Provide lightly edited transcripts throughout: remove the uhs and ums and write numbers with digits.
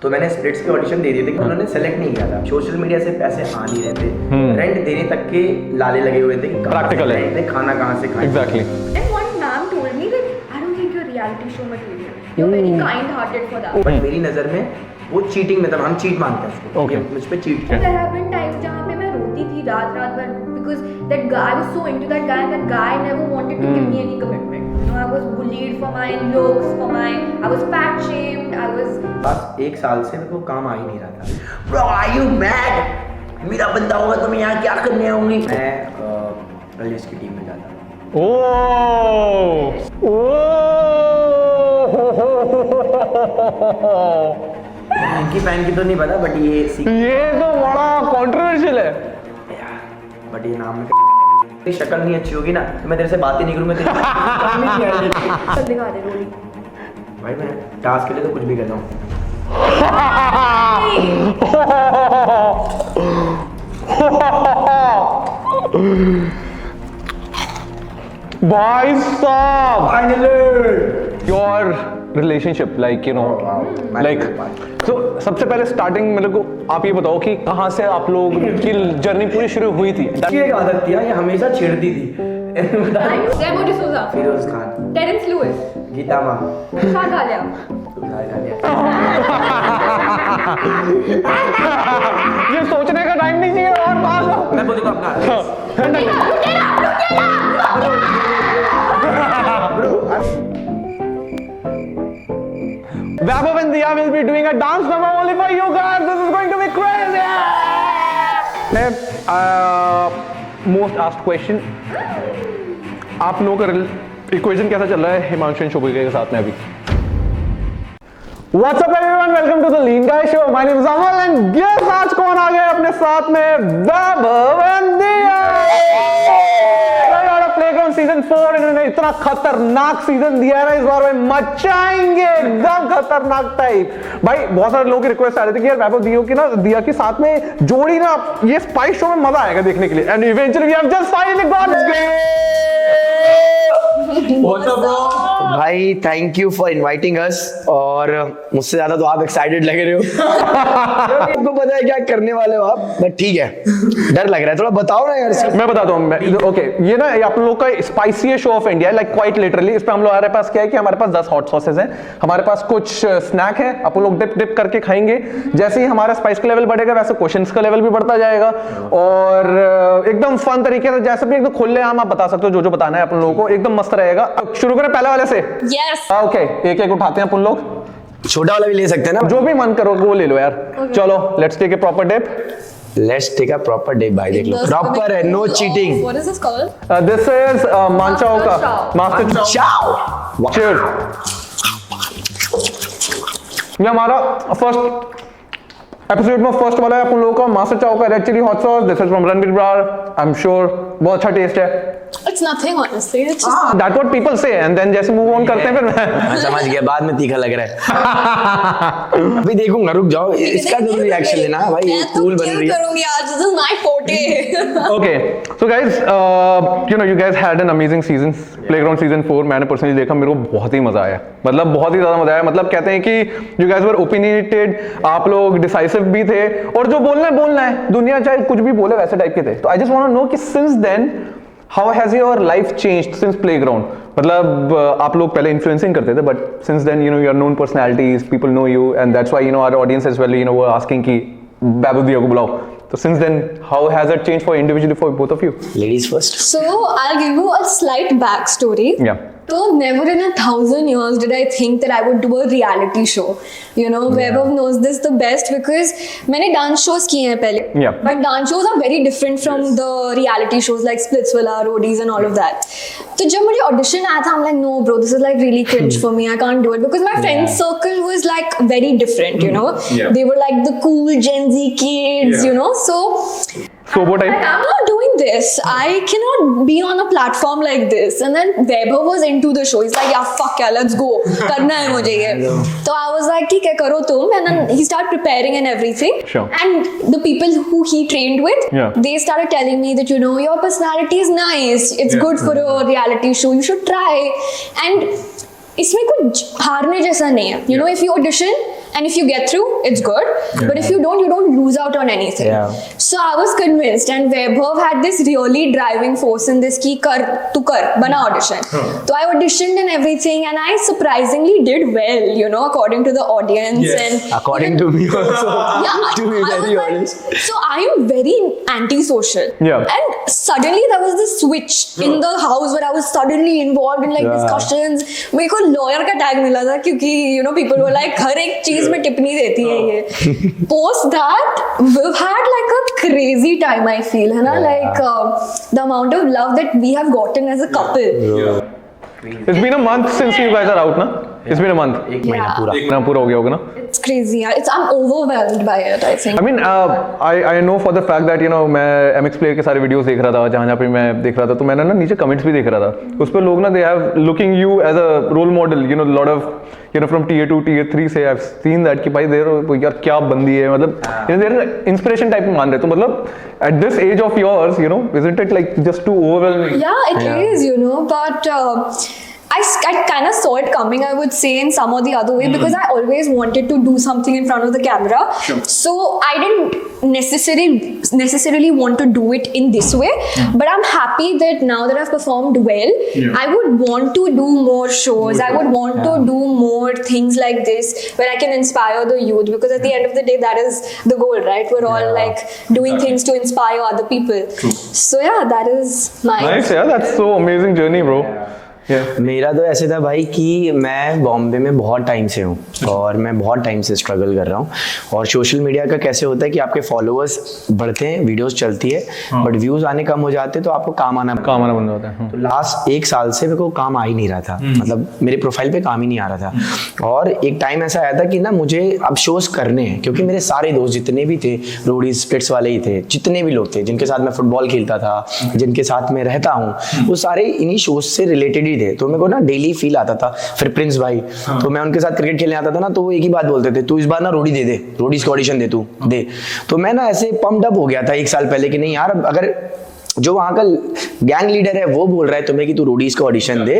तो मैंने स्प्लिट्स के ऑडिशन दे दिए थे कि उन्होंने सेलेक्ट नहीं किया था। सोशल मीडिया से पैसे आ नहीं रहे थे, रेंट देने तक के लाले लगे हुए थे कि प्रैक्टिकल है, खाना कहाँ से खाएं। Exactly. And one ma'am told me that I don't think you're reality show material. You're very kind-hearted for that. But मेरी नज़र में वो चीटिंग में था, हम चीट मानते हैं उसको। Okay. मुझ पे चीट किया। There have been times जहाँ पे मैं रोती थी रात भर because that guy, I was so into that guy and that guy never wanted to give me any commitment. You know, I was bullied for my looks, I was fat shamed, I was. बस 1 साल से मेरे को काम आ ही नहीं रहा था। Bro, are you mad? मेरा बंदा होगा तो मैं यहाँ क्या करने आऊँगी? मैं रलीस की टीम में जाता हूँ। इनकी फैन की तो नहीं पता, बट ये तो बड़ा कंट्रोवर्शियल है। बट ये नाम में तेरी शक्ल नहीं अच्छी होगी ना तो मैं तेरे से बात ही नहीं करूँगा। चल दिखा दे गोली। भाई मैं टास्क के लिए तो कुछ भी करता हूँ। भाई साहब, finally your relationship, like you no, like तो सबसे पहले स्टार्टिंग मेरे को आप ये बताओ कि कहाँ से आप लोग की जर्नी पूरी शुरू हुई थी? एक आदत थी, ये हमेशा छेड़ती थी। रेमो डिसूजा, फिरोज खान, टेरेंस लुइस, गीता माँ, तुषार गालिया। ये सोचने का टाइम नहीं चाहिए और बात मैं बोलूँगा अपना Vaibhav and Diya will be doing a dance number only for you guys. This is going to be crazy. Most asked question. आप लोगों का इक्वेशन कैसा चल रहा है हिमांशु शोभिका के साथ में अभी? What's up everyone? Welcome to the Lean Guy Show. My name is Amal and guess आज कौन आ गया अपने साथ में? Vaibhav and Diya. Playground season 4 इन्होंने इतना खतरनाक सीजन दिया है ना इस बार, में मचाएंगे एकदम खतरनाक टाइप। भाई बहुत सारे लोगों की रिक्वेस्ट आ रही थी कि यार वैभव दिया के साथ में जोड़ी ना, ये स्पाइस शो में मजा आएगा देखने के लिए। And eventually we have just finally got What's up bro? भाई thank you for inviting us, और मुझसे ज्यादा तो आप एक्साइटेड लग रहे हो। आपको पता है क्या करने वाले हो आप, बट ठीक है, डर लग रहा है थोड़ा, बताओ ना यार। मैं बताता हूँ। ओके, ये ना आप लोगों का spicy show off India, like quite literally. इस पे हम लोग हमारे पास क्या है कि हमारे पास 10 हॉट सॉसेस हैं, हमारे पास कुछ स्नैक है, आप लोग डिप करके खाएंगे। जैसे ही हमारा स्पाइस का लेवल बढ़ेगा वैसे क्वेश्चंस का लेवल भी बढ़ता जाएगा, और एकदम फन तरीके से, जैसे भी एकदम खुले आम आप बता सकते हो जो बताना है अपन लोगों को, एकदम मस्त रहेगा। शुरू करें पहले वाले से? Yes. ओके, एक उठाते हैं अपन लोग। छोटा वाला भी ले सकते हैं ना, जो भी मन करो वो ले लो यार। चलो let's take a proper dip. Let's take a proper day. भाई देख लो, प्रॉपर है, no cheating. What is this called? This is manchow का मास्टर चाओ। चीयर्स। ये हमारा फर्स्ट एपिसोड में फर्स्ट वाला है अपन लोगों का मास्टर चाओ का red chili hot sauce. This is from Ranbir Brar. I am sure बहुत अच्छा टेस्ट है। It's nothing honestly. It's just That's what people say, and then जैसे मूव ऑन करते हैं फिर मैं समझ गया, बाद में तीखा लग रहा है। अभी देखूंगा, रुक जाओ, इसका जरूर रिएक्शन लेना भाई, ये कूल बन रही है। करूंगी आज, this is my forte. Okay, so guys, you guys had an amazing season, Playground season 4. मैंने पर्सनली देखा, मेरे को बहुत ही मजा आया, मतलब बहुत ही ज्यादा मजा आया। मतलब कहते हैं कि you guys were opinionated, आप लोग डिसाइसिव भी थे, और जो बोलना है, दुनिया चाहे कुछ भी बोले वैसे टाइप के थे। तो I just want to know कि since then how has your life changed since Playground? मतलब आप लोग पहले इन्फ्लुएंसिंग करते थे, but since then you are known personalities, people know you, and that's why our audience as well were asking कि वैभव दिया को बुलाओ। So since then, how has it changed for individually for both of you? Ladies first. So I'll give you a slight backstory. Yeah. So never in 1,000 years did I think that I would do a reality show. Vaibhav knows this the best because मैंने dance shows किए हैं पहले. Yeah. But dance shows are very different from the reality shows like Splitsvilla, Roadies and all of that. तो जब मुझे audition आया था, I'm like, no bro, this is like really cringe for me. I can't do it because my friend circle was like very different. Yeah. They were like the cool Gen Z kids. So what like, I'm not doing this. I cannot be on a platform like this. And then Vaibhav was into the show. He's like, yeah, fuck yeah, let's go. करना है मुझे ये. So I was like, ठीक है करो तुम. And then he started preparing and everything. Sure. And the people who he trained with, Yeah. they started telling me that your personality is nice. It's good for a reality show. You should try. And इसमें कुछ हारने जैसा नहीं है. If you audition, and if you get through, it's good. But if you don't lose out on anything. Yeah. So I was convinced, and Vaibhav had this really driving force in this ki kar, bana audition. So I auditioned and everything, and I surprisingly did well, you know, according to the audience. Yes. And According to me also. yeah, To be I was very like- honest. so I am very anti-social. Yeah. And suddenly there was this switch in the house where I was suddenly involved in like Yeah. discussions. मेरे को lawyer का tag मिला था क्योंकि you know people were like हर एक चीज में टिप्पणी देती है ये. Post that, we've had like a crazy time. I feel है ना, like the amount of love that we have gotten as a couple. It's been a month since you guys are out, na? It's been a month. एक महीना Yeah. पूरा. ना पूरा हो गया होगा ना? It's crazy. I'm overwhelmed by it. I think. I mean, I know for the fact that you know मैं MX Player के सारे वीडियोस देख रहा था, जहाँ पे मैं देख रहा था, तो मैंने ना नीचे कमेंट्स भी देख रहा था. उस पर लोग ना they have looking you as a role model. You know, a lot of you know from tier 2, tier 3 से I've seen that कि भाई यार क्या बंदी है, मतलब you know they're inspiration type में मान रहे. तो मतलब at this age of yours, you know, isn't it like just too overwhelming? Yeah, it is, you know, but I kind of saw it coming, I would say, in some or the other way, because I always wanted to do something in front of the camera. So I didn't necessarily want to do it in this way, but I'm happy that now that I've performed well, I would want to do more shows. I would want to do more things like this where I can inspire the youth, because at the end of the day, that is the goal, right? We're all like doing things to inspire other people. So yeah, that is my Nice, yeah, that's so amazing journey, bro. Yeah. मेरा तो ऐसे था भाई कि मैं बॉम्बे में बहुत time से हूँ और मैं बहुत टाइम से स्ट्रगल कर रहा हूँ. और सोशल मीडिया का कैसे होता है कि आपके फॉलोअर्स बढ़ते हैं, वीडियोस चलती है, बट व्यूज आने कम हो जाते हैं, तो आपको काम आना बंद होता है. तो लास्ट 1 साल से मेरे को काम आ ही नहीं रहा था. मतलब मेरे प्रोफाइल पे काम ही नहीं आ रहा था. और एक टाइम ऐसा आया था कि ना मुझे अब शोज करने हैं, क्योंकि मेरे सारे दोस्त जितने भी थे, रोडीज स्प्लिट्स वाले ही थे, जितने भी लोग थे जिनके साथ मैं फुटबॉल खेलता था, जिनके साथ मैं रहता हूँ, वो सारे इन्हीं शोज से रिलेटेड ही थे. तो मेरे को ना डेली फील आता था. फिर प्रिंस भाई, तो मैं उनके साथ क्रिकेट खेलने आता था ना, तो वो एक ही बात बोलते थे, तू इस बार ना रोडी दे, रोडीज का ऑडिशन दे, तू दे. तो मैं ना ऐसे पम्प्ड अप हो गया था 1 साल पहले कि नहीं यार, अगर जो वहाँ का गैंग लीडर है वो बोल रहा है तुम्हें कि तू रोडीज का ऑडिशन दे,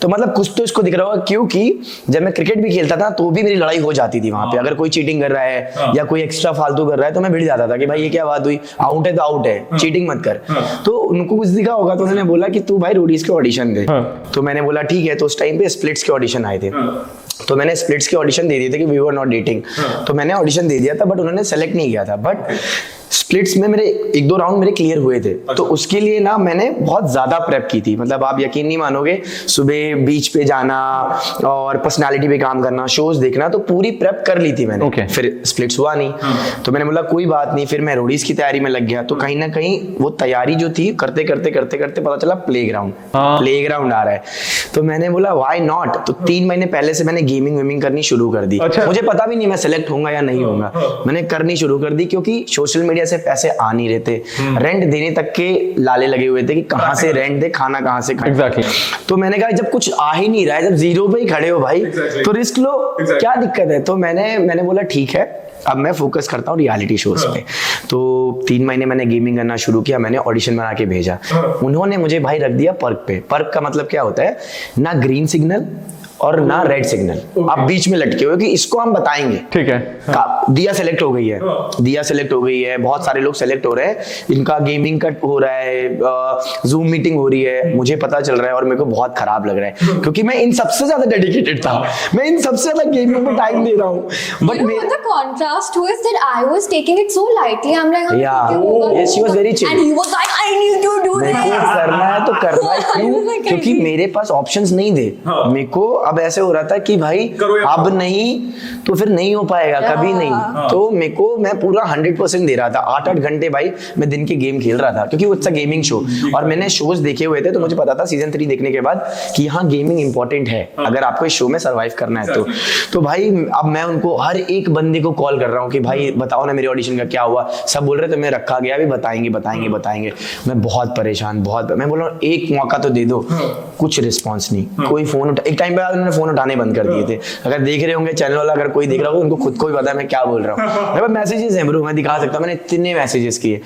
तो मतलब कुछ तो इसको दिख रहा होगा. क्योंकि जब मैं क्रिकेट भी खेलता था तो भी मेरी लड़ाई हो जाती थी वहाँ पे. अगर कोई चीटिंग कर रहा है या कोई एक्स्ट्रा फालतू कर रहा है तो मैं भिड़ जाता था कि भाई ये क्या बात हुई, आउट है तो आउट है, चीटिंग मत कर. तो उनको कुछ दिखा होगा, तो उन्होंने बोला कि तू भाई रोडीज के ऑडिशन दे. तो मैंने बोला ठीक है. तो उस टाइम पे स्प्लिट्स के ऑडिशन आए थे, तो मैंने स्प्लिट्स के ऑडिशन दे दिए थे कि वी वर नॉट डेटिंग. तो मैंने ऑडिशन दे दिया था, बट उन्होंने सेलेक्ट नहीं किया था. बट स्प्लिट्स में मेरे 1-2 राउंड मेरे क्लियर हुए थे. तो उसके लिए ना मैंने बहुत ज्यादा प्रेप की थी. मतलब आप यकीन नहीं मानोगे, सुबह बीच पे जाना और पर्सनालिटी पे काम करना, शोज देखना, तो पूरी प्रेप कर ली थी मैंने. Okay. फिर स्प्लिट्स हुआ नहीं, तो मैंने बोला कोई बात नहीं. फिर मैं रोडीज की तैयारी में लग गया. तो कहीं ना कहीं वो तैयारी जो थी करते करते पता चला प्लेग्राउंड आ रहा है. तो मैंने बोला व्हाई नॉट. तो 3 महीने पहले से मैंने गेमिंग करनी शुरू कर दी. अच्छा. मुझे पता भी नहीं मैं सेलेक्ट होऊंगा या नहीं होऊंगा, मैंने करनी शुरू कर दी. क्योंकि सोशल मीडिया से पैसे आ नहीं रहे थे, रेंट देने तक के लाले लगे हुए थे कि कहां से रेंट दे, खाना कहां से खाए. Exactly. तो मैंने कहा जब कुछ आ ही नहीं रहा है, जब जीरो पे ही खड़े हो भाई, तो रिस्क लो. क्या दिक्कत है. तो मैंने बोला ठीक है, अब मैं फोकस करता हूँ रियलिटी शोज पे. तो 3 महीने मैंने गेमिंग करना शुरू किया. मैंने ऑडिशन बना के भेजा. उन्होंने मुझे भाई रख दिया पर्क पे. पर्क का मतलब क्या होता है, ना ग्रीन सिग्नल और ना रेड सिग्नल. आप बीच में लटके हुए कि इसको हम बताएंगे. ठीक है. दिया सेलेक्ट हो गई है, दिया सेलेक्ट हो गई है, बहुत सारे लोग सेलेक्ट हो रहे हैं, इनका गेमिंग कट हो रहा है, जूम मीटिंग हो रही है, मुझे पता चल रहा है और मेरे को बहुत खराब लग रहा है, क्योंकि मैं इन सबसे ज्यादा डेडिकेटेड था. मैं इन सबसे ज्यादा गेमिंग में टाइम दे रहा हूँ. But what the contrast was that I was taking it so lightly. I'm like, Yeah. Yes, she was very chill. And he was like, I need to do मेरे this. को करना है तो करना है. I was like, क्यों? क्योंकि मेरे पास ऑप्शंस नहीं थे. मेरे को अब ऐसे हो रहा था कि भाई अब नहीं तो फिर नहीं हो पाएगा, कभी नहीं. तो मेरे को मैं पूरा 100% दे रहा था. 8-8 घंटे भाई मैं दिन के गेम खेल रहा था, क्योंकि वो अच्छा गेमिंग शो, और मैंने शोज देखे हुए थे. तो मुझे पता था सीजन 3 देखने के बाद कि यहाँ गेमिंग इंपॉर्टेंट है अगर आपको इस शो में सर्वाइव करना है. तो भाई अब मैं उनको हर एक बंदे को कॉल कर रहा हूँ कि भाई बताओ ना मेरे ऑडिशन का क्या हुआ. सब बोल रहे थे मैं रखा गया, अभी बताएंगे. मैं बहुत परेशान, मैं बोल रहा हूँ एक मौका तो दे दो. कुछ रिस्पॉन्स नहीं, कोई फोन एक टाइम पे उन्होंने फोन उठाने बंद कर दिए थे. अगर देख रहे होंगे चैनल वाला, अगर कोई देख रहा होगा उनको खुद को भी पता है मैं क्या बोल रहा हूँ। मेरे पास मैसेजेस हैं ब्रो, मैं दिखा सकता हूँ, मैंने इतने मैसेजेस किए।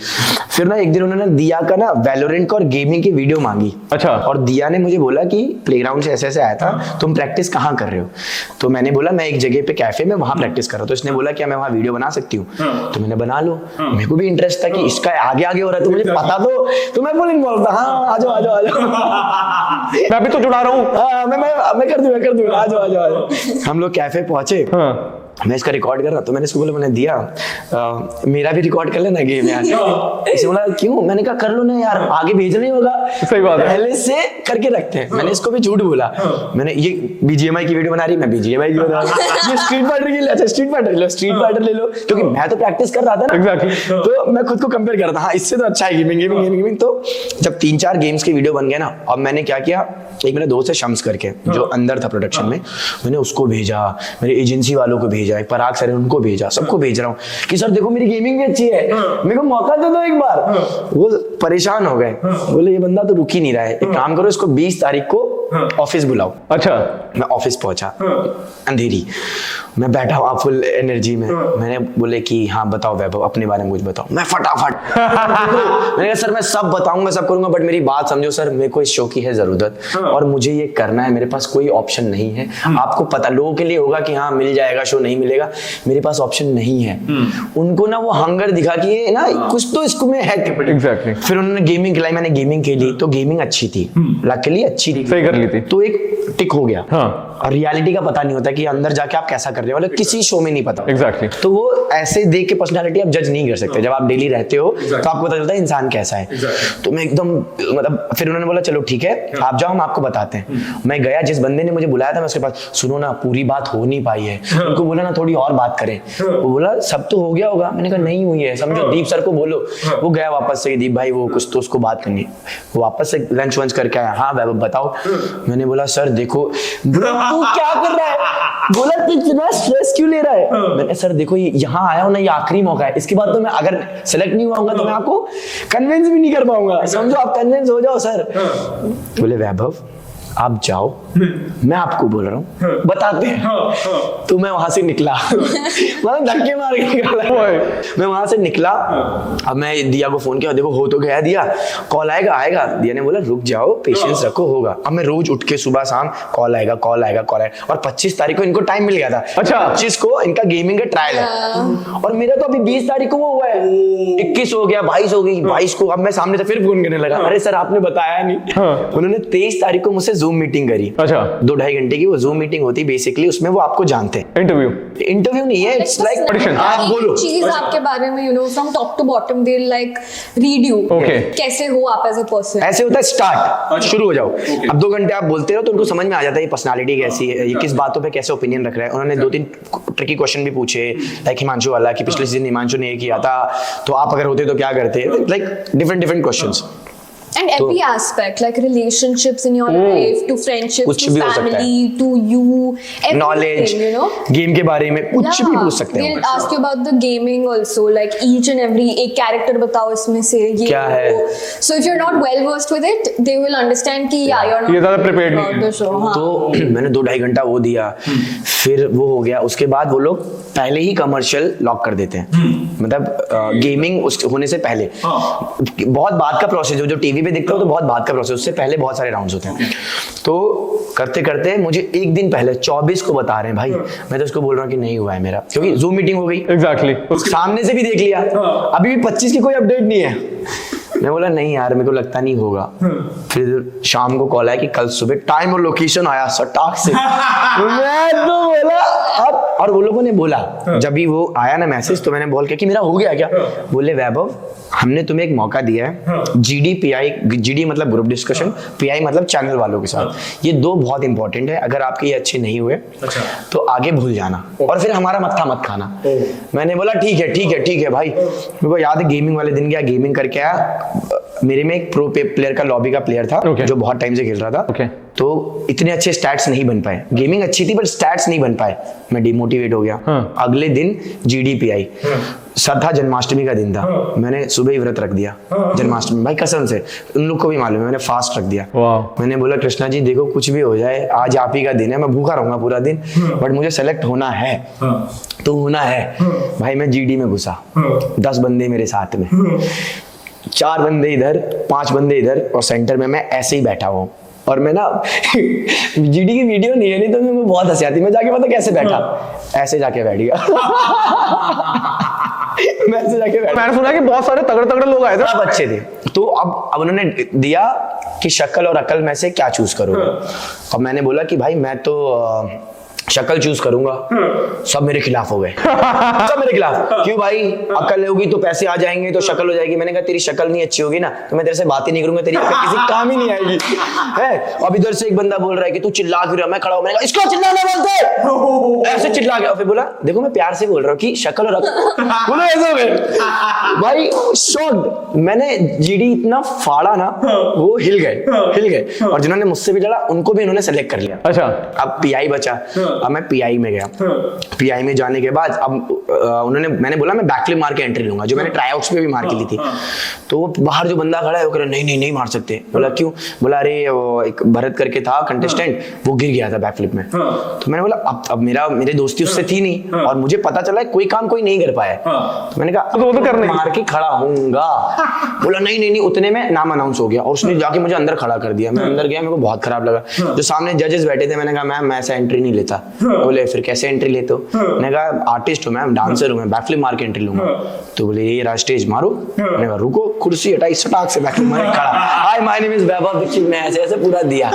फिर ना एक दिन उन्होंने दिया का ना वैलोरेंट का और गेमिंग की वीडियो मांगी। अच्छा। और दिया ने मुझे बोला कि प्लेग्राउंड से ऐसे आया था, तुम प्रैक्टिस कहाँ कर रहे हो? तो मैंने बोला मैं एक जगह पे कैफे में वहाँ प्रैक्टिस कर रहा हूँ। तो इसने बोला क्या मैं वहाँ वीडियो बना सकती हूँ? तो मैंने बना लो। मेरे को भी इंटरेस्ट था कि इसका आगे आगे हो रहा है, तो मुझे पता तो मैं फुल इन्वॉल्व था। हाँ आ जाओ आ जाओ आ जाओ, मैं अभी तो जुड़ा रहा हूँ। हाँ मैं कर दूँ आ जाओ। हम लोग कैफे पहुंचे, हाँ। मैं इसका रिकॉर्ड कर रहा, तो मैंने इसको बोला, मैंने दिया मेरा भी रिकॉर्ड कर लेना गेम यार। इसे बोला क्यों? मैंने कहा कर लो ना यार, आगे भेजना ही होगा, सही बात है, पहले से करके रखते हैं। मैंने इसको भी झूठ बोला, मैंने ये BGMI की वीडियो बना रही, मैं BGMI की बना रही, ये स्ट्रीट फाइटर की ले, अच्छा स्ट्रीट फाइटर ले लो, क्योंकि मैं तो प्रैक्टिस कर रहा था ना। Exactly. तो मैं खुद को कंपेयर कर रहा था, हाँ इससे तो अच्छा है गेमिंग। तो जब 3-4 गेम्स की वीडियो बन गया ना, अब मैंने क्या किया, एक मेरा दोस्त है शम्स करके जो अंदर था प्रोडक्शन में, मैंने उसको भेजा, मेरे एजेंसी वालों को भेजा, एक पराग सर उनको भेजा, सबको भेज रहा हूँ कि सर देखो मेरी गेमिंग भी अच्छी है, मेरे को मौका दे दो एक बार। वो परेशान हो गए, बोले ये बंदा तो रुक ही नहीं रहा है, एक काम करो इसको 20 तारीख को ऑफिस बुलाओ। अच्छा। मैं ऑफिस पहुंचा, अंधेरी, मैं बैठा हुआ फुल एनर्जी में। मैंने बोले कि हाँ बताओ वैभव अपने बारे में कुछ बताओ। मैं फटाफट मैंने कहा सर मैं सब बताऊंगा, सब करूंगा, बट मेरी बात समझो सर, मेरे को इस शो की है जरूरत और मुझे ये करना है, मेरे पास कोई ऑप्शन नहीं है। आपको पता, लोगों के लिए होगा कि हाँ मिल जाएगा शो, नहीं मिलेगा, मेरे पास ऑप्शन नहीं है। उनको ना वो हंगर दिखा कि ये ना कुछ तो इसको में है। Exactly. फिर उन्होंने गेमिंग खिलाई, मैंने गेमिंग खेली, तो गेमिंग अच्छी थी, लकीली अच्छी थी, सही कर ली थी, तो एक टिक हो गया। हाँ। और रियलिटी का पता नहीं होता कि अंदर जाके आप कैसा कर रहे हो, मतलब किसी शो में नहीं पता। Exactly. तो वो ऐसे देख के पर्सनालिटी आप जज नहीं कर सकते। जब आप डेली रहते हो तो आपको पता चलता है इंसान कैसा है। तो मैं एकदम मतलब, फिर उन्होंने बोला चलो ठीक है आप जाओ, हम आपको बताते हैं। मैं गया, जिस बंदे ने मुझे बुलाया था मैं उसके पास, सुनो ना पूरी बात हो नहीं पाई है, उनको बोला ना थोड़ी और बात करें। वो बोला सब तो हो गया होगा। मैंने कहा नहीं हुई है, समझो दीप सर को बोलो। वो गया वापस से, दीप भाई वो कुछ तो उसको बात करनी। वो वापस से लंच वंच करके आया, हाँ वैभव बताओ। मैंने बोला सर देखो, तू क्या कर रहा है? बोला तू इतना स्ट्रेस क्यों ले रहा है? मैंने सर देखो ये यहाँ आया हूँ ना, ये आखिरी मौका है, इसके बाद तो मैं अगर सेलेक्ट नहीं हुआ तो मैं आपको कन्विंस भी नहीं कर पाऊंगा, समझो आप कन्विंस हो जाओ सर। बोले वैभव आप जाओ, मैं आपको बोल रहा हूँ बताते हैं। तो मैं वहां से निकला मतलब धक्के मार के निकला। मैं वहां से निकला, अब मैं दिया को फोन किया, देखो हो तो गया दिया, कॉल आएगा। दिया ने बोला रुक जाओ पेशेंस रखो, होगा। अब मैं रोज उठ के सुबह शाम कॉल आएगा। और 25 तारीख को इनको टाइम मिल गया था। अच्छा। 25 को इनका गेमिंग का ट्रायल है और मेरा तो अभी 20 तारीख को वो हुआ है, 21 हो गया, 22 हो गई, 22 को। अब मैं सामने से फिर फोन करने लगा, अरे सर आपने बताया नहीं। उन्होंने 23 तारीख को मुझसे जूम मीटिंग करी। अच्छा। 2-2.5 घंटे की वो जूम मीटिंग होती, बेसिकली उसमें वो आपको जानते हैं। इंटरव्यू नहीं है, इट्स लाइक ऑडिशन। आप बोलो चीज आपके बारे में, you know, from top to bottom they like read you, कैसे हो आप एज अ पर्सन। ऐसे होता है, स्टार्ट शुरू हो जाओ। अब 2 घंटे आप बोलते रहो तो उनको समझ में आ जाता है ये पर्सनालिटी कैसी है, ये किस बातों पे कैसे ओपिनियन रख रहा है। उन्होंने 2-3 ट्रिकी क्वेश्चन भी पूछे, लाइक हिमांशु वाला कि पिछले सीजन हिमांशु ने ये किया था तो आप अगर होते तो क्या करते, like different questions. And every aspect, like relationships in your life, to friendships, to family, to you, knowledge, you know, game के बारे में कुछ भी पूछ सकते हैं। They'll ask you about the gaming also, like each and every एक character बताओ इसमें से ये क्या है। So if you're not well versed with it, they will understand कि yeah, you're not ये ज़्यादा prepared about नहीं the show। हाँ। तो मैंने 2-2.5 घंटा वो दिया, फिर वो हो गया। उसके बाद वो लोग पहले ही कमर्शियल लॉक कर देते हैं, मतलब गेमिंग होने से पहले बहुत बाद का प्रोसेस, जो टीवी पे दिखता हो तो बहुत बाद का प्रोसेस, उससे पहले बहुत सारे राउंड्स होते हैं। तो करते करते मुझे एक दिन पहले 24 को बता रहे हैं भाई, मैं तो उसको बोल रहा हूँ कि नहीं हुआ है मेरा, क्योंकि जूम मीटिंग हो गई। Exactly. सामने से भी देख लिया, अभी भी 25 की कोई अपडेट नहीं है। मैं बोला नहीं यार मेरे को लगता नहीं होगा। फिर शाम को कॉल आया कि कल सुबह टाइम और लोकेशन आया सटाक से। मैं तो बोला अब, और वो लोगों ने बोला जब भी वो आया ना मैसेज, तो मैंने बोल के कि मेरा हो गया क्या? बोले वैभव हमने तुम्हें एक मौका दिया है, GD मतलब ग्रुप डिस्कशन, PI मतलब चैनल वालों के साथ, ये 2 बहुत इंपॉर्टेंट है। अगर आपके ये अच्छे नहीं हुए तो आगे भूल जाना और फिर हमारा मत्था मत खाना। मैंने बोला ठीक है भाई। मेरे को याद है गेमिंग वाले दिन गया, गेमिंग करके आया। मेरे में एक प्रो प्लेयर का लॉबी का प्लेयर था जो बहुत टाइम से खेल रहा था। तो इतने अच्छे स्टैट्स नहीं बन पाए, गेमिंग अच्छी थी पर स्टैट्स नहीं बन पाए, मैं डिमोटिवेट हो गया। अगले दिन जीडीपी आई, सर था जन्माष्टमी का दिन था, मैंने सुबह ही व्रत रख दिया जन्माष्टमी, भाई कसम से उन लोग को भी मालूम है, मैंने फास्ट रख दिया। मैंने बोला कृष्णा जी देखो कुछ भी हो जाए आज आप ही का दिन है, मैं भूखा रहूंगा पूरा दिन बट मुझे सेलेक्ट होना है तो होना है। भाई मैं जीडी में घुसा, 10 बंदे मेरे साथ में, 4 बंदे इधर 5 बंदे इधर और सेंटर में मैं ऐसे ही बैठा हुआ। और मैं ना जीडी की वीडियो नहीं है, नहीं तो मैं बहुत हंसी आती, मैं जाके पता कैसे बैठा, ऐसे जाके बैठ गया मैं ऐसे जाके बैठा। मैंने सुना कि बहुत सारे तगड़े लोग आए थे, सब अच्छे थे। तो अब उन्होंने दिया कि शक्ल और अकल में से क्या चूज करोगे। अब मैंने बोला कि भाई मैं तो शक्ल चूज करूंगा। सब मेरे खिलाफ हो गए सब मेरे खिलाफ। क्यों भाई, अकल होगी तो पैसे आ जाएंगे तो शक्ल हो जाएगी। मैंने कहा तेरी शक्ल नहीं अच्छी होगी ना तो मैं तेरे से बात ही नहीं करूंगा, तेरी अकल किसी काम ही नहीं आएगी है। अब इधर से एक बंदा बोल रहा है कि तू चिल्ला क्यों रहा है, मैं खड़ा हूं, मैंने कहा इसको चिल्लाना बोलते ऐसे चिल्ला गया। फिर बोला देखो मैं प्यार से बोल रहा हूँ कि शक्ल और अकल बोलो ऐसे हो गए भाई शॉक्ड। मैंने जीडी इतना फाड़ा ना वो हिल गए और जिन्होंने मुझसे भी लड़ा उनको भी इन्होंने सेलेक्ट कर लिया। अच्छा अब पीआई बचा, अब मैं पीआई में गया। पीआई में जाने के बाद अब मैंने बोला मैं बैकफ्लिप मार के एंट्री लूंगा, जो मैंने ट्राईआउट्स पे भी मार के ली थी। तो वो बाहर जो बंदा खड़ा है वो कह रहा नहीं मार सकते। बोला क्यों, बोला अरे एक भरत करके था कंटेस्टेंट, वो गिर गया था बैकफ्लिप में। तो मैंने बोला अब मेरी दोस्ती उससे थी नहीं और मुझे पता चला कोई काम कोई नहीं कर पाया। तो मैंने कहा तो वो तो करने मार के खड़ा होऊंगा। बोला नहीं उतने में नाम अनाउंस हो गया और उसने जाके मुझे अंदर खड़ा कर दिया। मैं अंदर गया, मेरे को बहुत खराब लगा। जो सामने जजेस बैठे थे, मैंने कहा मैम मैं ऐसे एंट्री नहीं लेता। बोले फिर कैसे एंट्री लेते हो? मैंने कहा आर्टिस्ट हूँ मैम, डांसर हूँ मैं, बैकफ्लिप मार के एंट्री लूंगा। तो बोले ये रहा स्टेज, मारो। मैंने कहा रुको, कुर्सी हटाई, सटाक से बैकफ्लिप मार खड़ा। हाय माय नेम इज वैभव दीक्षित, मैं ऐसे पूरा दिया।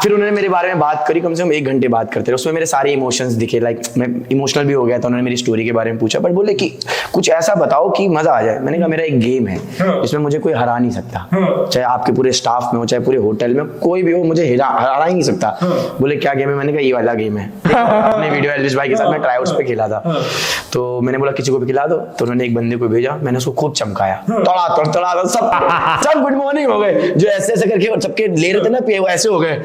फिर उन्होंने मेरे बारे में बात करी, कम से कम 1 घंटे बात करते रहे। उसमें मेरे सारे इमोशंस दिखे, लाइक मैं इमोशनल भी हो गया था। उन्होंने मेरी स्टोरी के बारे में पूछा बट बोले कि कुछ ऐसा बताओ कि मजा आ जाए। मैंने कहा मेरा एक गेम है जिसमें मुझे कोई हरा नहीं सकता, चाहे आपके पूरे स्टाफ में हो चाहे पूरे होटल में कोई भी हो, मुझे हरा ही नहीं सकता। बोले क्या गेम है? मैंने कहा ये वाला गेम है। अपने वीडियो एल्विश भाई के साथ मैं ट्राईआउट्स पे खेला था। तो मैंने बोला किसी को भी खिला दो। तो उन्होंने एक बंदे को भेजा, मैंने उसको खूब चमकाया, तड़ा सब गुड मॉर्निंग हो गए। जो ऐसे करके सबके ले रहे थे ना पिए, वो ऐसे हो गए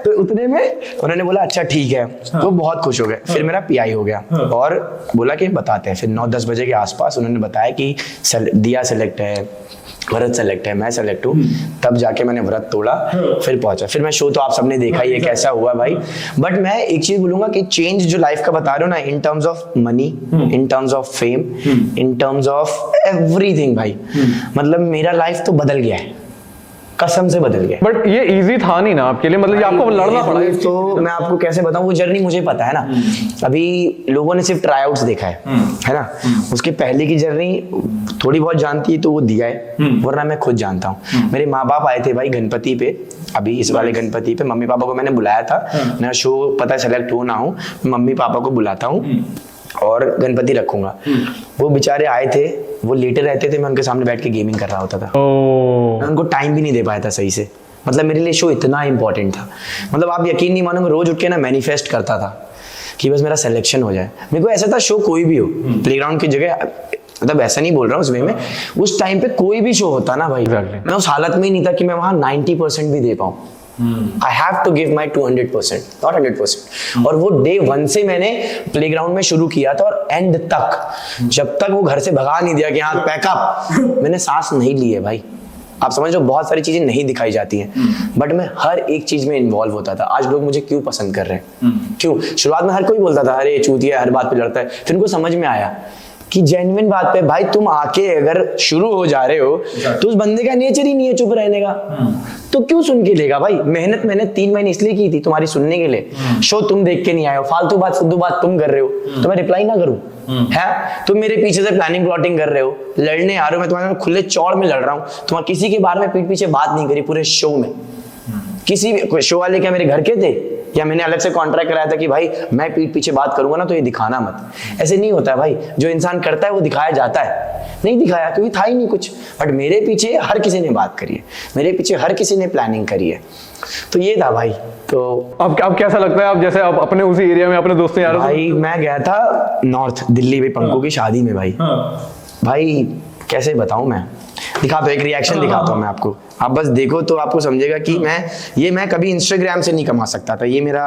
तो उतने में उन्होंने बोला अच्छा ठीक है। तो बहुत खुश हो गए। फिर मेरा पीआई हो गया और बोला कि बताते हैं। फिर 9-10 बजे के आसपास उन्होंने बताया कि दिया सेलेक्ट है, व्रत सेलेक्ट है, मैं सेलेक्ट हूँ। तब जाके मैंने व्रत तोड़ा, फिर पहुंचा। फिर मैं शो तो आप सबने देखा ही है कैसा हुआ भाई। बट मैं एक चीज बोलूंगा कि चेंज जो लाइफ का बता रहे हो ना, in terms of money, in terms of fame, in terms of everything भाई, मतलब मेरा लाइफ तो बदल गया है, कसम से बदल गया। बट ये इजी था नहीं ना आपके लिए, मतलब ये आपको लड़ना पड़ा। तो मैं आपको कैसे बताऊं, वो जर्नी मुझे पता है ना। अभी लोगों ने सिर्फ ट्राईआउट्स देखा है ना। उसके पहले की जर्नी थोड़ी बहुत जानती है तो वो दिया है, वरना मैं खुद जानता हूँ। मेरे माँ बाप आए थे भाई गणपति पे, अभी इस वाले गणपति पे मम्मी पापा को मैंने बुलाया था। मेरा शो पता सेलेक्ट हो ना हो, मम्मी पापा को बुलाता हूँ और गणपति रखूंगा। वो बेचारे आए थे, वो लेटे रहते थे, मैं उनके सामने बैठ के गेमिंग कर रहा होता था। मैं उनको टाइम भी नहीं दे पाया था सही से। मतलब मेरे लिए शो इतना इंपॉर्टेंट था, मतलब आप यकीन नहीं मानोगे, रोज उठ के ना मैनिफेस्ट करता था कि बस मेरा सिलेक्शन हो जाए। मेरे को ऐसा था शो कोई भी हो, प्लेग्राउंड की जगह, मतलब ऐसा नहीं बोल रहा हूँ उस वे में, उस टाइम पे कोई भी शो होता ना भाई, मैं उस हालत में ही नहीं था कि मैं वहां 90% भी दे पाऊँ। I have to give my 200%, not 100%। और वो डे 1 से मैंने प्लेग्राउंड में शुरू किया था और एंड तक, जब तक वो घर से भगा नहीं दिया कि हाँ पैकअप, मैंने सांस नहीं ली है भाई। आप समझ लो, बहुत सारी चीजें नहीं दिखाई जाती हैं बट मैं हर एक चीज में इन्वॉल्व होता था। आज लोग मुझे क्यों पसंद कर रहे हैं, क्यों? शुरुआत में हर कोई बोलता था अरे चूतिया हर बात पे लड़ता है। फिर उनको समझ में आया कि जेन्युइन बात पे भाई तुम आके अगर शुरू हो जा रहे हो तो उस बंदे का नेचर ही नहीं है चुप रहने का, तो क्यों सुन के लेगा भाई? मेहनत मैंने 3 महीने इसलिए की थी तुम्हारी सुनने के लिए। शो तुम देख के नहीं आए हो, फालतू बात फुद्दू बात तुम कर रहे हो, तो मैं रिप्लाई ना करूं? है तुम मेरे पीछे से प्लानिंग प्लॉटिंग कर रहे हो, लड़ने आ रहे हो, मैं तुम्हारे खुले चौड़ में लड़ रहा हूँ। तुम्हारे किसी के बारे में पीठ पीछे बात नहीं करी पूरे शो में। किसी भी शो वाले क्या मेरे घर के थे या मैंने अलग से कॉन्ट्रैक्ट कराया था कि भाई मैं पीठ पीछे बात करूंगा ना तो ये दिखाना मत। ऐसे नहीं होता है भाई, जो इंसान करता है वो दिखाया जाता है। नहीं दिखाया क्योंकि था ही नहीं कुछ, बट मेरे पीछे हर किसी ने बात करी है, मेरे पीछे हर किसी ने प्लानिंग करी है। तो ये था भाई। तो अब कैसा लगता है, आप जैसे आप अपने उसी एरिया में अपने दोस्तों यार? भाई मैं गया था नॉर्थ दिल्ली में पंकु की शादी में भाई। भाई कैसे बताऊं मैं, दिखाता हूँ, एक रिएक्शन दिखाता हूँ मैं आपको, आप बस देखो तो आपको समझेगा कि मैं कभी इंस्टाग्राम से नहीं कमा सकता था, ये मेरा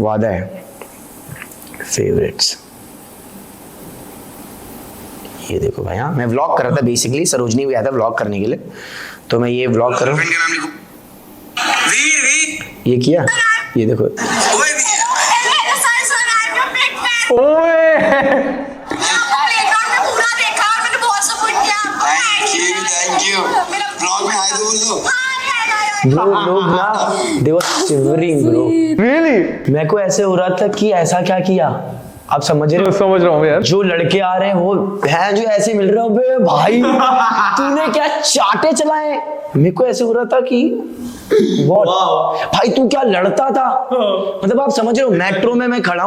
वादा है। फेवरेट्स, ये देखो भाई, हाँ मैं व्लॉग कर रहा था बेसिकली, सरोजनी भी आया था व्लॉग करने के लिए, तो मैं ये व्लॉग कर रहा हूँ। ये किया, ये देखो, ब्रो लोग ना दे वर शिवरिंग ब्रो, रियली मेरे को ऐसे हो रहा था कि ऐसा क्या किया, आप समझ रहे हो? समझ रहा हूँ यार। जो लड़के आ रहे हैं वो हैं जो ऐसे मिल रहे हो, बे भाई तूने क्या चाटे चलाए, मेरे को ऐसे हो रहा था कि भाई तू क्या लड़ता था, मतलब आप समझ रहे हो, मेट्रो में मैं खड़ा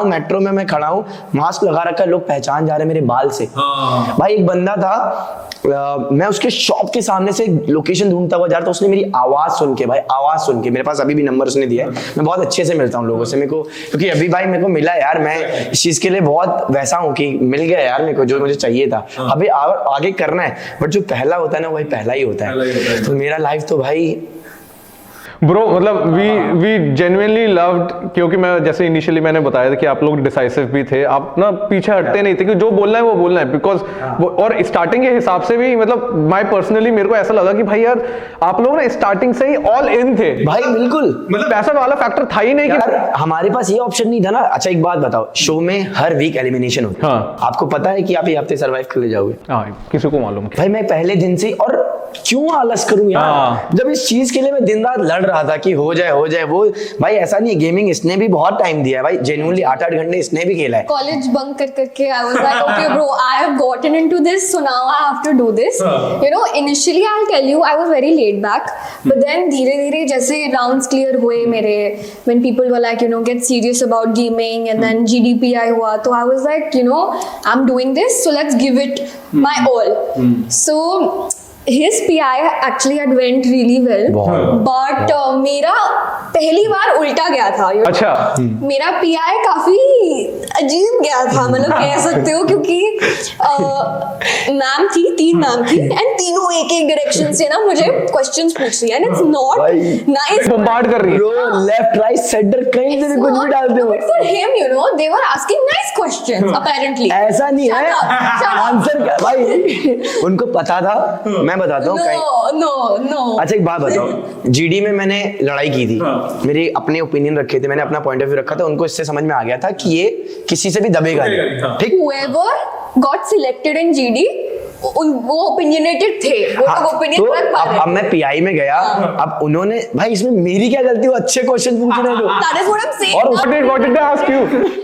हूँ, मास्क लगा रखा है, लोग पहचान जा रहे हैं मेरे बाल से। भाई एक बंदा था, मैं उसके शॉप के सामने से लोकेशन ढूंढता हुआ जा रहा था, उसने मेरी आवाज सुन के मेरे पास अभी भी नंबर उसने दिया है, मैं बहुत अच्छे से मिलता हूँ लोगों से, मेरे को क्योंकि अभी भाई मेरे को मिला यार, मैं इस चीज के लिए बहुत वैसा हूँ कि मिल गया यार मेरे को जो मुझे चाहिए था। अभी आगे करना है, बट जो पहला होता है ना वही पहला ही होता है, तो मेरा लाइफ तो भाई ब्रो मतलब वी जेन्युइनली लव्ड, क्योंकि मैं जैसे इनिशियली मैंने बताया था कि आप लोग डिसाइसिव भी थे, आप ना पीछे हटते नहीं थे कि जो बोलना है वो बोलना है, बिकॉज और स्टार्टिंग के हिसाब से भी मतलब माय पर्सनली मेरे को ऐसा लगा कि भाई यार आप लोग ना स्टार्टिंग से ही ऑल इन थे भाई, बिल्कुल मतलब पैसा वाला फैक्टर था ही नहीं यार, कि हमारे पास ये ऑप्शन नहीं था ना। अच्छा एक बात बताओ, शो में हर वीक एलिमिनेशन होता है, हाँ। आपको पता है कि आप ये हफ्ते सर्वाइव कर ले जाओगे? हाँ, किसी को मालूम। भाई मैं पहले दिन से, और क्यों आलस करूं यार, हाँ। जब इस चीज के लिए मैं दिन रात लड़ रहा था कि हो जाए वो, भाई ऐसा नहीं है, गेमिंग इसने भी बहुत टाइम दिया है भाई, जेन्युइनली 8-8 घंटे इसने भी खेला है। College bunk करके I was like, okay bro, I have gotten into this, so now I have to do this. You know, initially I'll tell you, I was very laid back, but then धीरे-धीरे जैसे rounds clear हुए मेरे, when people were like, you know, get serious about gaming, and then GDPI हुआ, तो I was like, you know, I'm doing this, so let's give it my all. So his PI actually had went really well, but मेरा पहली बार उल्टा गया था। अच्छा। मेरा PI काफी अजीब गया था, मतलब कह सकते हो, क्योंकि मैम थी, 3 मैम थी, एंड तीनों एक डायरेक्शन से ना मुझे क्वेश्चंस पूछ रही है, and it's not nice, bombard कर रही है ब्रो, लेफ्ट राइट सेंटर कहीं से भी कुछ भी डालते हो, but for him you know they were asking nice questions apparently. ऐसा नहीं है, आंसर क्या भाई, उनको पता था, मैं बताता हूँ नो। अच्छा एक बात बताओ, जीडी में मैंने लड़ाई की थी, मेरे अपने ओपिनियन रखे थे, मैंने अपना पॉइंट ऑफ व्यू रखा था, उनको इससे समझ में आ गया था कि ये किसी से भी दबेगा नहीं, ठीक। whoever got selected in GD वो ओपिनियनेटेड थे, वो लोग ओपिनियन तो रख पा रहे अब मैं पीआई में गया, अब उन्होंने, भाई इसमें मेरी क्या गलती, वो अच्छे क्वेश्चन पूछ रहे थे, that is what I'm saying. और what did they ask you?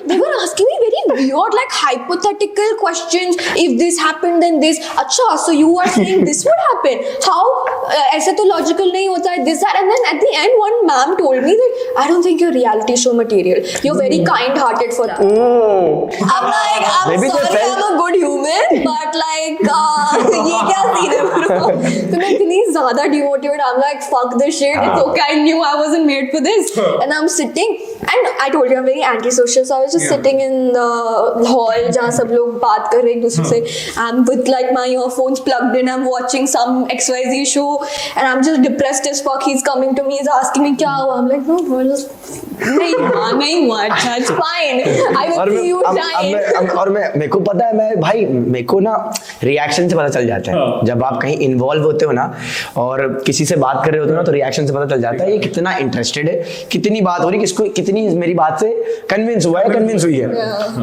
They were asking me very weird, like hypothetical questions. If this happened, then this. अच्छा, so you are saying this would happen? How? ऐसे तो logical नहीं होता है. This that, and then at the end, one ma'am told me that I don't think you're reality show material. You're very kind-hearted for that. Oh. I'm like, I'm Maybe they sorry, felt- I'm a good human, but like, ये क्या scene है bro? तो मैं इतनी ज़्यादा demotivated. I'm like, fuck this shit. It's okay. I knew I wasn't made for this. And I'm sitting, and I told you I'm very antisocial, so I was just sitting in the hall जहाँ सब लोग बात कर रहे हैं एक दूसरे से. I'm with like my earphones plugged in. I'm watching some XYZ show, and I'm just depressed as fuck. He's coming to me. He's asking me क्या हुआ. I'm like, no, bro, just नहीं हुआ. अच्छा, it's fine. I will see you time. और मेरे को पता है, मैं भाई मेरे को ना रिएक्शन से पता चल जाता है, जब आप कहीं इन्वॉल्व होते हो ना और किसी से बात कर रहे होते हो ना, तो रिएक्शन से पता चल जाता है ये कितना इंटरेस्टेड है, कितनी बात हो रही, किसको कितनी मेरी बात से कन्विंस हुआ है, कन्विंस हुई है।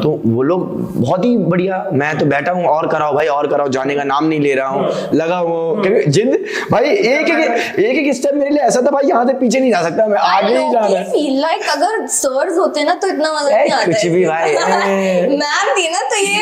तो वो लोग बहुत ही बढ़िया, मैं तो बैठा हूँ, और कराओ भाई, और कराओ, जाने का नाम नहीं ले रहा हूँ, लगा हूँ क्योंकि जिद भाई एक स्टेप मेरे लिए ऐसा था भाई, यहाँ से पीछे नहीं जा सकता, मैं आगे ही जा रहा है। फील लाइक अगर सर्स होते ना तो इतना मजा नहीं आता कुछ भी भाई, मैम थी ना तो ये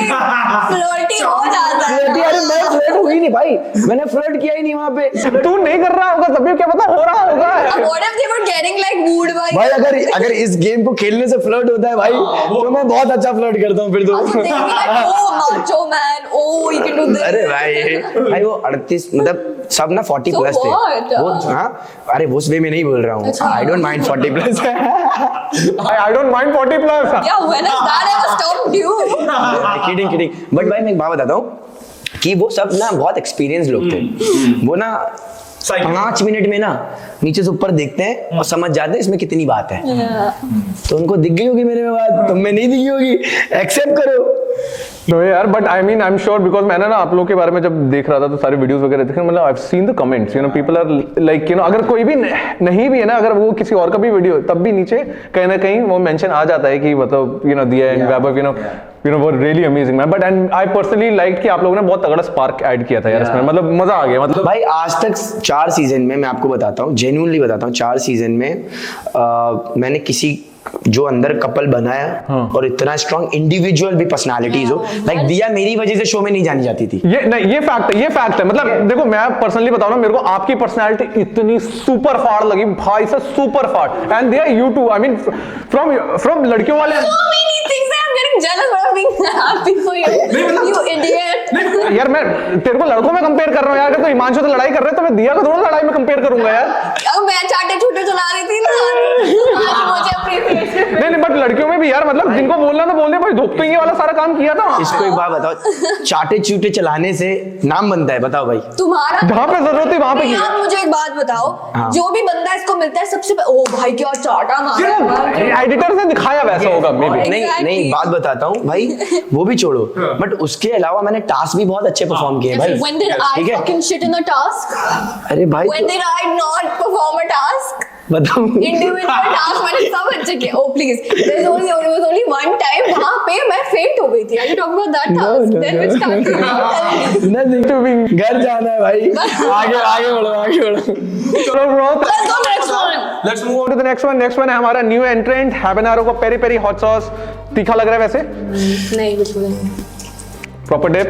फ्लर्टी हो जाता है। अरे मैं फ्लर्ट हुई नहीं भाई, मैंने फ्लर्ट किया ही नहीं वहाँ पे। तू नहीं कर रहा होगा तभी क्या पता हो रहा होगा। What if they were getting like wooed by? भाई अगर इस गेम को खेलने से फ्लर्ट होता है भाई, तो मैं बहुत अच्छा फ्लर्ट करता हूँ फिर तो। Also they'll be like, oh macho man, oh you can do this. अरे भाई वो 38 मतलब सब ना 40 So प्लस थे what? वो, हाँ अरे वो उस वे में नहीं बोल रहा हूँ, I don't mind 40 plus. I don't mind 40 plus. Yeah, when has that ever stopped you? Kidding but भाई मैं एक बात बताता हूँ, कि वो सब ना बहुत एक्सपीरियंस लोग थे। वो ना 5 मिनट में ना नीचे से ऊपर देखते हैं और समझ जाते हैं इसमें कितनी बात है। तो उनको दिख गई होगी मेरे में बात, तुम में नहीं दिखी होगी, एक्सेप्ट करो। No यार, but I mean I am sure, because मैंने ना आप लोगों के बारे में जब देख रहा था तो सारे वीडियोस वगैरह देखे, मतलब I have seen the comments, you know people are like, you know अगर कोई भी नहीं भी है ना, अगर वो किसी और का भी वीडियो तब भी नीचे कहीं ना कहीं वो मेंशन आ जाता है कि मतलब यू नो दिया एंड वैभव, यू नो वो really amazing man. But and I personally like कि आप लोगों ने बहुत तगड़ा स्पार्क ऐड किया था यार इसमें, मतलब मजा आ गया। मतलब भाई आज तक 4 सीजन में मैं आपको बताता हूँ, जेन्युइनली बताता हूँ, 4 सीजन में मैंने किसी जो अंदर कपल बनाया और इतना स्ट्रॉन्ग इंडिविजुअल भी पर्सनालिटीज हो, लाइक दिया मेरी वजह से शो में नहीं जानी जाती थी। ये फैक्ट है। मतलब देखो मैं पर्सनली बताऊं ना, मेरे को आपकी पर्सनालिटी इतनी सुपर फाड़ लगी भाई से, सुपर फाड़। And they are you too, I mean from लड़कियों वाले So many things that I'm getting jealous, but I'm being happy for you. You idiot. यार मैं तेरे को लड़कों में कंपेयर कर रहा हूँ यार, अगर तो हिमांशु से लड़ाई कर रहे हैं तो मैं दिया को थोड़ा लड़ाई में कंपेयर करूंगा यार। अब मैं चाटे छूटे चला रही थी ना, आज मुझे appreciate। नहीं बट लड़कियों में भी यार, मतलब जिनको बोलना तो बोल दे भाई, धोप तो ये वाला सारा काम किया था। इसको एक बात बताओ, चाटे चूटे चलाने से नाम बनता है, बताओ भाई। तुम्हारा जहाँ पे जरूरत है वहां पे यार मुझे एक बात बताओ, हाँ। जो भी बंदा इसको मिलता है सबसे ओ भाई क्या चाटा मारा, एडिटर ने दिखाया वैसा होगा मे बी। नहीं बात बताता हूँ भाई, वो भी छोड़ो, बट उसके अलावा मैंने टास्क भी बहुत अच्छे परफॉर्म किए भाई। When did I ठीक है? fucking shit in a task? अरे भाई When did I not perform a task? बताओ। Individual task मैंने सब अच्छे किए। Oh please, there was only one time वहाँ पे मैं faint हो गई थी। Are you talking about that task? No. Then which task? Nothing to be, घर जाना है भाई। आगे बढ़ो। चलो bro, Let's go next one. Let's move on to the next one. Next one है हमारा न्यू एंट्रेंट हैबनेरो का पेरी पेरी हॉट सॉस। तीखा लग रहा है वैसे? नहीं बिल्कुल नहीं। Proper dip.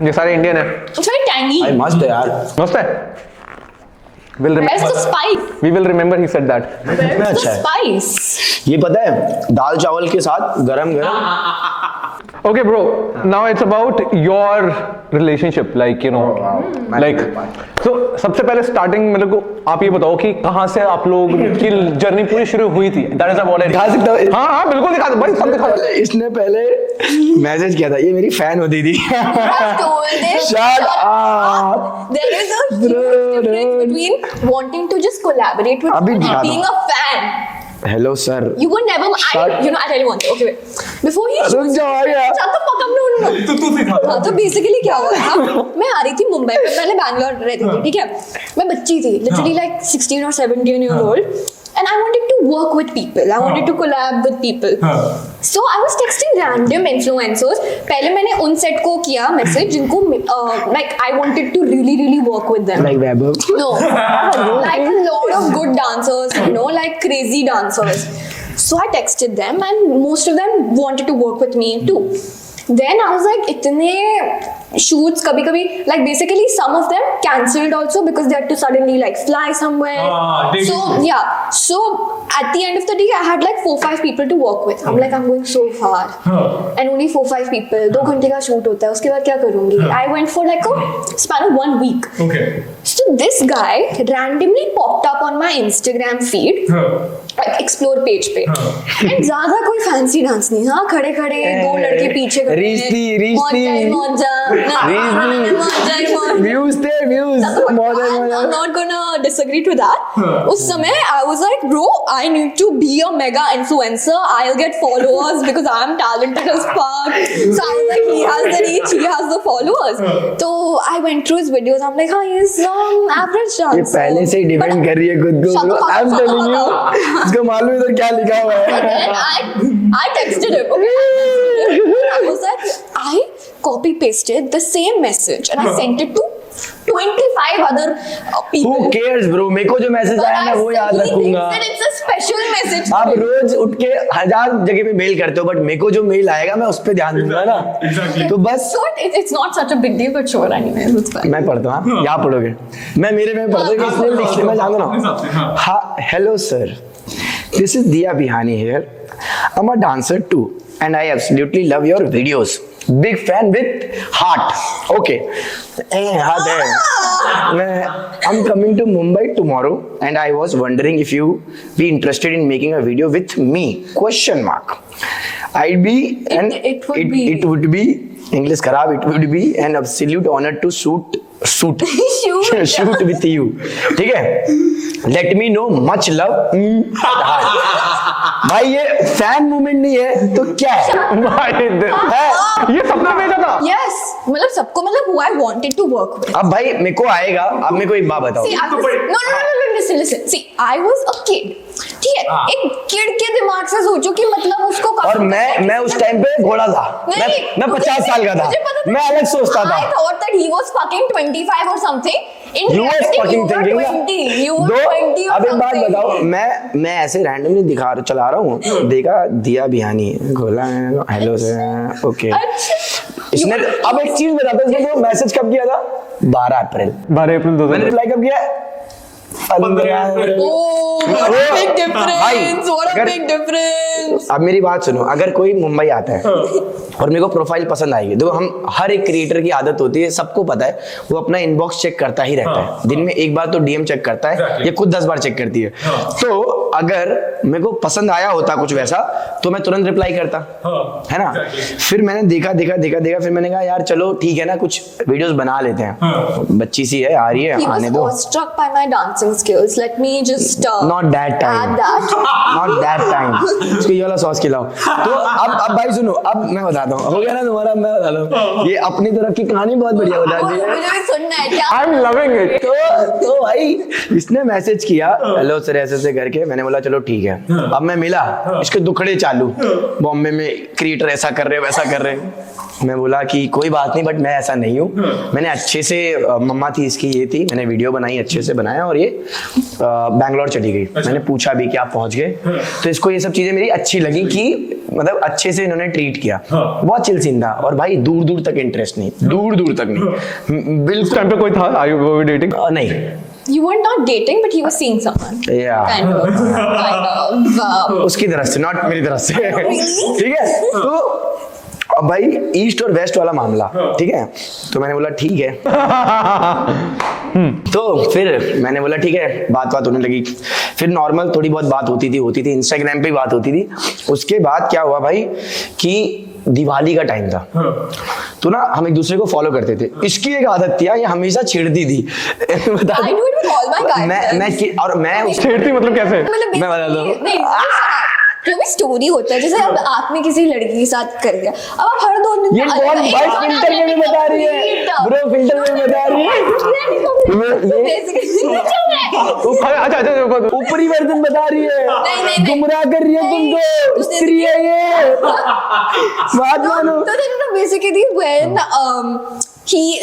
ये सारे इंडियन है। It's very tangy. भाई मस्त है यार। मस्त है। We'll Where's remember. the spice? We will remember he said that. कितना Where's अच्छा the है। spice? ये पता है दाल चावल के साथ गरम Okay, bro. Now it's about your relationship, like you know, like. So सबसे पहले starting मेरे को आप ये बताओ कि कहाँ से आप लोग की जर्नी पूरी शुरू हुई थी? That is about it. दिखा सकता हूँ? हाँ बिल्कुल दिखा दो भाई, सब दिखा दो। इसने पहले मैसेज किया था, ये मेरी फैन होती थी। I've told this. Shut up. There is a huge difference between wanting to just collaborate with अभी someone दिखा and दो। being a fan. Hello sir. You were never. Shut- I'll tell you one thing. Okay, wait. Before he. रुक जाओ आ गया। Shut the fuck up, no. तू सिखा। हाँ तो बेसिकली क्या हुआ था, मैं आ रही थी मुंबई में, पहले बैंगलोर रहती थी, ठीक है। मैं बच्ची थी, literally like 16 or 17 year old, and I wanted to work with people. I wanted to collab with people. So I was texting random influencers. पहले मैंने उन सेट को किया मैसेज जिनको like I wanted to really work with them. Like Vaibhav. No, like a lot of good dancers, you know, like crazy dancers. So I texted them, and most of them wanted to work with me too. Then I was like, इतने shoots कभी-कभी, like basically some of them cancelled also because they had to suddenly like fly somewhere. So yeah, so at the end of the day, I had like 4-5 people to work with. I'm like, I'm going so far, and only 4-5 people. 2 घंटे का shoot होता है, उसके बाद क्या करूँगी? I went for like a span of 1 week. Okay. So this guy randomly popped up on my Instagram feed, like explore page पे, and ज़्यादा कोई fancy dance नहीं, हाँ खड़े खड़े 2 लड़के पीछे खड़े रिश्ती व्यूज थे views. I'm not gonna disagree to that. उस समय I was like, bro, I need to be a mega influencer. I'll get followers because I'm talented as fuck. So I was like, he has the reach, he has the followers. So I went through his videos. I'm like, हाँ he's average dancer. ये पहले से ही depend कर रही है खुद को। I am telling you, इसको मालूम इधर क्या लिखा हुआ है। Then I texted him. Okay, I was like, I copy pasted the same message and I sent it to 25 other people. Who cares bro, मेरे को जो मैसेज आया मैं वो याद रखूंगा। He thinks that it's a special message. आप रोज उठ के 1000 जगह पे मेल करते हो, बट मेरे को जो मेल आएगा मैं उस पे ध्यान दूंगा ना। तो बस So it's not such a big deal, but sure, anyway, it's fine. मैं पढ़ता हूँ, यहाँ पढ़ोगे, मैं मेरे में पढ़ता हूँ, इसलिए लिख मैं जानता ना। हाँ, hello sir, this is Diya Bihani here. I'm a dancer too, and I absolutely love your videos. Big fan with heart. Okay, heart है. मैं I'm coming to Mumbai tomorrow and I was wondering if you be interested in making a video with me? Question mark. I'd be it would be English खराब. It would be an absolute honor to shoot shoot with you. ठीक है? Let me know. Much love. भाई ये fan movement नहीं है तो क्या है? ये सबने भेजा था. Yes, मतलब सबको मतलब who I wanted to work with. अब भाई मेरे को आएगा. अब मेरे को एक बात बताओ. See, I was, no, listen. See, I was a kid. ठीक है, एक किड के दिमाग से सोचो कि मतलब उसको और मैं उस टाइम पे घोड़ा था. मैं 50 साल का था. मैं अलग सोचता था. I thought that he was fucking 25 or something. In You was reality, fucking you were thinking 20. You were 20 or अब एक बात something. बताओ. मैं ऐसे रैंडमली चला रहा हूँ. देखा दिया बिहानी घोला है. Hello sir. ओके. इसने अब एक चीज बताता हूँ. इसने मैसेज कब किया था? 12 अप्रैल. 12 अप्रैल 2000. मैंने रिप्लाई कब किया? 15 अप्रैल. Oh, what a big भाई, difference! What a अगर- big difference! अब मेरी बात सुनो. अगर कोई मुंबई आता है और मेरे को प्रोफाइल पसंद आएगी, देखो हम हर एक क्रिएटर की आदत होती है, सबको पता है, वो अपना इनबॉक्स चेक करता ही रहता है. दिन में एक बार तो डीएम चेक करता है. ये खुद 10 बार चेक करती है. तो अगर मेरे को पसंद आया होता कुछ वैसा तो मैं तुरंत रिप्लाई करता. है ना? फिर मैंने देखा. फिर मैंने कहा यार चलो ठीक है ना, कुछ वीडियोस बना लेते हैं. बच्ची सी है, आ रही है, He was आने दो. awestruck by my dancing skills. Let me just Not that time. add that. Not that time. इसको ये वाला सॉस खिलाओ. तो अब भाई सुनो. अब मैं बताता हूँ. हो गया ना तुम्हारा? मैं बताता हूँ. ये अपनी तरफ की कहानी बहुत बढ़िया बता दी है. मुझे भी सुनना है क्या? I'm loving it. तो भाई इसने मैसेज किया हेलो सर ऐसे करके. मैंने बोला चलो ठीक है. अब मैं मिला, इसके दुखड़े चालू. बॉम्बे में क्रिएटर ऐसा कर रहे वैसा कर रहे. मैं बोला कि कोई बात नहीं, बट मैं ऐसा नहीं हूँ. मैंने अच्छे से मम्मा थी इसकी, ये थी, मैंने वीडियो बनाई, अच्छे से बनाया और ये बैंगलोर चली गई. मैंने पूछा भी कि आप पहुंच गए. तो इसको ये सब चीजें मेरी अच्छी लगी कि मतलब अच्छे से इन्होंने ट्रीट किया. बहुत चिल सीन था. और भाई दूर दूर तक इंटरेस्ट नहीं, दूर तक नहीं. उस बिल्कुल टाइम पे कोई था? Are you dating? नहीं. You were not dating, but he was seeing someone. Yeah. Kind of. उसकी तरफ से, नॉट मेरी तरफ से. ठीक है. तो अब भाई ईस्ट और वेस्ट वाला मामला. ठीक है. तो मैंने बोला ठीक है. तो फिर मैंने बोला ठीक है. बात होने लगी. फिर नॉर्मल थोड़ी बहुत बात होती थी. इंस्टाग्राम पे ही बात होती थी. उसके बाद क्या हुआ भाई कि दिवाली का टाइम था. तो ना हम एक दूसरे को फॉलो करते थे. इसकी एक आदत थी, ये हमेशा छेड़ती थी. बता I do it with all my guys. मैं छेड़ती मतलब कैसे? मतलब मैं बता दूं. नहीं, जो भी स्टोरी होता है, जैसे अब आपने किसी लड़की के साथ कर दिया, अब आप हर 2 दिन ये कौन भाई फिल्टर में भी बता रही है. ब्रो फिल्टर में बता रही है. अच्छा. ऊपरी वर्जन बता रही है. नहीं. गुमराह कर रही है तुमको. स्त्री है ये. बात मानो. तो बेसिकली when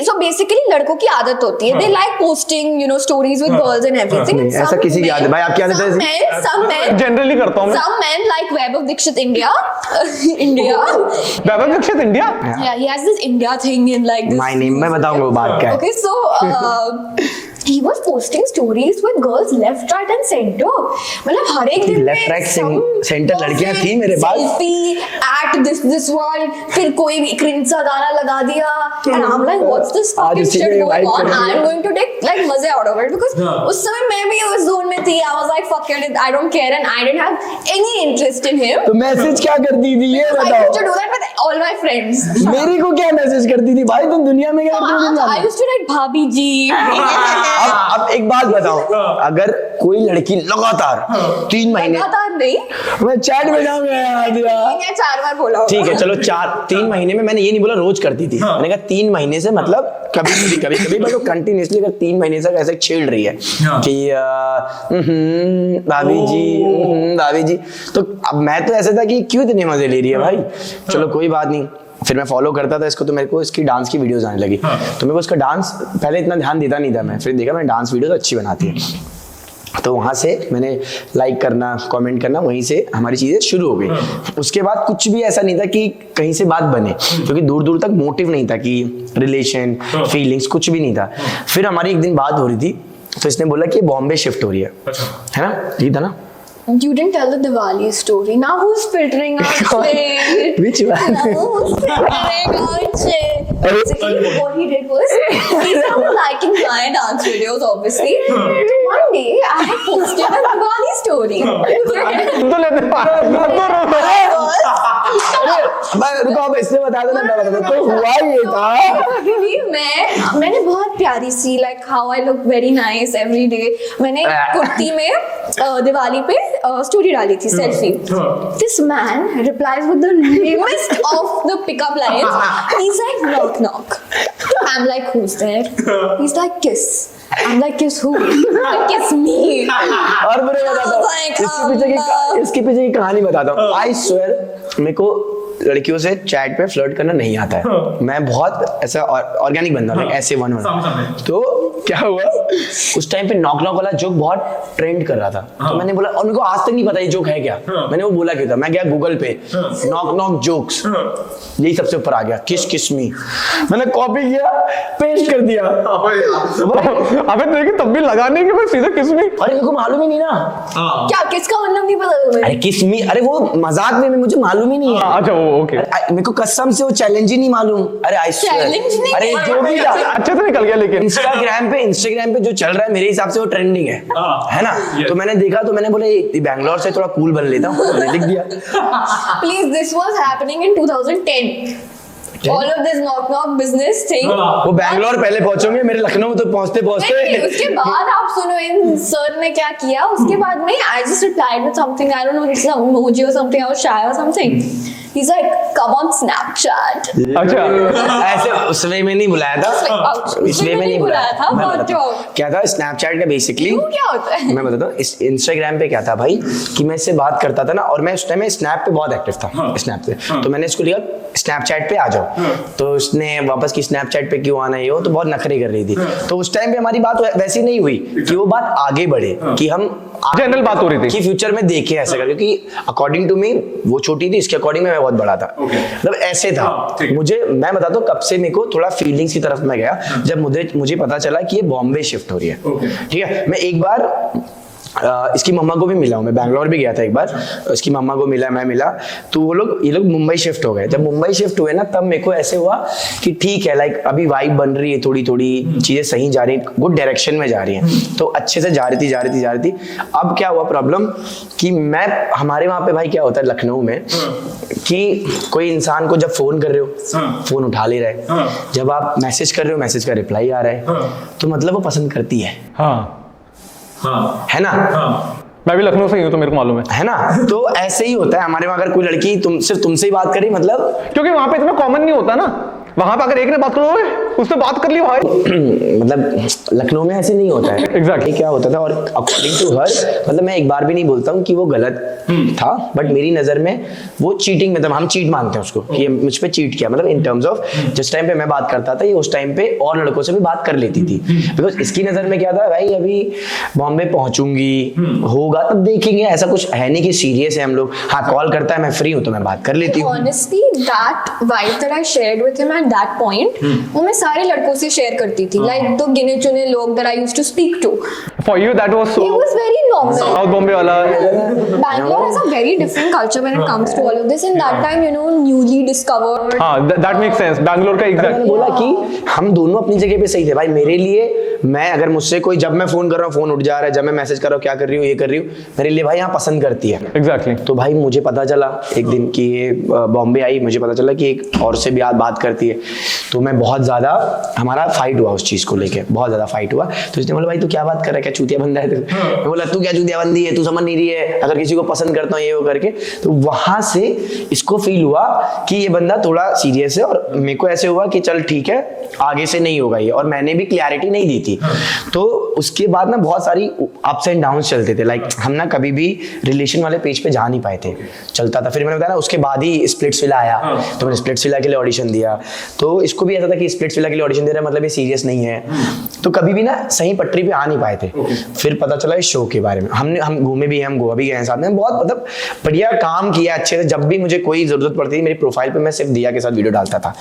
so basically लड़कों की आदत होती है, they like posting stories with girls and everything. नहीं, ऐसा किसी की आदत. भाई आपकी आदत है ऐसी? Some men जनरली करता हूँ मैं. some men like Vaibhav Dixit India. Vaibhav Dixit India. Yeah, he has this India thing in like this. My name. मैं बताऊंगा वो बात क्या है. Okay, so he was posting stories with girls left, right and center. मतलब हर एक दिन Left, right, center लड़कियां थी मेरे पास. Selfie at this one. फिर कोई भी cringe सा गाना लगा दिया. And I'm like, what's this आज fucking उसी shit में going vibe on? कर रही है. I'm going to take like मजे out of it because उस समय मैं भी उस zone में थी. I was like, fuck it, I don't care, and I didn't have any interest in him. तो मैसेज क्या करती थी ये I used बताओ. to do that with all my friends. मेरी को क्या मैसेज करती थी भाई? तुम दुनिया में क्या करती हो? I used to write भाभी जी. अब एक बात बताओ. अगर कोई लड़की लगातार 3 महीने. लगातार नहीं. मैं चैट में जाऊंगा यार. 4 बार बोला होगा. ठीक है चलो 3 महीने में. मैंने ये नहीं बोला रोज करती थी. मैंने कहा 3 महीने से मतलब कभी बट वो कंटिन्यूअसली अगर 3 महीने से ऐसे छेड़ रही है कि भाभी जी. तो अब मैं तो ऐसा था कि क्यों इतने मजे ले रही है भाई. चलो कोई बात नहीं. फिर मैं फॉलो करता था इसको. तो मेरे को इसकी डांस की वीडियोस आने लगी. तो मेरे को इसका डांस पहले इतना ध्यान देता नहीं था मैं. फिर देखा मैं डांस वीडियोस अच्छी बनाती है. तो वहाँ से मैंने लाइक करना, कमेंट करना, वहीं से हमारी चीज़ें शुरू हो गई. उसके बाद कुछ भी ऐसा नहीं था कि कहीं से बात बने, क्योंकि दूर दूर तक मोटिव नहीं था कि रिलेशन फीलिंग्स कुछ भी नहीं था. फिर हमारी एक दिन बात हो रही थी. तो इसने बोला कि बॉम्बे शिफ्ट हो रही है. है ना? ठीक था ना? You didn't tell the Diwali story. Now who's filtering out shit? Which one? Now who's filtering out shit? Basically, what he did was he started liking my dance videos, obviously. One day, I had posted a Diwali story. तो लेते रुको अब इसने बता दो ना तो हुआ ये था मैंने बहुत प्यारी सी like how I look very nice every day. मैंने कुर्ती में दिवाली पे स्टोरी डाली थी selfie. This man replies with the lamest of the pickup lines. He's like knock knock. I'm like who's there? He's like kiss. I'm like kiss who? Like, kiss me. और मुझे बताता हूँ इसके पीछे की कहानी बताता हूँ. I swear मेरे को लड़कियों से चैट पे फ्लर्ट करना नहीं आता है. मैं बहुत ऐसा ऑर्गेनिक बंदा हूँ, ऐसे वन. तो क्या हुआ उस टाइम पे नॉक नॉक वाला जोक बहुत ट्रेंड कर रहा था. तो मैंने बोला और मेरे को आज तक नहीं पता ये जोक है क्या. मैंने वो बोला क्यों था. मैं गया गूगल पे नॉक नॉक जोक्स, यही सबसे ऊपर आ गया किस किस मी. मैंने कॉपी किया पेस्ट कर दिया. अबे देखिए तब भी लगाने के बाद सीधा किस में. अरे मेरे को मालूम ही नहीं ना क्या किसका मतलब नहीं पता तुम्हें? अरे किस मी. अरे वो मजाक में मुझे मालूम ही नहीं है. अच्छा वो ओके. मेरे को कसम से वो चैलेंज ही नहीं मालूम. अरे आई Challenge नहीं अरे है। जो भी था अच्छे से निकल गया लेकिन इंस्टाग्राम पे जो चल रहा है मेरे हिसाब से वो ट्रेंडिंग है ना. तो मैंने देखा तो मैंने बोले बैंगलोर से थोड़ा कूल बन लेता हूँ. मैंने लिख दिया. Please, this was happening in 2010. All of this knock knock business thing. वो बैंगलोर पहले पहुंचोगे, मेरे लखनऊ तो पहुंचते नहीं, पहुंचते उसके बाद आप सुनो इन सर ने क्या किया. उसके बाद में I just replied with something, I don't know, it's an emoji or something, I was shy or something. He's like, come on Snapchat. अच्छा ऐसे उस वे में नहीं बुलाया था. इस वे में नहीं बुलाया था. मैं बहुत बताता हूँ. क्या था स्नैपचैट का बेसिकली क्या होता है? मैं बताता हूँ. इस इंस्टाग्राम पे क्या था भाई कि मैं इससे बात करता था ना, और मैं उस टाइम में स्नैप पे बहुत एक्टिव था. स्नैप पे तो मैंने इसको लिखा स्नैपचैट पे आ जाओ. तो उसने वापस की स्नैपचैट पे क्यों आना है हो, तो बहुत नखरे कर रही थी. तो उस टाइम पे हमारी बात वैसी नहीं हुई कि वो बात आगे बढ़े कि हम जनरल बात हो रही थी कि फ्यूचर में देखें ऐसा कर, क्योंकि अकॉर्डिंग टू मी वो छोटी थी, इसके अकॉर्डिंग में मैं बहुत बड़ा था. मतलब ऐसे था. मैं बताता हूँ कब से मेरे को थोड़ा फीलिंग्स की तरफ में गया जब मुझे पता चला कि ये बॉम्बे शिफ्ट हो रही है. ठीक है. मैं एक बार इसकी मम्मा को भी मिला हूँ. मैं बैंगलोर भी गया था एक बार. इसकी मम्मा को मिला, मैं मिला. तो ये लोग मुंबई शिफ्ट हो गए. जब मुंबई शिफ्ट हुए ना तब मेरे को ऐसे हुआ कि ठीक है लाइक अभी वाइब बन रही है, थोड़ी थोड़ी चीजें सही जा रही हैं, गुड डायरेक्शन में जा रही हैं. तो अच्छे से जा रही थी. अब क्या हुआ प्रॉब्लम कि हमारे वहाँ पे भाई क्या होता है लखनऊ में कि कोई इंसान को जब फोन कर रहे हो फोन उठा ले रहा है, जब आप मैसेज कर रहे हो मैसेज का रिप्लाई आ रहा है, तो मतलब वो पसंद करती है. है ना. मैं भी लखनऊ से ही हूँ तो मेरे को मालूम है ना. तो ऐसे ही होता है हमारे वहाँ. अगर कोई लड़की सिर्फ तुमसे ही बात करी मतलब, क्योंकि वहां पे इतना कॉमन नहीं होता ना. वहां पे अगर एक ने बात करो उससे बात कर ली भाई. मतलब लखनऊ में ऐसे नहीं होता है. Exactly. क्या होता था और अकॉर्डिंग टू हर, मतलब मैं एक बार भी नहीं बोलता हूँ कि वो गलत था, बट मेरी नजर में वो चीटिंग में था. हम चीट मानते हैं उसको कि ये मुझ पे चीट किया. मतलब इन टर्म्स ऑफ जिस टाइम पे मैं बात करता था ये उस टाइम पे और लड़कों से भी बात कर लेती थी. बिकॉज इसकी नजर में क्या था भाई अभी बॉम्बे पहुंचूंगी होगा तब देखेंगे, ऐसा कुछ है नहीं कि सीरियस है हम लोग. हाँ कॉल करता है मैं फ्री हूँ तो मैं बात कर लेती हूँ. Honestly, that vibe that I shared with him at that point, वो मैं सारे लड़कों से शेयर करती थी. Like the गिने चुने लोग that I used to speak to. For you that was so. It was very normal. South Bombay वाला. Bangalore has a very different culture when it comes to all of this. And that time, you know, newly discovered. हाँ that makes sense. Bangalore का मैंने exact. बोला कि हम दोनों अपनी जगह पे सही थे भाई. मेरे लिए मैं अगर मुझसे कोई जब मैं फोन कर रहा हूँ फोन उठ जा रहा है, जब मैं मैसेज कर रहा हूँ क्या कर रही हूँ ये कर रही हूँ, मेरे लिए भाई यहाँ पसंद करती है. एग्जैक्टली. तो भाई मुझे पता चला एक दिन कि ये बॉम्बे आई, मुझे पता चला कि एक और से भी बात करती है. तो मैं बहुत ज्यादा हमारा फाइट हुआ उस चीज को लेके, बहुत ज्यादा फाइट हुआ. तो उसने बोला भाई तू क्या बात कर रहा है, क्या चूतिया बंदा है तू. मैं बोला तू क्या चूतिया बंदी है, तू समझ नहीं रही है, अगर किसी को पसंद करता हूँ ये वो करके. तो वहां से इसको फील हुआ कि ये बंदा थोड़ा सीरियस है, और मेरे को ऐसे हुआ कि चल ठीक है आगे से नहीं होगा ये. और मैंने भी क्लैरिटी नहीं दी थी. तो उसके बाद ना बहुत सारी अप्स एंड डाउन्स चलते थे. लाइक हम ना कभी भी रिलेशन वाले पेज पे जा नहीं पाए थे, चलता था. फिर मैंने बताया ना उसके बाद ही स्प्लिट्सविला आया, तो मैंने स्प्लिट्सविला के लिए ऑडिशन दिया. तो इसको भी ऐसा था कि स्प्लिट्सविला के लिए ऑडिशन दे रहा है मतलब ये सीरियस नहीं है. तो कभी भी ना सही पटरी पे आ नहीं पाए थे. फिर पता चला इस शो के बारे में. हम घूमे भी हैं, हम गोवा भी गए हैं साथ मैं बहुत मतलब बढ़िया काम किया अच्छे से। जब भी मुझे कोई जरूरत पड़ती थी मेरी प्रोफाइल पे मैं सिर्फ दिया के साथ वीडियो डालता था।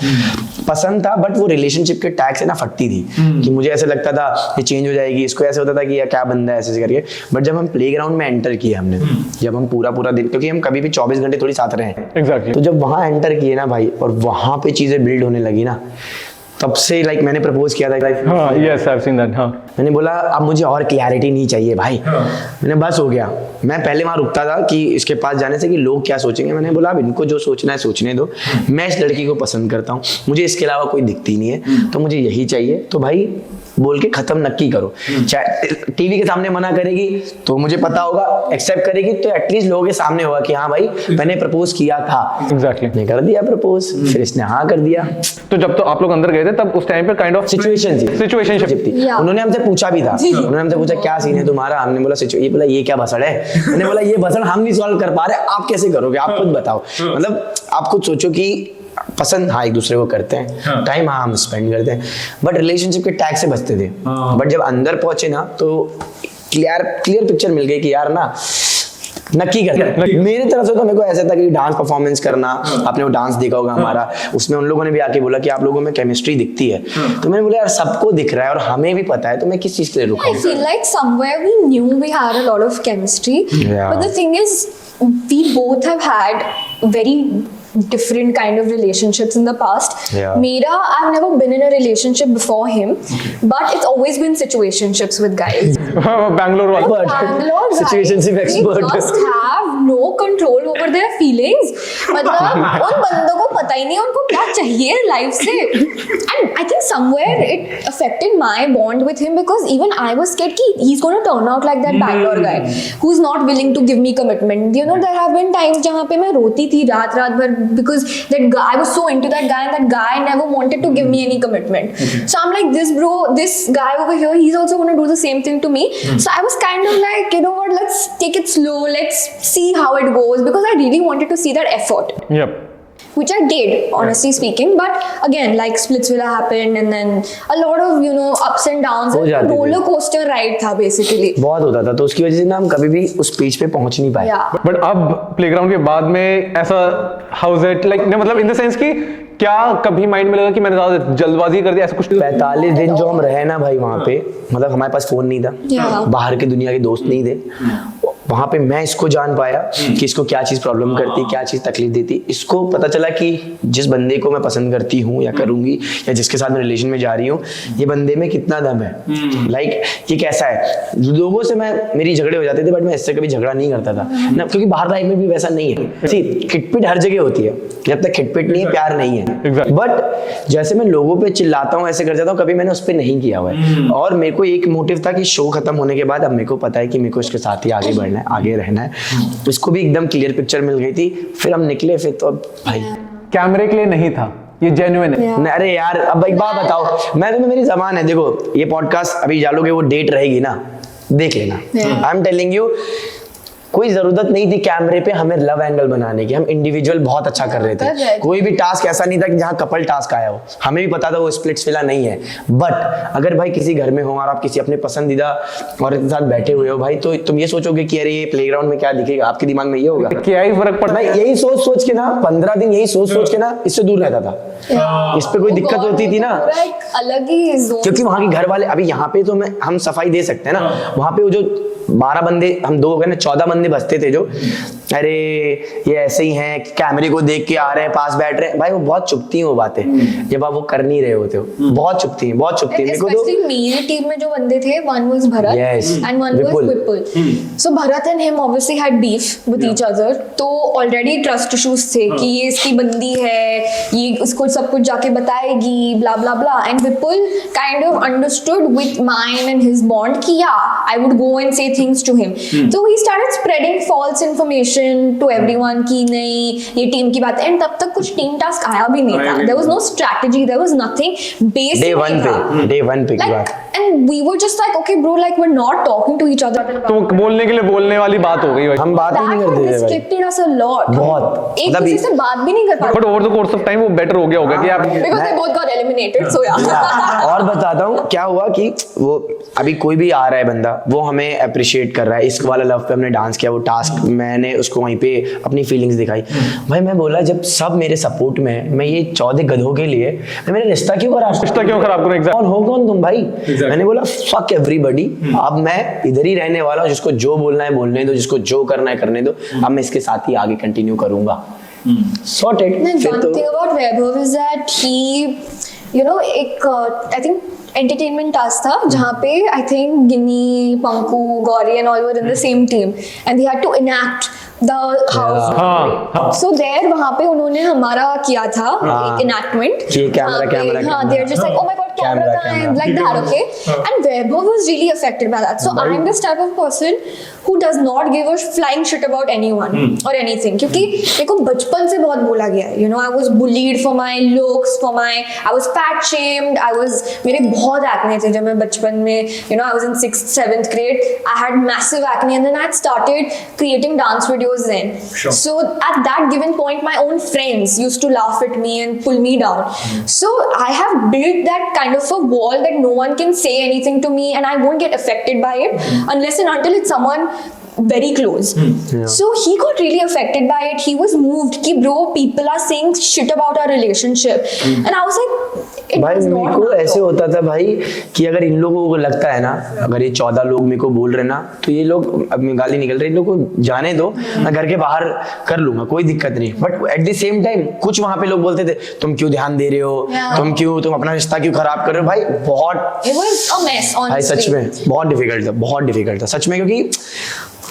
पसंद था, बट वो रिलेशनशिप के टैग से ना फटती थी कि मुझे ऐसे लगता था ये चेंज हो जाएगी, इसको ऐसे होता था कि यार क्या बंदा है ऐसे करके। बट जब हम प्लेग्राउंड में एंटर किया हमने, जब हम पूरा दिन, क्योंकि हम कभी भी 24 घंटे थोड़ी साथ रहे हैं, एग्जैक्टली। तो जब वहां एंटर किए ना भाई और वहां पे चीजें बिल्ड होने लगी ना, तब से लाइक मैंने प्रपोज किया था। हाँ, yes I have seen that. हाँ, मैंने बोला अब मुझे और क्लैरिटी नहीं चाहिए भाई। मैंने बस हो गया। मैं पहले वहां रुकता था कि इसके पास जाने से कि लोग क्या सोचेंगे। मैंने बोला अब इनको जो सोचना है सोचने दो, मैं इस लड़की को पसंद करता हूँ, मुझे इसके अलावा कोई दिखती नहीं है, तो मुझे यही चाहिए। तो भाई बोल के खत्म नक्की करो। चाहे टीवी के सामने मना करेगी तो मुझे पता होगा, एक्सेप्ट करेगी तो एटलीस्ट लोगों के सामने होगा कि हाँ भाई मैंने प्रपोज किया था। एग्जैक्टली। मैं कर दिया प्रपोज, फिर इसने हाँ कर दिया। तो जब तो आप लोग अंदर गए थे तब उस टाइम पे काइंड ऑफ सिचुएशनशिप थी। Yeah. उन्होंने हमसे पूछा भी था, उन्होंने हमसे पूछा क्या सीन है तुम्हारा। हमने बोला ये बोला ये क्या भसड़ है। मैंने बोला ये भसड़ हम नहीं सॉल्व कर पा रहे, आप कैसे करोगे, आप खुद बताओ। मतलब आप खुद सोचो कि पसंद हाँ एक दूसरे को करते हैं, टाइम हाँ हम स्पेंड करते हैं, बट रिलेशनशिप के टैग से बचते थे। बट जब अंदर पहुंचे ना तो क्लियर पिक्चर मिल गई कि यार ना नक्की कर। मेरी तरफ से तो मेरे को ऐसा था कि डांस परफॉर्मेंस करना, आपने वो डांस देखा होगा हमारा, उसमें उन लोगों ने भी आके बोला कि आप लोगों में केमिस्ट्री दिखती है। तो मैंने बोला यार सबको दिख रहा है और हमें भी पता है, तो मैं किस चीज के लिए रुका। I feel like somewhere we knew we had a lot of chemistry, Yeah. but the thing is, we both have had very different kind of relationships in the past. Yeah. I've never been in a relationship before him, but it's always been situationships with guys. Bangalore वाला। But Bangalore guys, situationship expert. they just have no control over their feelings. मतलब उन बंदों को पता ही नहीं उनको क्या चाहिए लाइफ से। And I think somewhere it affected my bond with him because even I was scared कि he's going to turn out like that Bangalore guy who's not willing to give me commitment. You know, there have been times जहाँ पे मैं रोती थी रात भर because that guy, I was so into that guy and that guy never wanted to give me any commitment. So I'm like, this guy over here, he's also going to do the same thing to me. So I was kind of like, you know what, let's take it slow, let's see how it goes, because I really wanted to see that effort. Yep. Which I did, honestly speaking. But again, like Splitsvilla happened and then a lot of, you know, ups and downs. हो जाती थी। Roller coaster ride था basically. बहुत होता था, तो उसकी वजह से ना हम कभी भी उस पेज पे पहुंच नहीं पाए। Yeah. बट अब प्लेग्राउंड के बाद में ऐसा हाउ इज इट लाइक, मतलब इन द सेंस कि क्या कभी माइंड में लगा कि मैंने ज्यादा जल्दबाजी कर दिया ऐसा कुछ? 45 दिन जो हम रहे ना भाई वहाँ पे, मतलब हमारे पास फोन नहीं था, Yeah. बाहर की दुनिया के दोस्त नहीं थे। वहाँ पे मैं इसको जान पाया कि इसको क्या चीज प्रॉब्लम करती, क्या चीज तकलीफ देती। इसको पता चला कि जिस बंदे को मैं पसंद करती हूँ या करूंगी या जिसके साथ मैं रिलेशन में जा रही हूँ, ये बंदे में कितना दम है। लाइक ये कैसा है। लोगों से मेरी झगड़े हो जाते थे, बट मैं इससे कभी झगड़ा नहीं करता था ना, क्योंकि बाहर लाइफ में भी वैसा नहीं है। खिटपिट हर जगह होती है, जब तक खिटपिट नहीं है प्यार नहीं है। बट जैसे मैं लोगों पे चिल्लाता हूँ, ऐसे कर जाता हूँ, कभी मैंने उस पर नहीं किया हुआ है। और मेरे को एक मोटिव था कि शो खत्म होने के बाद अब मेरे को पता है कि मेरे को इसके साथ ही आगे बढ़ना है, आगे रहना है। इसको भी एकदम क्लियर पिक्चर मिल गई थी। फिर हम निकले, फिर तो अब भाई कैमरे के लिए नहीं था, ये जेन्युइन है। Yeah. अरे यार अब एक बात बताओ, मैं तुम्हें मेरी जबान है, देखो ये पॉडकास्ट अभी डालोगे वो डेट रहेगी ना, देख लेना। आई एम टेलिंग यू, कोई जरूरत नहीं थी कैमरे पे हमें लव एंगल बनाने की। हम इंडिविजुअल बहुत अच्छा कर रहे थे। कोई भी टास्क ऐसा नहीं था कि जहाँ कपल टास्क आया हो। हमें भी पता था वो स्प्लिट्सविला नहीं है। बट अगर भाई किसी घर में हो और आप किसी अपने पसंदीदा औरत के साथ बैठे हुए हो भाई, तो तुम ये सोचोगे कि अरे ये प्लेग्राउंड में क्या दिखेगा, आपके दिमाग में ये होगा क्या ही फर्क पड़ता भाई। है। यही सोच के ना 15 दिन यही सोच के ना इससे दूर रहता था। इस पे कोई दिक्कत होती थी ना, पूरा एक अलग ही zone क्योंकि वहाँ के घर वाले, अभी यहाँ पे तो हम सफाई दे सकते हैं ना, वहाँ पे वो जो 12 बंदे, हम 2 हो गए ना, 14 बंदे बसते थे जो, अरे ये ऐसे ही हैं, कैमरे को देख के आ रहे हैं, पास बैठ रहे हैं। भाई वो बहुत चुभती हैं वो बातें, जब आप वो कर नहीं रहे होते हो, बहुत चुभती हैं, बहुत चुभती हैं। मेरे को तो especially मेरी टीम में जो बंदे थे, one was Bharat Yes. and one was Vipul. Vipul. So Bharat and him obviously had beef with each other. तो already trust issues थे कि ये इसकी बंदी है, ये उसको सब कुछ जाके बताएगी, blah blah blah. And Vipul kind of understood with mine and his bond कि yeah, I would go and say things to him. So he started spreading false information to everyone कि नहीं ये टीम की बात है। And तब तक कुछ टीम टास्क आया भी नहीं था। There was no strategy, there was nothing. Basic day 1 पे की like, बात। and we were just like, okay, bro, like we're not talking to each other. तो बोलने के लिए बोलने वाली बात हो गई भाई. हम बात ही That नहीं had करते थे भाई. restricted us a lot. बहुत. एक मतलब दूसरे से बात भी नहीं कर पाते. But over the course of time वो बेटर हो गया होगा कि आप Because they both got eliminated, so yeah. और बताता हूँ क्या हुआ कि वो अभी कोई भी आ रहा है बंदा, वो हमें अप्रिशिएट कर रहा है. इश्क वाला लव पे हमने डांस किया, वो टास्क मैंने उसको वहीं पे अपनी फीलिंग्स दिखाई. भाई मैं बोला जब सब मेरे सपोर्ट में है, मैं ये 14 गधों के लिए मैं मेरा रिश्ता क्यों खराब करूं? एग्जैक्ट. कौन हो कौन तुम भाई? मैंने बोला फक एवरीबॉडी, अब मैं इधर ही रहने वाला हूँ. जिसको जो बोलना है बोलने दो, जिसको जो करना है करने दो. अब मैं इसके साथ ही आगे कंटिन्यू करूंगा. Sorted. And फिर one तो thing about Vaibhav is that he, you know, I think entertainment task था जहाँ पे I think Ginny, Panku, Gauri and all were in the same team and they had to enact the house. हाँ. So there वहाँ पे उन्होंने हमारा किया था एक enactment. ये camera. हाँ, they're just like, oh my god, camera कहाँ है? Like that, okay? And Vaibhav was really affected by that. So I'm this type of person who does not give a flying shit about anyone or anything. क्योंकि मेरे को बचपन से बहुत बोला गया है. You know, I was bullied for my looks, I was fat shamed. मेरे बहुत acne थे जब मैं बचपन में, you know, I was in 6th, 7th grade. I had massive acne and then I had started creating dance videos then. Sure. So at that given point, my own friends used to laugh at me and pull me down. So I have built that kind of a wall that no one can say anything to me and I won't get affected by it unless and until it's someone very close. So he got really affected by it. He was moved कि bro, people are saying shit about our relationship. And I was like, it भाई was मेरे not को matter. ऐसे होता था भाई कि अगर इन लोगों को लगता है ना, अगर ये 14 लोग मेरे को बोल रहे ना, तो ये लोग अब गाली निकल रही, इन लोगों को जाने दो, मैं घर के बाहर कर लूंगा, कोई दिक्कत नहीं. But at the same time कुछ वहां पे लोग बोलते थे तुम क्यों ध्यान दे रहे हो, तुम अपना रिश्ता क्यों खराब कर रहे हो. भाई बहुत It was a mess, भाई honestly. सच में बहुत डिफिकल्ट था सच में. क्योंकि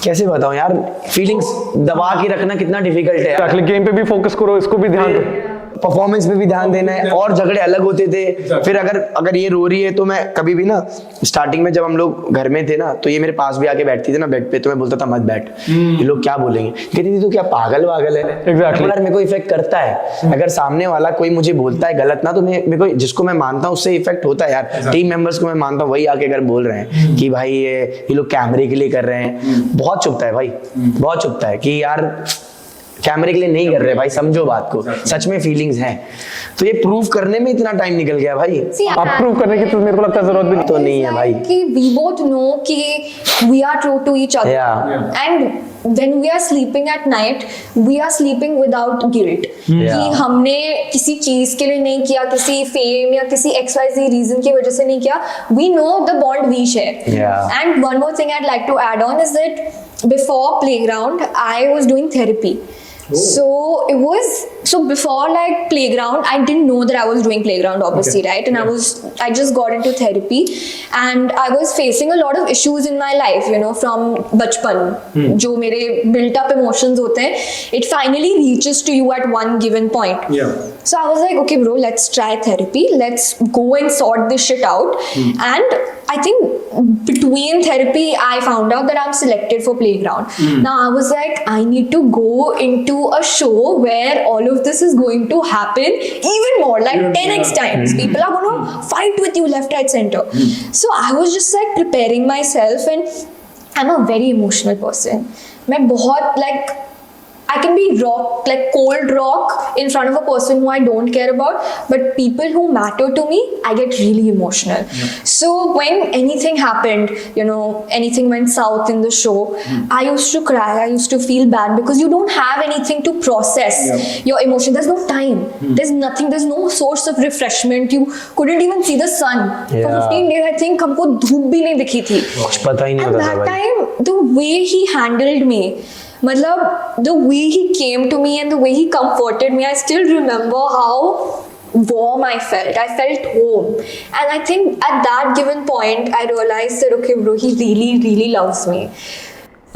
कैसे बताऊं यार, फीलिंग्स दबा के रखना कितना डिफिकल्ट है. एक्चुअली गेम पे भी फोकस करो, इसको भी ध्यान दो. परफॉर्मेंस पे भी ध्यान देना है. और झगड़े अलग होते थे. फिर अगर ये रो रही है तो मैं कभी भी ना, स्टार्टिंग में जब हम लोग घर में थे ना, तो ये मेरे पास भी आके बैठती थी ना बेड पे, तो मैं बोलता था मत बैठ, ये लोग क्या बोलेंगे. कहती थी तू क्या पागल वागल है. Exactly. मेरे को इफेक्ट करता है. अगर सामने वाला कोई मुझे बोलता है गलत ना, तो मेरे को जिसको मैं मानता हूँ उससे इफेक्ट होता है यार. टीम मेंबर्स को मैं मानता हूँ, वही आके अगर बोल रहे हैं कि भाई ये लोग कैमरे के लिए कर रहे हैं, बहुत चुभता है भाई, बहुत चुभता है कि यार कैमरे के लिए नहीं कर रहे भाई, समझो बात को. सच में फीलिंग्स हैं. तो ये प्रूव करने में इतना टाइम निकल गया भाई. See, अब प्रूव करने की तो मेरे को लगता है जरूरत भी तो नहीं है भाई. कि we both know कि we are true to each other. Yeah. And when we are sleeping at night, we are sleeping without guilt. कि Yeah. हमने किसी चीज के लिए नहीं किया, किसी फेम या किसी XYZ रीजन की वजह से नहीं किया. We know the bond we share. Yeah. And one more thing I'd like to add on is that before Playground, I was doing therapy. So before like Playground, I didn't know that I was doing Playground obviously, right? And I just got into therapy and I was facing a lot of issues in my life, you know, from bachpan. जो मेरे built up emotions होते हैं, it finally reaches to you at one given point. Yeah. So I was like, okay bro, let's try therapy. Let's go and sort this shit out. And I think between therapy, I found out that I'm selected for Playground. Now I was like, I need to go into a show where all of this is going to happen even more, like 10x times. People are going to fight with you left, right, center. So I was just like preparing myself, and I'm a very emotional person. मैं बहुत like I can be rock, like cold rock in front of a person who I don't care about, but people who matter to me, I get really emotional. So when anything happened, you know, anything went south in the show, I used to cry, I used to feel bad because you don't have anything to process your emotion. There's no time. There's nothing, there's no source of refreshment. You couldn't even see the sun. For 15 days, I think हमको धूप भी नहीं दिखी थी. कुछ पता ही नहीं And होता था that भाई. time, the way he handled me, मतलब the way he came to me and the way he comforted me, I still remember how warm I felt. I felt home. And I think at that given point, I realized that, okay bro, he really, really loves me.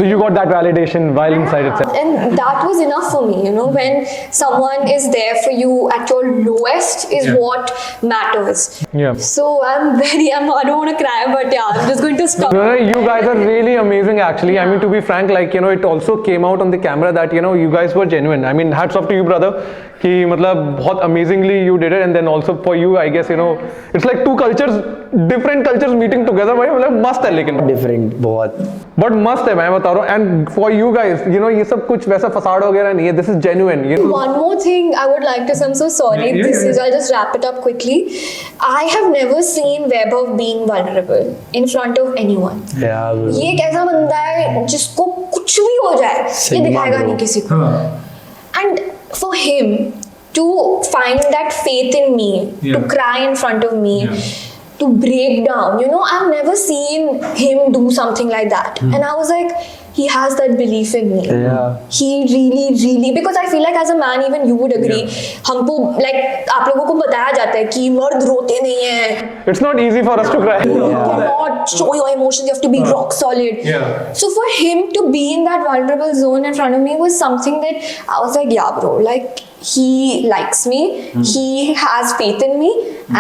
So you got that validation while inside itself. And that was enough for me, you know, when someone is there for you at your lowest is what matters. Yeah. So I don't want to cry, but yeah, I'm just going to stop. No, you guys are really amazing actually. I mean, to be frank, like, you know, it also came out on the camera that, you know, you guys were genuine. I mean, hats off to you, brother. कि मतलब बहुत amazingly you did it, and then also for you, I guess, you know, it's like two cultures, different cultures meeting together. भाई मतलब मस्त है लेकिन different बहुत but मस्त है, मैं बता रहा हूँ. And for you guys, you know, ये सब कुछ वैसा फसाड वगैरह नहीं है. This is genuine. One more thing I would like to say, I'm so sorry. I'll just wrap it up quickly. I have never seen Vaibhav being vulnerable in front of anyone. ये एक ऐसा बंदा है जिसको कुछ भी हो जाए ये दिखाएगा नहीं किसी को. And for him to find that faith in me, to cry in front of me, to break down, you know, I've never seen him do something like that. And I was like, he has that belief in me. He really, because I feel like as a man, even you would agree, हमको like आप लोगों को बताया जाता है कि मर्द रोते नहीं हैं. It's not easy for us to cry. You cannot show your emotions. You have to be rock solid. So for him to be in that vulnerable zone in front of me was something that I was like, yeah, bro. Like he likes me. He has faith in me,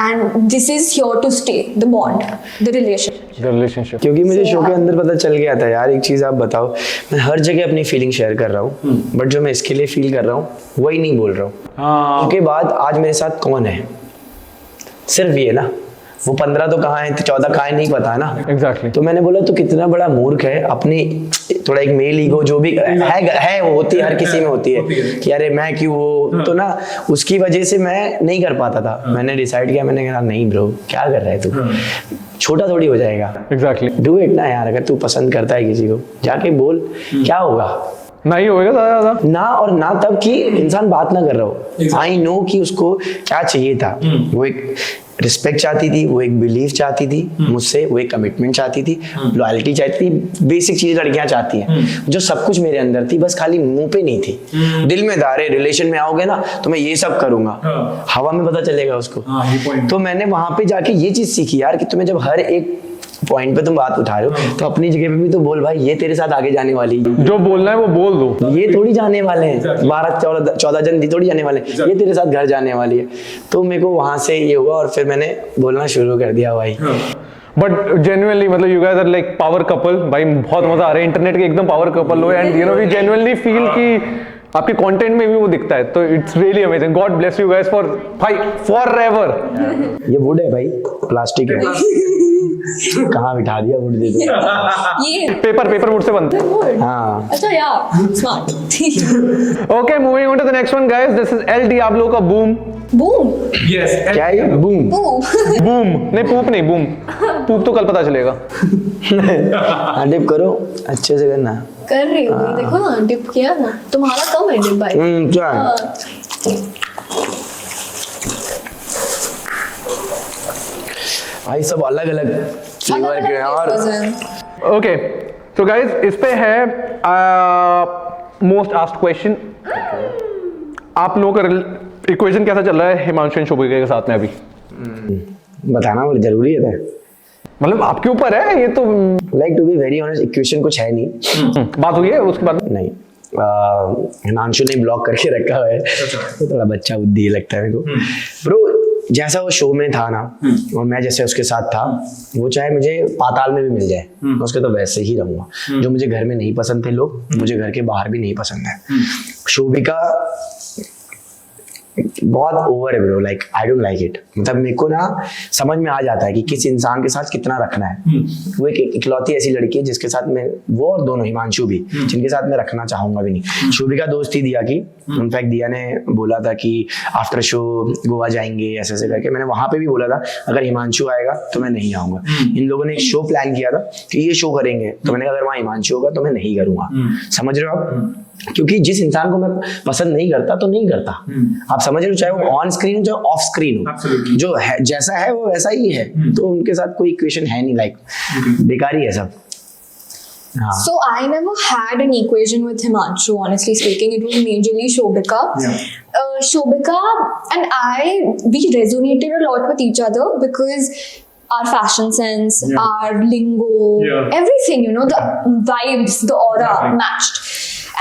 and this is here to stay. The bond, the relationship. The relationship. क्योंकि मुझे show के अंदर पता चल गया था यार. एक चीज़ आप बताओ, मैं हर जगह अपनी फीलिंग शेयर कर रहा हूँ, बट जो मैं इसके लिए फील कर रहा हूँ वही नहीं बोल रहा हूँ. उसके बाद आज मेरे साथ कौन है, सिर्फ ये ना. वो 15 तो कहाँ है, 14 कहाँ है, नहीं पता ना. Exactly. तो मैंने बोला तो कितना बड़ा मूर्ख है. अपनी थोड़ा एक मेल ईगो जो भी है वो होती है, हर किसी में होती है कि अरे मैं क्यों हो, तो ना उसकी वजह से मैं नहीं कर पाता था. मैंने डिसाइड किया, मैंने कहा नहीं ब्रो, क्या कर रहा है तू, छोटा थोड़ी हो जाएगा. Exactly. डू इट ना यार. अगर तू पसंद करता है किसी को, जाके बोल. क्या होगा, नहीं होएगा ज्यादा ना. और ना तब कि इंसान बात ना कर रहा हो. आई नो कि उसको क्या चाहिए था. वो एक रिस्पेक्ट चाहती थी, वो एक बिलीफ चाहती थी मुझसे, वो एक कमिटमेंट चाहती थी, लॉयल्टी चाहती थी. बेसिक चीज लड़कियां चाहती हैं, जो सब कुछ मेरे अंदर थी, बस खाली मुंह पे नहीं थी. दिल में था, रिलेशन में आओगे ना तो मैं ये सब करूंगा. हवा में पता चलेगा उसको. तो मैंने वहां पे जाके ये चीज सीखी यार कि तुम्हें जब हर एक पॉइंट पे तुम बात उठा रहे हो तो अपनी जगह पे भी तो बोल भाई, ये तेरे साथ आगे जाने वाली, जो बोलना है वो बोल दो. ये थोड़ी जाने वाले हैं 12-14 जन थोड़ी जाने वाले हैं, ये तेरे साथ घर जाने वाली है. तो मेरे को वहां से ये हुआ और फिर मैंने बोलना शुरू कर दिया भाई. बट जेन्युइनली मतलब you guys are like power couple. भाई बहुत मजा आ रहा है, इंटरनेट के एकदम पावर कपल हो. And you know we genuinely feel कि आपके कंटेंट में भी वो दिखता है. तो it's really amazing. God bless you guys for भाई फॉरएवर. ये वुड है भाई, प्लास्टिक है. कहाँ बिठा दिया, वुड दे दो. ये पेपर मुझसे बनता है. हाँ. अच्छा यार, smart. Okay, moving on to the next one, guys. This is El Diablo का Boom. Boom. क्या है बूम? Boom. Boom. नहीं पूप नहीं, Boom. पूप तो कल पता चलेगा. हाँ, डिप करो अच्छे से करना. कर रही हूँ, देखो ना, डिप किया ना. तुम्हारा कम है डिप भाई. क्या भाई, सब अलग अलग फ्लेवर के हैं. और Okay, so guys, इस पे है मोस्ट आस्क्ड क्वेश्चन. आप लोगों का इक्वेशन कैसा चल रहा है हिमांशु शोभिका के साथ में अभी? बताना वो जरूरी है. मतलब आपके ऊपर है ये तो. Like to be very honest, equation कुछ है नहीं. बात हुई है उसके बाद? नहीं. हिमांशु ने ब्लॉक करके रखा है. तो थोड़ा बच्चा बुद्धि लगता है मेरे को. ब्रो जैसा वो शो में था ना, और मैं जैसे उसके साथ था, वो चाहे मुझे पाताल में भी मिल जाए, मैं उसके तो वैसे ही रहूंगा. जो मुझे घर में नहीं पसंद थे लोग, मुझे घर के बाहर भी नहीं पसंद है. शोभिका बहुत ओवर है bro. Like I don't like it. मतलब मेरे को ना समझ में आ जाता है कि किस इंसान के साथ कितना रखना है. वो एक इकलौती ऐसी लड़की है जिसके साथ मैं, वो और दोनों हिमांशु भी, जिनके साथ मैं रखना चाहूंगा भी नहीं. शोभिका दोस्ती दिया की. इनफैक्ट दिया ने बोला था कि आफ्टर शो गोवा जाएंगे ऐसे ऐसे करके. मैंने वहां पे भी बोला था अगर हिमांशु आएगा तो मैं नहीं आऊंगा. इन लोगों ने एक शो प्लान किया था कि ये शो करेंगे, तो मैंने कहा अगर वहाँ हिमांशु होगा तो मैं नहीं करूंगा. समझ रहे हो आप? क्योंकि जिस इंसान को मैं पसंद नहीं करता तो नहीं करता. आप समझ रहे हो, चाहे वो ऑन स्क्रीन हो चाहे ऑफ स्क्रीन हो, जो है जैसा है वो वैसा ही है. तो उनके साथ कोई इक्वेशन है नहीं. लाइक बेकार ही है सब. So I never had an equation with Himanshu, honestly speaking. It was majorly Shobhika. Shobhika and I, we resonated a lot with each other because our fashion sense, Yeah. our lingo, Yeah. everything, you know, the vibes, the aura matched.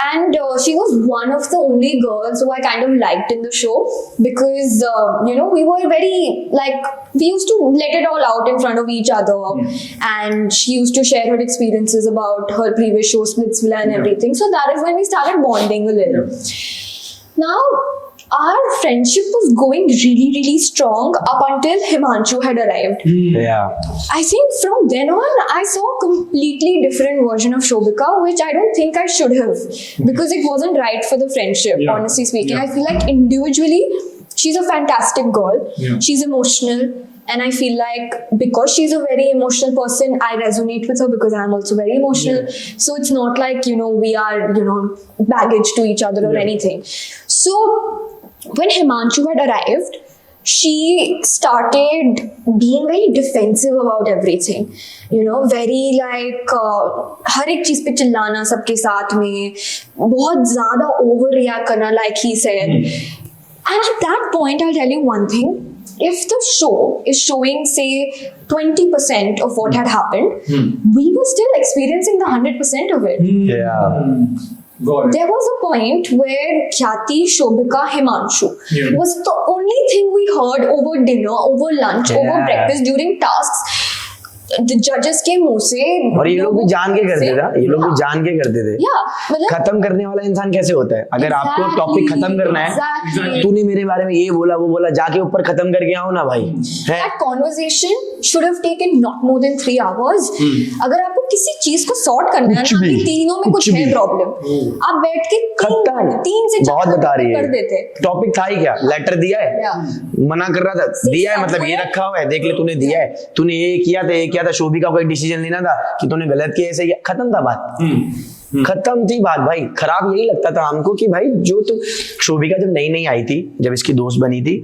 And she was one of the only girls who I kind of liked in the show because, you know, we were very, like, we used to let it all out in front of each other. And she used to share her experiences about her previous show, Splitsvilla and everything. So that is when we started bonding a little. Now, our friendship was going really, really strong up until Himanshu had arrived. Yeah. I think from then on, I saw a completely different version of Shobika, which I don't think I should have because it wasn't right for the friendship, Yeah. honestly speaking. Yeah. I feel like individually, she's a fantastic girl. Yeah. She's emotional. And I feel like because she's a very emotional person, I resonate with her because I'm also very emotional. So it's not like, you know, we are, you know, baggage to each other or Yeah. anything. So when Himanshu had arrived, she started being very defensive about everything. You know, very like हर एक चीज पे चिल्लाना सबके साथ में, बहुत ज़्यादा overreact करना, like he said. And at that point, I'll tell you one thing. If the show is showing, say, 20% of what had happened, we were still experiencing the 100% of it. Yeah. Got it. There was a point where Khyati, Shobika, Himanshu Yeah. was the only thing we heard over dinner, over lunch, over Yeah. breakfast, during tasks. The judges के मुंह से और ये लोग भी जान के करते थे, ये लोग भी जान के करते थे। मतलब खत्म करने वाला इंसान कैसे होता है? अगर आपको Exactly, टॉपिक खत्म करना है, exactly. तूने मेरे बारे में ये बोला वो बोला, जाके ऊपर खत्म करके आओ ना भाई। है? That conversation should have taken not more than 3 hours. अगर आपको किसी चीज को सॉर्ट करना है कुछ ना, भी, आपकी तीनों में कुछ कुछ है भी। प्रॉब्लम, आप बैठ के खत्म। 3 से 4 बहुत बता रही कर है। देते। टॉपिक था ही क्या? लेटर दिया है, Yeah. मना कर रहा था, दिया है मतलब ये रखा हुआ है, देख ले तूने दिया है, तूने ये किया था, शोभिका को एक डिसीजन लेना था कि तूने गलत किया, ऐसे किया, खत्म था बात। खत्म थी बात भाई। खराब यही लगता था हमको कि भाई जो तू, शोभिका जब नई नई आई थी, जब इसकी दोस्त बनी थी,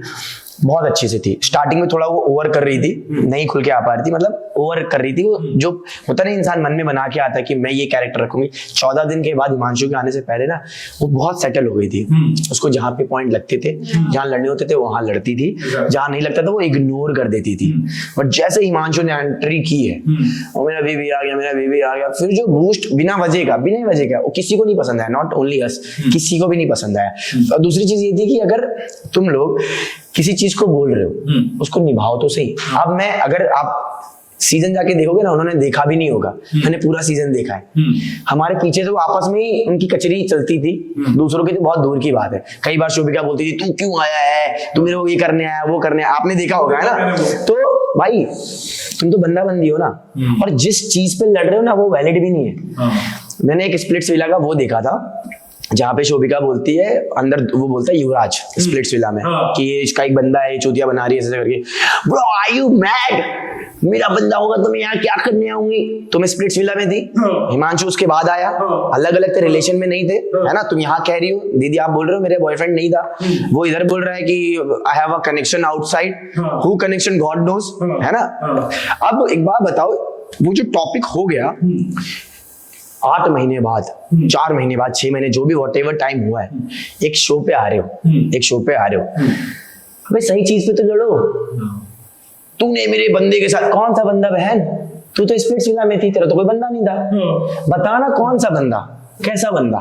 बहुत अच्छी से थी। स्टार्टिंग में थोड़ा वो ओवर कर रही थी, नहीं खुल के आ पा रही थी, मतलब ओवर कर रही थी। वो जो होता नहीं, इंसान मन में बना के आता है कि मैं ये कैरेक्टर रखूंगी। 14 दिन के बाद हिमांशु के आने से पहले ना वो बहुत सेटल हो गई थी। उसको जहाँ पे पॉइंट लगते थे, जहाँ लड़ने होते थे वहां लड़ती थी, जहाँ नहीं लगता था वो इग्नोर कर देती थी। बट जैसे हिमांशु ने एंट्री की है, वो मेरा बेबी आ गया, मेरा बेबी आ गया, फिर जो बूस्ट बिना वजह का वो किसी को नहीं पसंद आया, नॉट ओनली अस, किसी को भी नहीं पसंद आया। और दूसरी चीज ये थी कि अगर तुम लोग किसी चीज को बोल रहे हो, उसको निभाओ तो सही। अब मैं, अगर आप सीजन जाके देखोगे ना, उन्होंने देखा भी नहीं होगा, मैंने पूरा सीजन देखा है। हमारे पीछे तो आपस में ही उनकी कचरी चलती थी, दूसरों की तो बहुत दूर की बात है। कई बार शोभिका बोलती थी, तू क्यों आया है, तू मेरे को ये करने आया, वो करने आया, आपने देखा होगा है ना। तो भाई तुम तो बंदा बंदी हो ना, और जिस चीज पे लड़ रहे हो ना वो वैलिड भी नहीं है। मैंने एक स्प्लिट्सविला का वो देखा था, जहाँ पे शोभिका बोलती है, अंदर वो बोलता है युवराज स्प्लिट्सविला में कि ये इसका एक बंदा है, चौथिया बना रही है ऐसे करके, ब्रो आर यू मैड, मेरा बंदा होगा तो मैं यहाँ क्या करने आऊंगी। तो मैं स्प्लिट्सविला में थी, हिमांशु उसके बाद आया, अलग अलग थे, रिलेशन में नहीं थे, है ना। तुम यहाँ कह रही हो, दीदी आप बोल रहे हो मेरे बॉयफ्रेंड नहीं था, वो इधर बोल रहा है कि I have a connection outside, who connection God knows, है ना। अब एक बात बताओ, वो जो टॉपिक हो गया 8 महीने बाद, 4 महीने बाद, 6 महीने, जो भी वॉट एवर टाइम हुआ है, एक शो पे आ रहे हो, अबे सही चीज पे तो लड़ो। तूने मेरे बंदे के साथ, कौन सा बंदा बहन, तू तो स्प्लिट्सविला में थी, तेरा तो कोई बंदा नहीं था, बताना कौन सा बंदा, कैसा बंदा।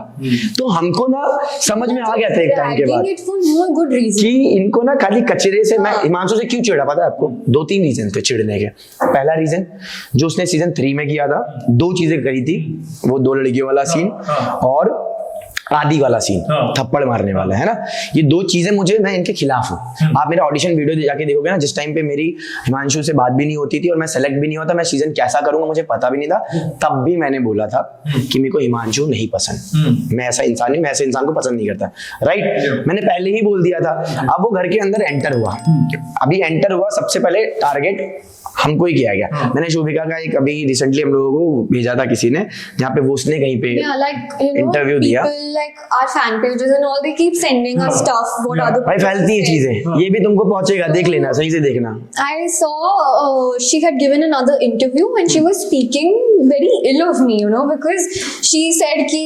तो हमको ना समझ में आ गया था एक टाइम के बाद Dragging it for no good reason. कि इनको ना खाली कचरे से, मैं हिमांशु से क्यों चिढ़ा, पता है आपको? 2-3 रीजन थे चिढ़ने के। पहला रीजन जो उसने सीजन 3 में किया था, 2 चीजें करी थी, वो 2 लड़कियों वाला सीन और आदि वाला सीन, थप्पड़ मारने वाला, है ना। ये 2 चीजें मुझे, मैं इनके खिलाफ हूँ। आप मेरा ऑडिशन वीडियो जाके देखोगे ना, जिस टाइम पे मेरी हिमांशु से बात भी नहीं होती थी और मैं सेलेक्ट भी नहीं होता, मैं सीजन कैसा करूंगा मुझे पता भी नहीं था, तब भी मैंने बोला था कि मेरे को हिमांशु नहीं पसंद, मैं ऐसा इंसान नहीं, मैं ऐसे इंसान को पसंद नहीं करता, राइट। मैंने पहले ही बोल दिया था। अब वो घर के अंदर एंटर हुआ, अभी एंटर हुआ, सबसे पहले टारगेट हमको ही किया गया। मैंने शोभिका का एक अभी रिसेंटली हम लोगों को भेजा था किसी ने, जहाँ पे वो उसने कहीं पे Yeah, like, you know, interview दिया। people like our fan pages and all, they keep sending us stuff. What other भाई people फैलती है say. चीजें, ये भी तुमको पहुंचेगा, देख लेना, सही से देखना. I saw she had given another interview and she was speaking very ill of me, you know, because she said ki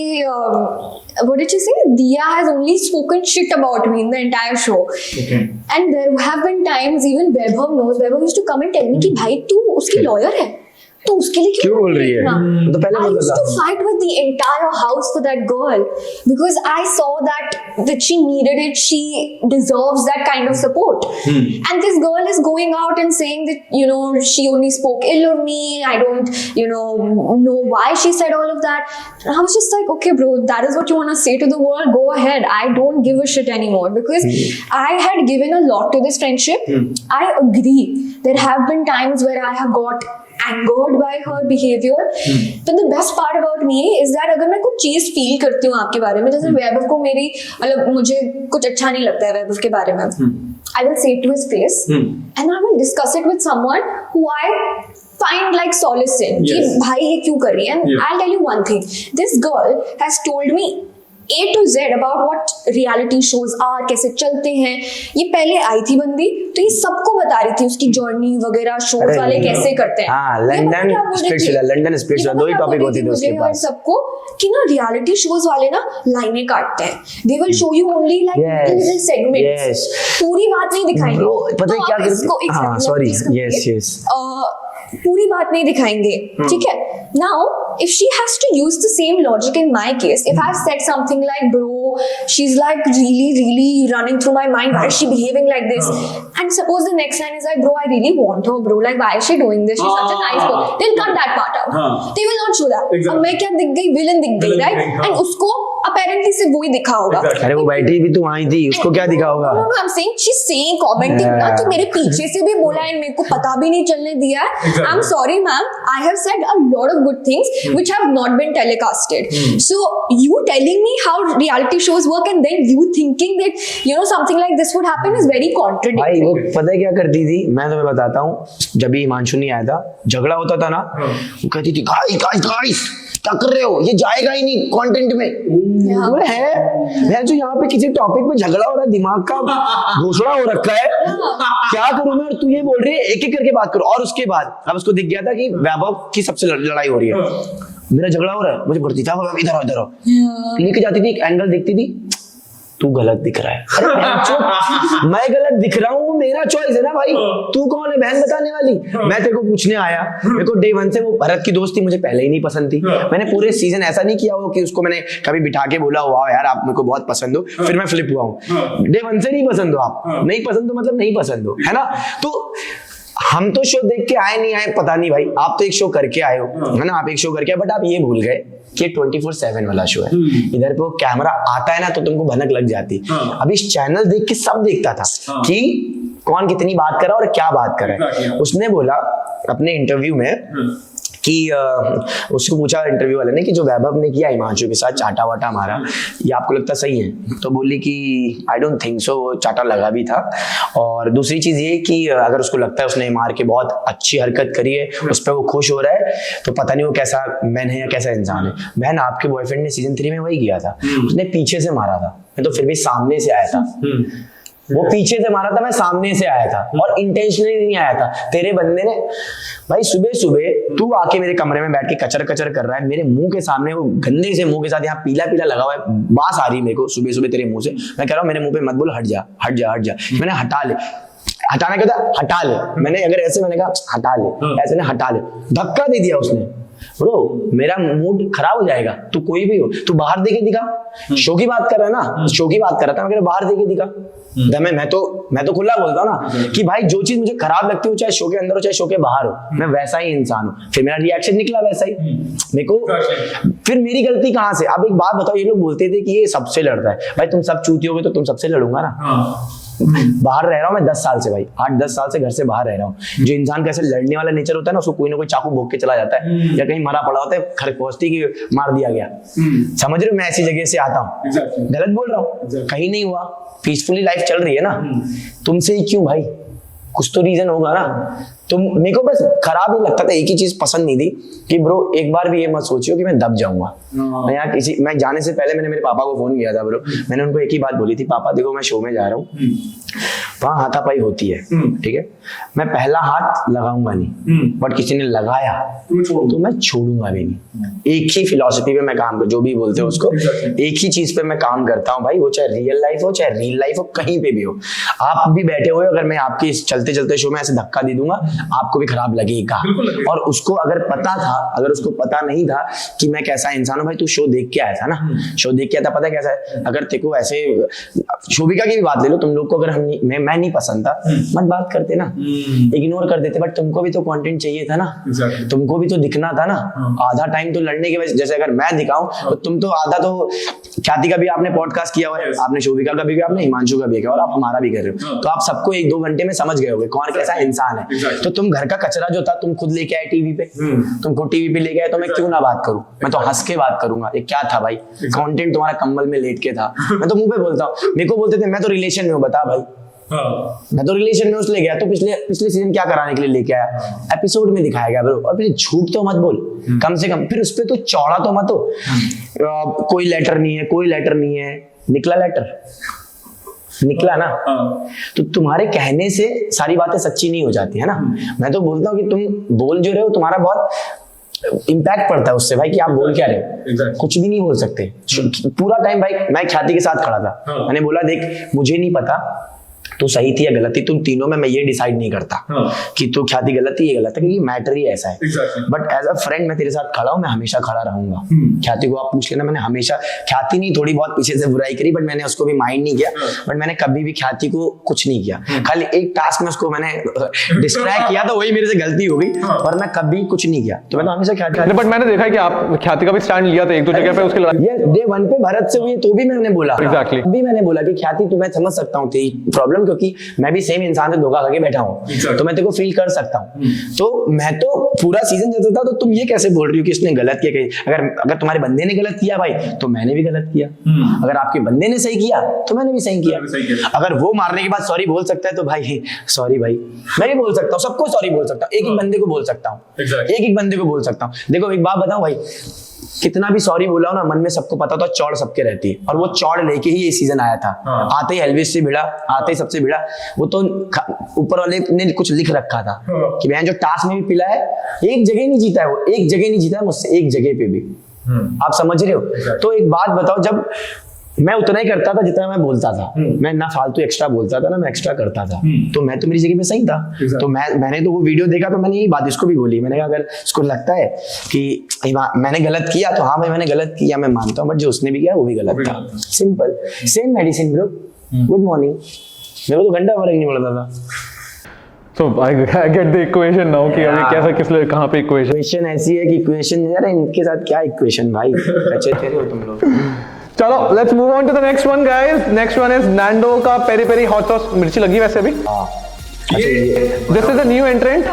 what did she say? Diya has only spoken shit about me in the entire show. Okay. And there have been times even Vaibhav knows. Vaibhav used to come and tell me कि भाई तू उसकी lawyer है, तो उसके लिए क्यों बोल रही है? तो पहले I बोल used रहा to fight with the entire house for that girl because I saw that she needed it. She deserves that kind of support. And this girl is going out and saying that, you know, she only spoke ill of me. I don't, you know why she said all of that. And I was just like, okay, bro, that is what you want to say to the world. Go ahead. I don't give a shit anymore because I had given a lot to this friendship. I agree. There have been times where I have got angered by her behavior. But the best part about me is that अगर मैं कुछ चीज feel करती हूँ आपके बारे में, जैसे वैभव को मेरी मतलब मुझे कुछ अच्छा नहीं लगता है वैभव के बारे में, I will say it to his face and I will discuss it with someone who I find like solace in कि भाई ये क्यों कर रही है. And I'll tell you one thing, this girl has told me A to Z about what reality shows are, कैसे चलते हैं. ये पहले आई थी बंदी तो ये सबको बता रही थी उसकी जर्नी वगैरह, शोज वाले कैसे करते हैं. हाँ, ये पता लंदन क्या बोल रही स्प्लिट्स थी? वाला, लंदन स्प्लिट्स ये वाला, दो ही पता क्या टॉपिक बोल होती रही थी थी उसके मुझे और पास. सबको कि ना रियलिटी शोज वाले ना लाइनें काटते हैं. They will show you only like Yes, little segments, yes. पूरी बात नहीं दिखाएंगे. Bro, पता है तो क्या आप करते- इसको एक हाँ, second, sorry. let me Yes, complete. yes. पूरी बात नहीं दिखाएंगे, ठीक है. Now, if she has to use the same logic in my case, if I said something like, bro, she's like really running through my mind, why is she behaving like this? And suppose the next line is like, bro, I really want her, bro, like why is she doing this? She's such a nice girl. They'll cut that part out. They will not show that. Exactly. अब मैं क्या दिख गई, villain दिख गई, right? And उसको apparently सिर्फ वही दिखा होगा. अरे वो बैठी भी तो वहीं थी, उसको क्या दिखा होगा? No, I'm saying she's saying, commenting ना कि मेरे पीछे से भी बोला है, मेरे को पता भी नहीं चलने दिया है. Exactly. I'm sorry, ma'am. I have said a lot of good things which have not been telecasted. So you telling me how reality shows work and then you thinking that you know something like this would happen is very भाई contradictory. वो पता है क्या करती थी, मैं तुम्हें बताता हूँ. जब भी हिमांशु नहीं आया था, झगड़ा होता था ना, वो कहती थी गाइस क्या कर रहे हो, ये जाएगा ही नहीं कंटेंट में. बोले है मैं जो यहाँ पे किसी टॉपिक पे झगड़ा हो रहा है, दिमाग का घोषणा हो रखा है, क्या करूं मैं, और तू ये बोल रही है एक एक करके बात करो. और उसके बाद अब उसको दिख गया था कि वैभव की सबसे लड़ाई हो रही है, मेरा झगड़ा हो रहा है, मुझे बढ़ती था इधर आओ लेके जाती थी, एक एंगल दिखती थी, तू गलत दिख रहा है. अरे मैं गलत दिख रहा हूँ, मेरा चॉइस है ना भाई, तू कौन है बहन बताने वाली. मैं तेरे को पूछने आया, मेरे को डे 1 से वो भरत की दोस्ती मुझे पहले ही नहीं पसंद थी. मैंने पूरे सीजन ऐसा नहीं किया हो कि उसको मैंने कभी बिठा के बोला वाह यार आप मेरे को बहुत पसंद हो, फिर मैं फ्लिप हुआ हूँ. डे 1 से नहीं पसंद हो आप, नहीं पसंद हो मतलब नहीं पसंद हो, है ना. तो हम तो शो देख के आए नहीं आए पता नहीं भाई, आप तो एक शो करके आए हो, है ना, आप एक शो करके आए, बट आप ये भूल गए कि 24/7 वाला शो है. इधर पे वो कैमरा आता है ना तो तुमको भनक लग जाती. अब इस चैनल देख के सब देखता था कि कौन कितनी बात कर रहा है और क्या बात कर रहा है. उसने बोला अपने इंटरव्यू में कि उसको पूछा इंटरव्यू वाले ने कि जो वैभव ने किया हिमांशु के साथ चाटा वाटा मारा, ये आपको लगता सही है? तो बोली कि आई डोंट थिंक सो, वो चाटा लगा भी था. और दूसरी चीज ये कि अगर उसको लगता है उसने मार के बहुत अच्छी हरकत करी है, उस पर वो खुश हो रहा है, तो पता नहीं वो कैसा मैन है या कैसा इंसान है. बहन आपके बॉयफ्रेंड ने सीजन 3 में वही किया था, उसने पीछे से मारा था, मैं तो फिर भी सामने से आया था. वो पीछे से मारा था, मैं सामने से आया था और इंटेंशनली नहीं आया था. तेरे बंदे ने भाई सुबह सुबह तू आके मेरे कमरे में बैठ के कचर कचर कर रहा है मेरे मुंह के सामने, वो गंदे से मुंह के साथ यहाँ पीला पीला लगा हुआ है, बास आ रही है मेरे को सुबह सुबह तेरे मुंह से. मैं कह रहा हूँ मेरे मुंह पे मत बोल, हट जा हट जा हट जा. मैंने हटा ले, हटाना क्या था, हटा ले. मैंने अगर ऐसे मैंने कहा हटा ले, ऐसे ने हटा ले, धक्का दे दिया उसने. ब्रो मेरा मूड खराब हो जाएगा. तू कोई भी हो, तू बाहर देके दिखा. शो की बात कर रहा है ना, शो की बात कर रहा था, मैं बाहर देके दिखा. मैं तो खुला बोलता हूँ ना कि भाई जो चीज मुझे खराब लगती हो, चाहे शो के अंदर हो चाहे शो के बाहर हो, मैं वैसा ही इंसान हूँ. फिर मेरा रिएक्शन निकला वैसा ही. मेरे को फिर मेरी गलती कहाँ से. अब एक बात बताओ, ये लोग बोलते थे कि ये सबसे लड़ता है. भाई तुम सब चूती होगे तो तुम सबसे लड़ूंगा ना. बाहर रह रहा हूँ मैं 10 साल से भाई, 8-10 साल से घर से बाहर रह रहा हूँ. जो इंसान कैसे लड़ने वाला नेचर होता है ना, उसको कोई ना कोई चाकू भोग के चला जाता है, या कहीं मरा पड़ा होता है, घर पहुंचती कि मार दिया गया. समझ रहे हो, मैं ऐसी जगह से आता हूँ. गलत बोल रहा हूँ, कहीं नहीं हुआ, पीसफुली लाइफ चल रही है ना. तुमसे ही क्यों भाई, कुछ तो रीजन होगा ना. तुम मेरे को बस खराब ही लगता था, एक ही चीज पसंद नहीं थी कि ब्रो एक बार भी ये मत सोचियो कि मैं दब जाऊंगा। मैं जाने से पहले मैंने मेरे पापा को फोन किया था ब्रो, मैंने उनको एक ही बात बोली थी, पापा देखो मैं शो में जा रहा हूँ, वहां हाथापाई होती है, ठीक है, मैं पहला हाथ लगाऊंगा नहीं, बट किसी ने लगाया तो मैं छोड़ूंगा भी नहीं। एक ही फिलॉसफी पे मैं काम कर, जो भी बोलते हो उसको, एक ही चीज पे मैं काम करता हूँ भाई, वो चाहे रियल लाइफ हो चाहे रील लाइफ हो, कहीं पे भी हो। आप भी बैठे हुए, अगर मैं आपके इस चलते चलते शो में ऐसे धक्का दे दूंगा, आपको भी खराब लगेगा। और उसको अगर पता था, अगर उसको पता नहीं था कि मैं कैसा इंसान हूँ, भाई तू शो देख के आया था ना, शो देख के आया था, पता कैसा है। अगर तेरे को ऐसे शोभिका की भी बात ले लो, तुम लोग को अगर मैं नहीं पसंद था, मत बात करते ना, इग्नोर कर देते, बट तुमको भी तो कंटेंट चाहिए था ना, तुमको भी तो दिखना था ना। आधा टाइम तो लड़ने के वजह, जैसे अगर मैं दिखाऊं तो तुम तो आधा तो, ख्याति का भी आपने पॉडकास्ट किया हुआ है, आपने शोभिका का भी किया, आपने हिमांशु का भी किया और आप हमारा भी कर रहे हो, तो आप सबको 1-2 घंटे में समझ गए होगे कौन कैसा इंसान है। तो तुम घर का कचरा जो था तुम खुद लेके आए टीवी पे, तुमको टीवी पे लेके आए, तो मैं क्यों ना बात करूं, मैं तो हंस के बात करूंगा। ये क्या था भाई, कंटेंट तुम्हारा कंबल में लेट के था, मैं तो मुंह पे बोलता हूँ। मेरे को बोलते थे मैं तो रिलेशन में हूँ, बता भाई मैं तो रिलेशन में उसले गया, तो पिछले सीजन क्या कराने के लिए लेके आया, एपिसोड में दिखाया गया ब्रो। और फिर झूठ तो मत बोल कम से कम, फिर उसपे तो चौड़ा तो मत हो। कोई लेटर नहीं है, कोई लेटर नहीं है, निकला लेटर, निकला ना, तो तुम्हारे कहने से सारी बातें सच्ची नहीं हो जाती है ना। मैं तो बोलता हूँ कि तुम बोल जो रहे हो, तुम्हारा बहुत इम्पैक्ट पड़ता है उससे भाई, कि आप बोल क्या रहे हो, कुछ भी नहीं बोल सकते पूरा टाइम। भाई मैं ख्याति के साथ खड़ा था, मैंने बोला देख मुझे नहीं पता तो सही थी या गलत थी, तुम तीनों में मैं ये डिसाइड नहीं करता कि तू ख्याति गलत थी ये गलत है, क्योंकि मैटर ही ऐसा है। बट एज अ फ्रेंड मैं तेरे साथ खड़ा हूँ, मैं हमेशा खड़ा रहूंगा। ख्याति को आप पूछ लेना, मैंने हमेशा, ख्याति नहीं थोड़ी बहुत पीछे से बुराई करी, बट मैंने उसको भी माइंड नहीं किया, बट मैंने कभी भी ख्याति को कुछ नहीं किया। खाली एक टास्क में उसको मैंने डिस्ट्रैक्ट किया, तो वही मेरे से गलती हो गई, और मैं कभी कुछ नहीं किया। तो मैं तो हमेशा ख्याति, बट मैंने देखा है कि आप ख्याति का भी स्टैंड लिया था 1-2 जगह पे, उसके ये डे 1 पे भरत से हुई तो भी मैंने बोला, Exactly. भी मैंने बोला कि ख्याति तू, मैं समझ सकता हूँ तेरी प्रॉब्लम, क्योंकि मैं भी सेम इंसान से धोखा खा के बैठा हूँ, तो मैं तेरे को फील कर सकता हूँ। तो मैं तो पूरा सीजन जैसा था, तो तुम ये कैसे बोल रही हो कि इसने गलत किया। अगर तुम्हारे बंदे ने गलत किया भाई, तो मैंने भी गलत किया। अगर आपके बंदे ने सही किया तो मैंने भी सही किया। अगर वो मारने के बाद सॉरी बोल सकता है तो भाई सॉरी भाई, मैं भी बोल सकता हूँ, सबको सॉरी बोल सकता हूँ, एक बंदे को बोल सकता हूँ, एक बंदे को बोल सकता हूँ। देखो एक बात बताऊं भाई, कितना भी सॉरी बोला हो ना, मन में सबको पता था चौड़ सबके रहती है, और वो चौड़ लेके ही ये सीजन आया था। आते ही एल्विस से भिड़ा, आते ही सबसे भिड़ा, वो तो ऊपर वाले ने कुछ लिख रखा था कि बहन जो टास्क में भी पिला है, एक जगह नहीं जीता है वो, एक जगह नहीं जीता है मुझसे, एक जगह पे भी। आप समझ रहे हो। तो एक बात बताओ, जब मैं उतना ही करता था जितना मैं बोलता था, मैं ना फालतू एक्स्ट्रा बोलता था ना मैं एक्स्ट्रा करता था, तो मैं तो मेरी जगह पे सही था। तो मैंने तो वो वीडियो देखा, तो मैंने यही बात इसको भी बोली, मैंने कहा अगर इसको लगता है कि मैंने गलत किया तो हाँ भाई मैंने गलत किया, मैं मानता हूँ, बट जो उसने भी किया वो भी गलत था। Simple, same medicine bro, good morning, मेरे को तो घंटा फर्क नहीं पड़ता था। So I get the equation now कि अभी कैसा किस लिए कहाँ पे इक्वेशन ऐसी है कि इक्वेशन यार, इनके साथ क्या इक्वेशन भाई, अच्छे थे हो तुम लोग। चलो let's move on to the next one guys. Next one is Nando का पेरी पेरी हॉट सॉस। मिर्ची लगी वैसे अभी। This is a new entrant,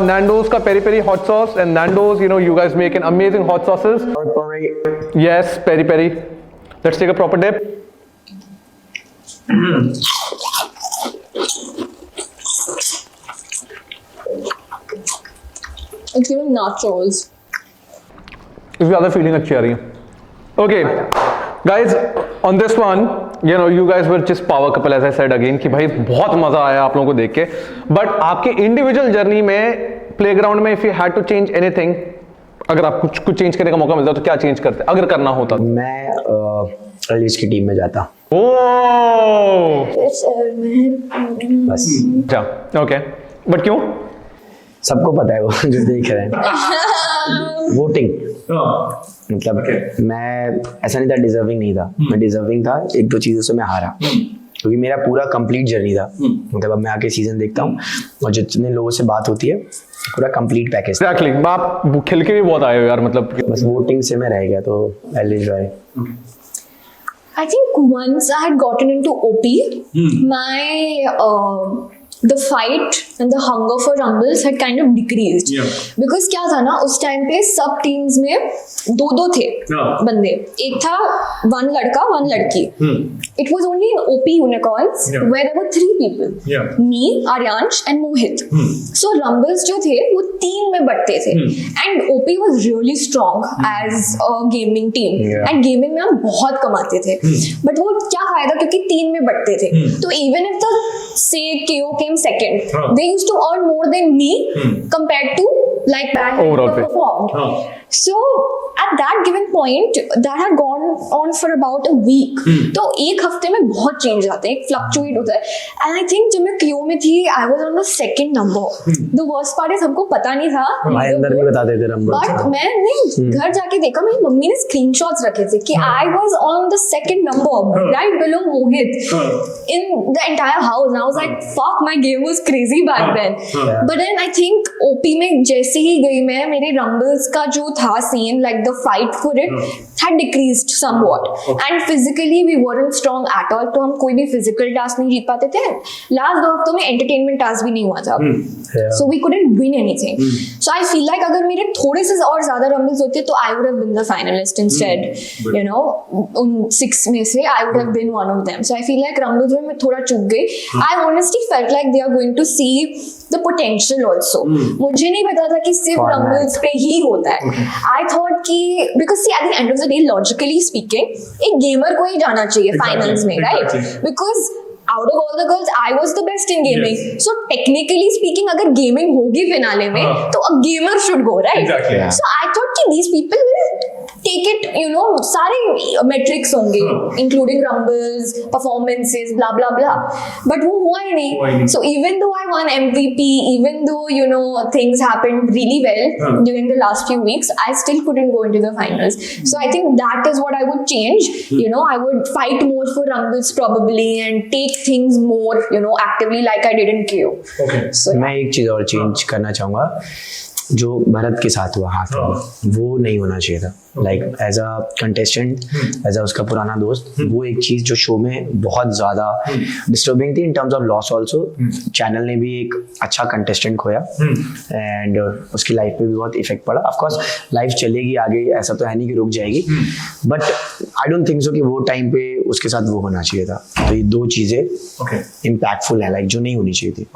Nando's का peri peri hot sauce, and Nando's, you know, you guys make an amazing hot sauces. Yes, peri peri. Let's take a proper dip. It's giving nachos. इसकी ज़्यादा feeling अच्छी आ रही है। Okay, guys, on this one, you know, you guys were just power couple as I said again कि भाई बहुत मजा आया आप लोगों को देख के। But आपके इंडिविजुअल जर्नी में प्लेग्राउंड में if you had to change anything, अगर आप कुछ चेंज करने का मौका मिलता तो क्या चेंज करते अगर करना होता? मैं एल्विस की टीम में जाता। ओह बस अच्छा, ओके, बट क्यों? सबको पता है वो जो देख रहे हैं। वोटिंग मतलब मैं ऐसा नहीं था डिजर्विंग नहीं था, मैं डिजर्विंग था, 1-2 चीजों से मैं हारा, क्योंकि मेरा पूरा कंप्लीट जर्नी था। मतलब अब मैं आके सीजन देखता हूँ और जितने लोगों से बात होती है पूरा कंप्लीट पैकेज। एग्जैक्टली, आप खेल के भी बहुत आए हो यार, मतलब बस वोटिंग से मैं रह गया तो एलिज Roy. I think once I had gotten into OP, my the fight and the hunger for rumbles had kind of decreased. Because क्या था ना, उस टाइम पे सब टीम्स में दो थे बंदे, एक था one लड़का one लड़की. It was only in OP Unicorns where there were 3 people, me, Aryansh and Mohit. So rumbles जो थे वो 3 में बटते थे, and OP was really strong as a gaming team, and gaming में हम बहुत कमाते थे, but वो क्या फायदा क्योंकि 3 में बटते थे. तो even if the say KO came second, they used to earn more than me compared to like I had Overall pay. performed. So at that given point, that had gone on for about a week. तो एक हफ्ते में बहुत change आते हैं, fluctuate होता है. And I think जब मैं KO में थी, I was on the second number. The worst part is हमको पता नहीं था. भाई अंदर नहीं बताते थे नंबर. But मैंने घर जाके देखा, मेरी मम्मी ने स्क्रीनशॉट्स रखे थे कि I was on the second number, right below Mohit, in the entire house. And I was like, fuck, my game was crazy back then. But then I think OP में जैसे ही गई मैं, मेरे rumbles का जो था scene, like the fight for it had decreased somewhat. And physically we weren't strong at all. तो हम कोई भी physical task नहीं जीत पाते थे. Last 2 हफ्तों में entertainment task भी नहीं हुआ था. So we couldn't win anything. So I feel like अगर मेरे थोड़े से और ज़्यादा rumbles होते तो I would have been the finalist instead. You know, उन 6 में से I would have been one of them. So I feel like rumbles में मैं थोड़ा चूक गई. I honestly felt like they are going to see the potential also. मुझे नहीं पता था कि सिर्फ rumbles पे ही होता है. I thought कि because see at the end of the day, logically speaking, एक gamer को ही जाना चाहिए finals में, right? Because out of all the girls, I was the best in gaming. So technically speaking, अगर gaming होगी finale में, तो a gamer should go, right? Exactly. So I thought कि these people will take it, you know, सारे metrics होंगे, including rumbles, performances, blah blah blah. But वो हुआ ही नहीं. So even though I won MVP, even though you know things happened really well during the last few weeks, I still couldn't go into the finals. So I think that is what I would change. You know, I would fight more for rumbles probably and take things more, you know, actively like I did in KO. Okay. So मैं एक चीज और change करना चाहूंगा, जो भरत के साथ हुआ हाथ में, वो नहीं होना चाहिए था. Like as a contestant, as a उसका पुराना दोस्त, वो एक चीज जो शो में बहुत ज्यादा डिस्टर्बिंग थी in terms of loss also. Channel ने भी एक अच्छा कंटेस्टेंट खोया एंड उसकी लाइफ पे भी बहुत इफेक्ट पड़ा. ऑफकोर्स लाइफ चलेगी आगे, ऐसा तो है नहीं कि रुक जाएगी, but I don't think so कि वो टाइम पे उसके साथ वो होना चाहिए था. तो ये 2 चीजें इम्पैक्टफुल है, लाइक जो नहीं होनी चाहिए थी.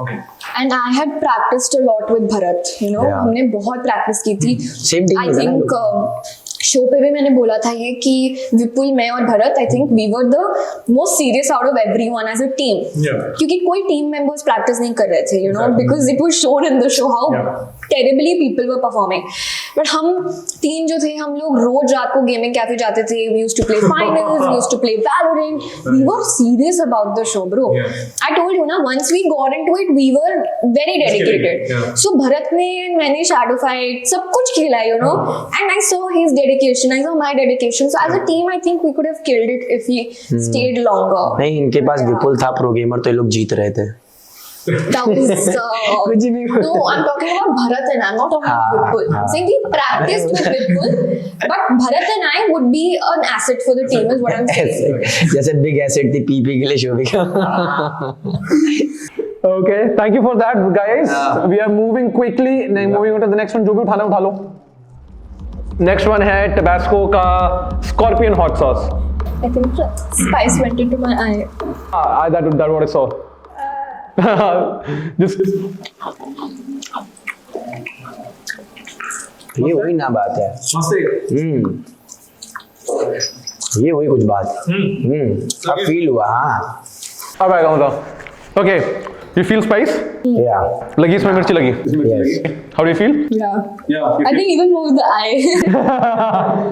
And I had practiced a lot with Bharat, you know, हमने बहुत प्रैक्टिस की थी. Same team I में था ना think शो पे भी मैंने बोला था ये कि विपुल, मैं और Bharat, I think we were the most serious out of everyone as a team. क्योंकि कोई टीम मेंबर्स प्रैक्टिस नहीं कर रहे थे, you know, because it was shown in the show how terribly people were performing. But हम 3 जो थे, हम लोग रोज रात को गेमिंग कैफे जाते थे. We used to play finals, we used to play Valorant. We were serious about the show, bro. I told you ना, once we got into it we were very dedicated. So Bharat ने, मैंने shadow fight सब कुछ खेला, you know, and I saw his dedication, I saw my dedication. So as a team, I think we could have killed it if we stayed longer. नहीं, इनके पास विपुल था pro gamer, तो ये लोग जीत रहे थे. That was no, I'm talking about Bharat and I'm not talking about Vipul. I'm saying we practiced with Vipul, but Bharat and I would be an asset for the team is what I'm saying. जैसे big asset थी PP के लिए Shobhika. Okay, thank you for that, guys. We are moving quickly. Moving on to the next one. जो भी उठा लो. Next one है Tabasco का Scorpion hot sauce. I think the spice went into my eye. That what I saw. Just ये वही ना बात है. ये वही कुछ बात. अब फील हुआ. हाँ, अब आएगा मतलब. Okay, you feel spice? Yeah. लगी इसमें मिर्ची लगी. Yes. How do you feel? Yeah. I think even more with the eye.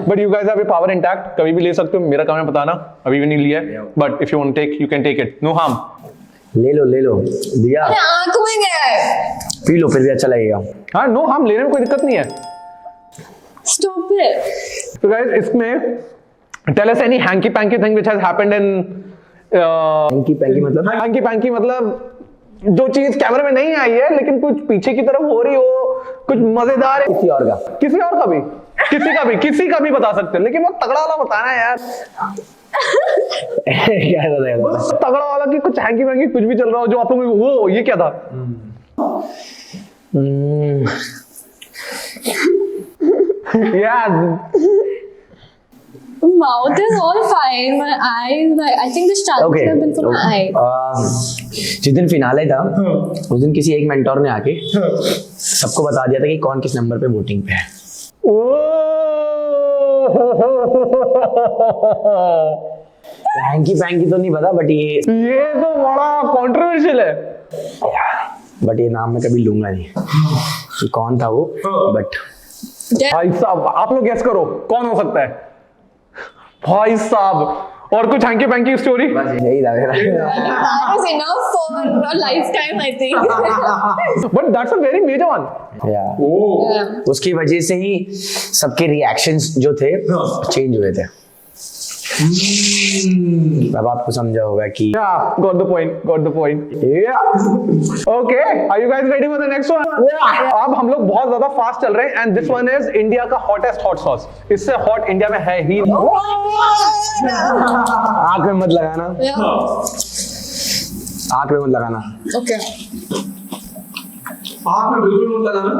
But you guys have your power intact. कभी भी ले सकते हो. मेरा काम है बताना. अभी भी नहीं लिया. But if you want to take, you can take it. No harm. ले लो दिया. अरे आँख में गया है. पी लो फिर भी अच्छा लगेगा. हाँ, no harm, लेने में कोई दिक्कत नहीं है. Stop it. So guys, इसमें tell us any hanky panky thing which has happened in panky hanky मतलब जो चीज कैमरे में नहीं आई है लेकिन कुछ पीछे की तरफ हो रही हो, कुछ मजेदार है. किसी का भी बता सकते हैं, लेकिन वो तगड़ा वाला बताना है यार. क्या तगड़ा वाला कि कुछ हैंकी वैंकी कुछ भी चल रहा हो जो आप लोग वो ये क्या था. Yeah. Mouth is all fine. My eyes, I think the struggles have been for my eye. जिस दिन फिनाले था उस दिन किसी एक मेंटोर ने आके सबको बता दिया था कि कौन किस नंबर पे वोटिंग पे है। पैंकी तो नहीं पता, बट ये तो बड़ा कंट्रोवर्शियल है। बट ये नाम मैं कभी लूंगा नहीं कि कौन था वो, बट भाई साहब आप लोग गेस करो कौन हो सकता है भाई साहब। और कुछ हैंकी पैंकी स्टोरी? यही था मेरा। That is enough for a lifetime, I think. But that's a very major one. Yeah. उसकी वजह से ही सबके रिएक्शंस जो थे चेंज हुए थे। अब आपको समझा होगा कि got the point. Okay, are you guys ready for the next one? अब हम लोग बहुत ज्यादा फास्ट चल रहे हैं and this one is India का hottest hot sauce. इससे hot इंडिया में है ही नहीं। आंख में मत लगाना, Yeah. आंख में मत लगाना। Okay. आँख में बिल्कुल मत लगाना।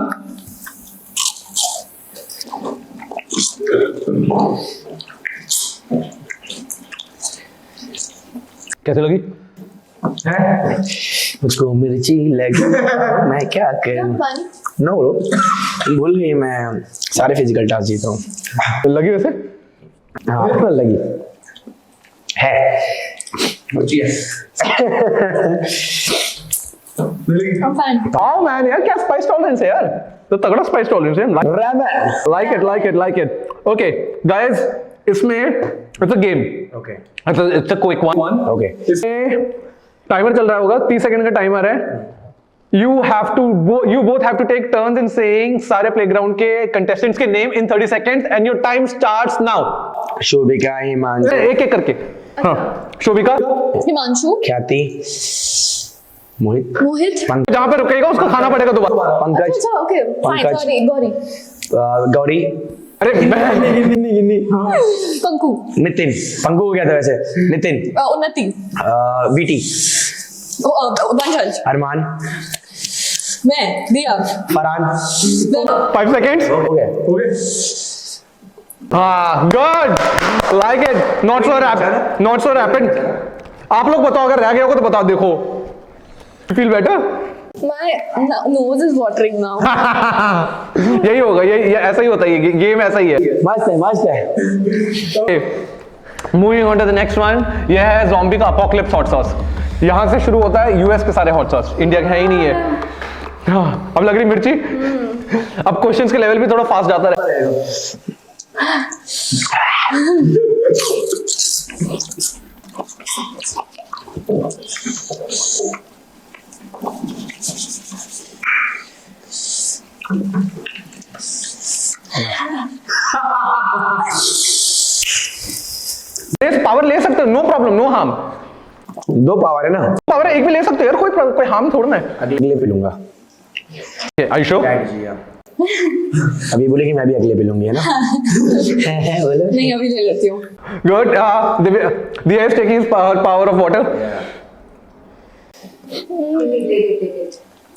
कैसे लगी? मुझको मिर्ची लगी, मैं क्या करूं? Fun. नो ब्रो, भूल गई मैं सारे फिजिकल टास्क जीता हूँ। लगी वैसे? हाँ लगी है। I'm fine. Oh man, यार क्या स्पाइस टॉलरेंस है यार, तो तगड़ा स्पाइस टॉलरेंस है। Like it. Okay, guys, इसमें it's a game. Okay It's a quick one. Okay इसमें टाइमर चल रहा होगा, 30 सेकंड का टाइमर है। You both have to take turns in saying सारे प्लेग्राउंड के कंटेस्टेंट्स के name in 30 seconds and your time starts now. Shobhika, Himanshu, एक एक करके। हाँ, शोभिका, Himanshu. ख्याति, मोहित, Mohit. जहाँ पे रुकेगा उसको खाना पड़ेगा दोबारा। पंकज, अच्छा, okay. Fine. Pankaj. Sorry. Gauri. Gauri, अरे Panku. नितिन, पंकु हो गया था वैसे, नितिन, Unnati. VT, Vanshaj. अरमान, मैं. Diya. फरहान, 5 seconds. हो गए। हाँ, good, like it, not so rapid. आप लोग बताओ, अगर रह गया होगा तो बताओ। देखो, feel better? My nose is watering now. यही होगा, ये ऐसा ही होता है, ये गेम ऐसा ही है। मस्त है। Moving on to the next one, ये है ज़ॉम्बी का अपोकलिप्स हॉट सॉस। यहाँ से शुरू होता है यूएस के सारे हॉट सॉस, इंडिया के है ही नहीं है। हाँ, अब लग रही मिर्ची। अब क्वेश्चंस के लेवल भी थोड़ा फास्ट जाता रहेगा। पावर ले सकते हो, no problem, no harm. 2 power है ना, पावर एक भी ले सकते हो यार, कोई हार्म थोड़ा ना है। अगले पे लूंगा। आयुषो, अभी बोले कि मैं भी अगले पे लूंगी, है ना? बोलो। नहीं, अभी ले लेती हूँ. गुड। दिया is taking power of water.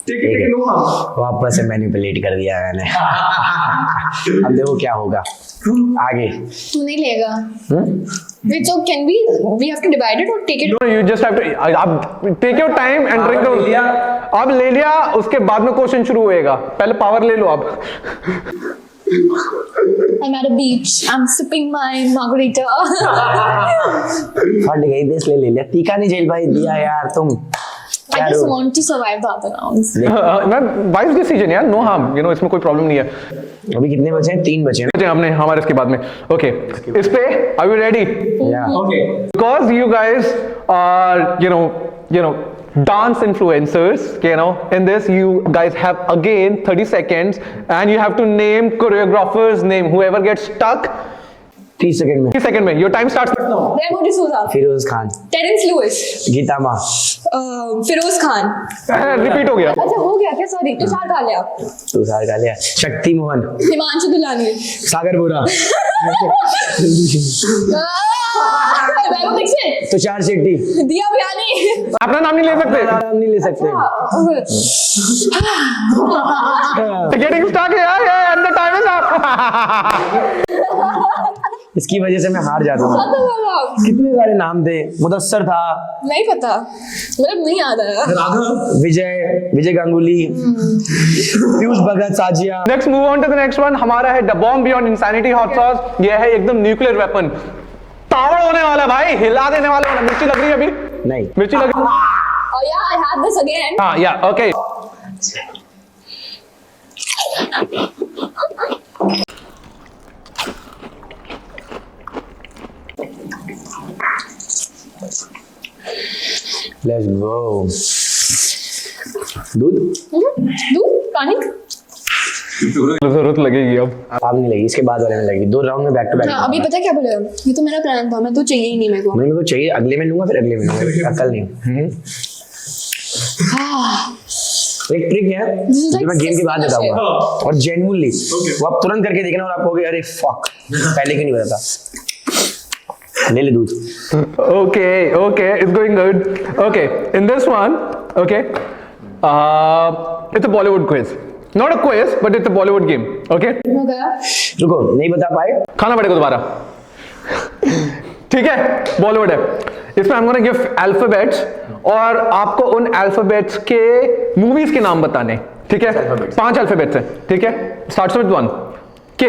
ठीक है, नो हाँ। वापस से मैनिपुलेट कर दिया मैंने। अब देखो क्या होगा आगे। तू नहीं लेगा. Wait, so can we have to divide it or take it? No, you just have to. आप take your time and drink the. अब ले लिया, उसके बाद में क्वेश्चन शुरू होएगा। पहले पावर ले लो आप। I'm at a beach. I'm sipping my margarita. फट गई देश, ले लिया। तीखा नहीं झेल भाई दिया यार तुम। I just want to survive the other rounds. मैं वाइज डिसीजन यार, नो हार्म, यू नो, इसमें कोई प्रॉब्लम नहीं है। अभी कितने बचे हैं? 3 बचे हैं। बचे हमने हमारे इसके बाद में। ओके, इस पे आर यू रेडी? या okay, Because you guys are, you know, dance influencers, you know, in this you guys have again 30 seconds and you have to name choreographer's name. Whoever gets stuck, 30 second में 30 second में, your time starts now. Remo D'Souza. Firoz Khan, Terence Lewis. Gita माँ, Feroz Khan. Repeat हो गया। अच्छा हो गया क्या? Sorry, Tushar Kaliya. तू सार का लिया। शक्ति मोहन, हिमांशु दुलानी. सागर बोरा, वैभव दीक्षित. तुषार शेट्टी। दिया बयानी। अपना नाम नहीं ले सकते। नाम नहीं ले सकते। गेटिंग स्टार्ट यार and the time is up. इसकी वजह से मैं हार जाता हूँ। कितने सारे नाम थे, मुदस्सर था, नहीं पता, मतलब नहीं याद आया। Raghav. Vijay Ganguly, Piyush Bhagat, Sajiya. Next move on to the next one. हमारा है the bomb beyond insanity hot sauce. ये है एकदम न्यूक्लियर वेपन, तावड़ होने वाला भाई, हिला देने वाला। मिर्ची लग रही है अभी? नहीं, मिर्ची लग रही है? Oh yeah, I had this again. हाँ या ओके। Let's go. दूध दूध, पानी। जरूरत लगेगी अब। अब नहीं लगी, इसके बाद वाले में लगेगी। 2 राउंड में बैक टू बैक। हाँ, अभी पता है क्या बोले? ये तो मेरा प्लान था, मैं तो चाहिए ही नहीं मेरे को। नहीं, मेरे को चाहिए, अगले में लूंगा, फिर अगले में लूंगा, कल नहीं। एक ट्रिक है जो मैं गेम के बाद बताऊंगा, और जेन्युइनली वो आप तुरंत करके देखना और आप कहोगे अरे फक, पहले क्यों नहीं बताता। ले ले दूध। Okay, it's going good. Okay, in this one, okay, it's a Bollywood quiz. Not a quiz, but it's a Bollywood game. Okay? हो गया? रुको, नहीं बता पाए, खाना पड़ेगा दोबारा। ठीक है, बॉलीवुड है। इसमें I'm gonna give alphabets और आपको उन alphabets के movies के नाम बताने। ठीक है? 5 alphabets हैं। ठीक है? Starts with 1. K.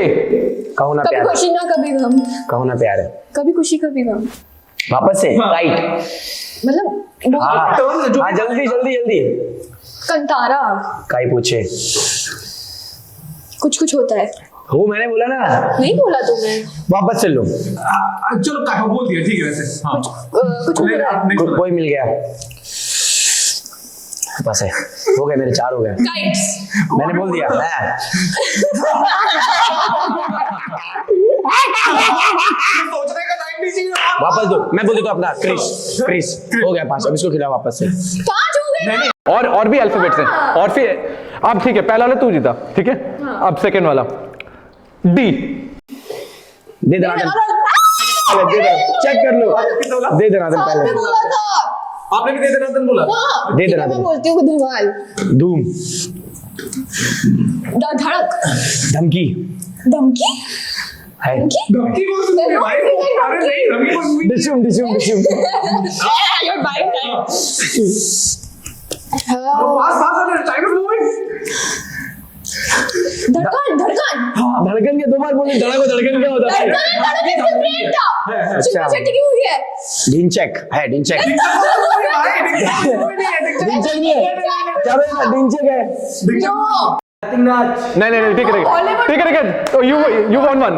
कहो ना कभी प्यार, खुशी ना कभी गम, कहो ना प्यार है। कभी खुशी कभी गम। वापस से राइट। मतलब हाँ जल्दी जल्दी जल्दी। कंतारा, काई पूछे, कुछ कुछ होता है। वो मैंने बोला ना, नहीं बोला तुमने। वापस से लो। चलो काका बोल दिया, ठीक है वैसे। हाँ कुछ हो रहा है। कोई मिल गया, बस है, हो गए मेरे 4 हो गए। Kites. मैंने बोल दिया। सोचने का टाइम नहीं चाहिए। वापस दो, मैं बोल देता हूँ अपना क्रिस हो गया 5। अब इसको खिलाओ वापस से। 5 हो गए ना? और भी अल्फाबेट्स हैं। और फिर अब ठीक है, पहला वाला तू जीता। ठीक है? अब सेकंड वाला डी। दे दे चेक कर लो, दे दे नादन आपने पहले, बोला था। आपने भी दे देना तुम बोला। हाँ, दे ठीक है, देना मैं तुम। बोलती हूँ धमाल, धूम, धड़क, धमकी धमकी, है, धमकी कौन सी है भाई? अरे नहीं, धमकी कोई movie. Dishoom Dishoom Dishoom. You're buying time. Pass time is moving. Dhadkan, Dhadkan, धड़कन के 2 बार बोले, धड़कन क्या होता है? धड़कन इसका ब्रेक था। चिकन शेट्टी की मूवी है। ढिंचैक है, ढिंचैक नहीं है, चलो ढिंचैक है। No. नहीं ठीक है। तो यू वॉन्ट 1।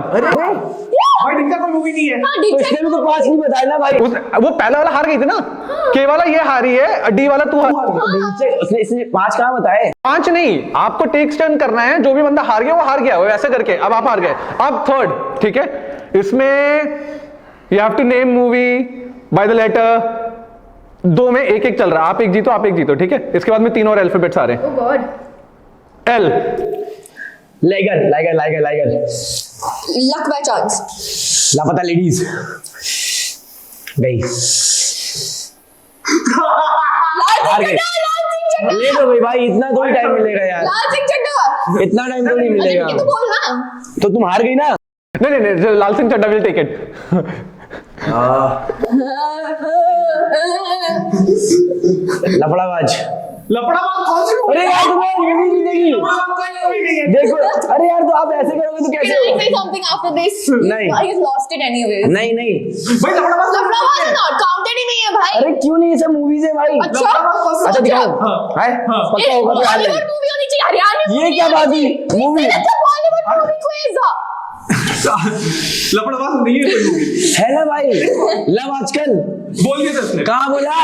भाई डिंका कोई मूवी नहीं है। हाँ, तो डिंचक। इसने भी तो 5 नहीं बताया ना भाई। वो पहला वाला हार गई थी ना। के वाला ये हारी है, डी वाला तू हार। ढिंचैक इसने 5 कहाँ बताए? 5 नहीं, आपको टेक्स टर्न करना है। जो भी बंदा हार गया वो हार गया, वो ऐसे करके। अब आप हार गए। अब थर्ड, ठीक है? इसमें you have to name movie by the letter. 2 में एक चल रहा है। आप एक जीतो, आप एक जीतो। ठीक है? इसके बाद में 3 और अल्फाबेट्स आ रहे हैं। Oh God. L. Liger, luck by chance. लापता लेडीज गई, हार गई। ले लो भाई, इतना थोड़ी टाइम मिलेगा यार, लाल सिंह चड्ढा। इतना टाइम तो नहीं मिलेगा। ये तो बोलना। तो तुम हार गई ना। नहीं, Laal Singh Chaddha will take it. लफड़ाबाज। लफड़ाबाज कौन सी मूवी? अरे यार तुम्हें मूवी नहीं देखी। लफड़ाबाज कोई मूवी नहीं है। देखो, अरे यार तो आप ऐसे करोगे तो कैसे Can I होगा? say something after this? नहीं। He's lost it anyways. नहीं भाई लफड़ाबाज कौन सी लफड़ा मूवी है? not counted ही नहीं है भाई। अरे क्यों नहीं, ये सब मूवीज है भाई। अच्छा। लफड़ाबाज कौन सी अच्छा मूवी है? दिखाओ, हाँ। है पक्का होगा तो हार बॉलीवुड लेंगे। मूवी होनी चाहिए, हरियाणवी ये क्या बात हुई? Movie Bollywood movie quiz. लफड़ाबाज नहीं है कोई मूवी। है ना भाई, लव आजकल। बोल दिया था उसने। कहाँ बोला?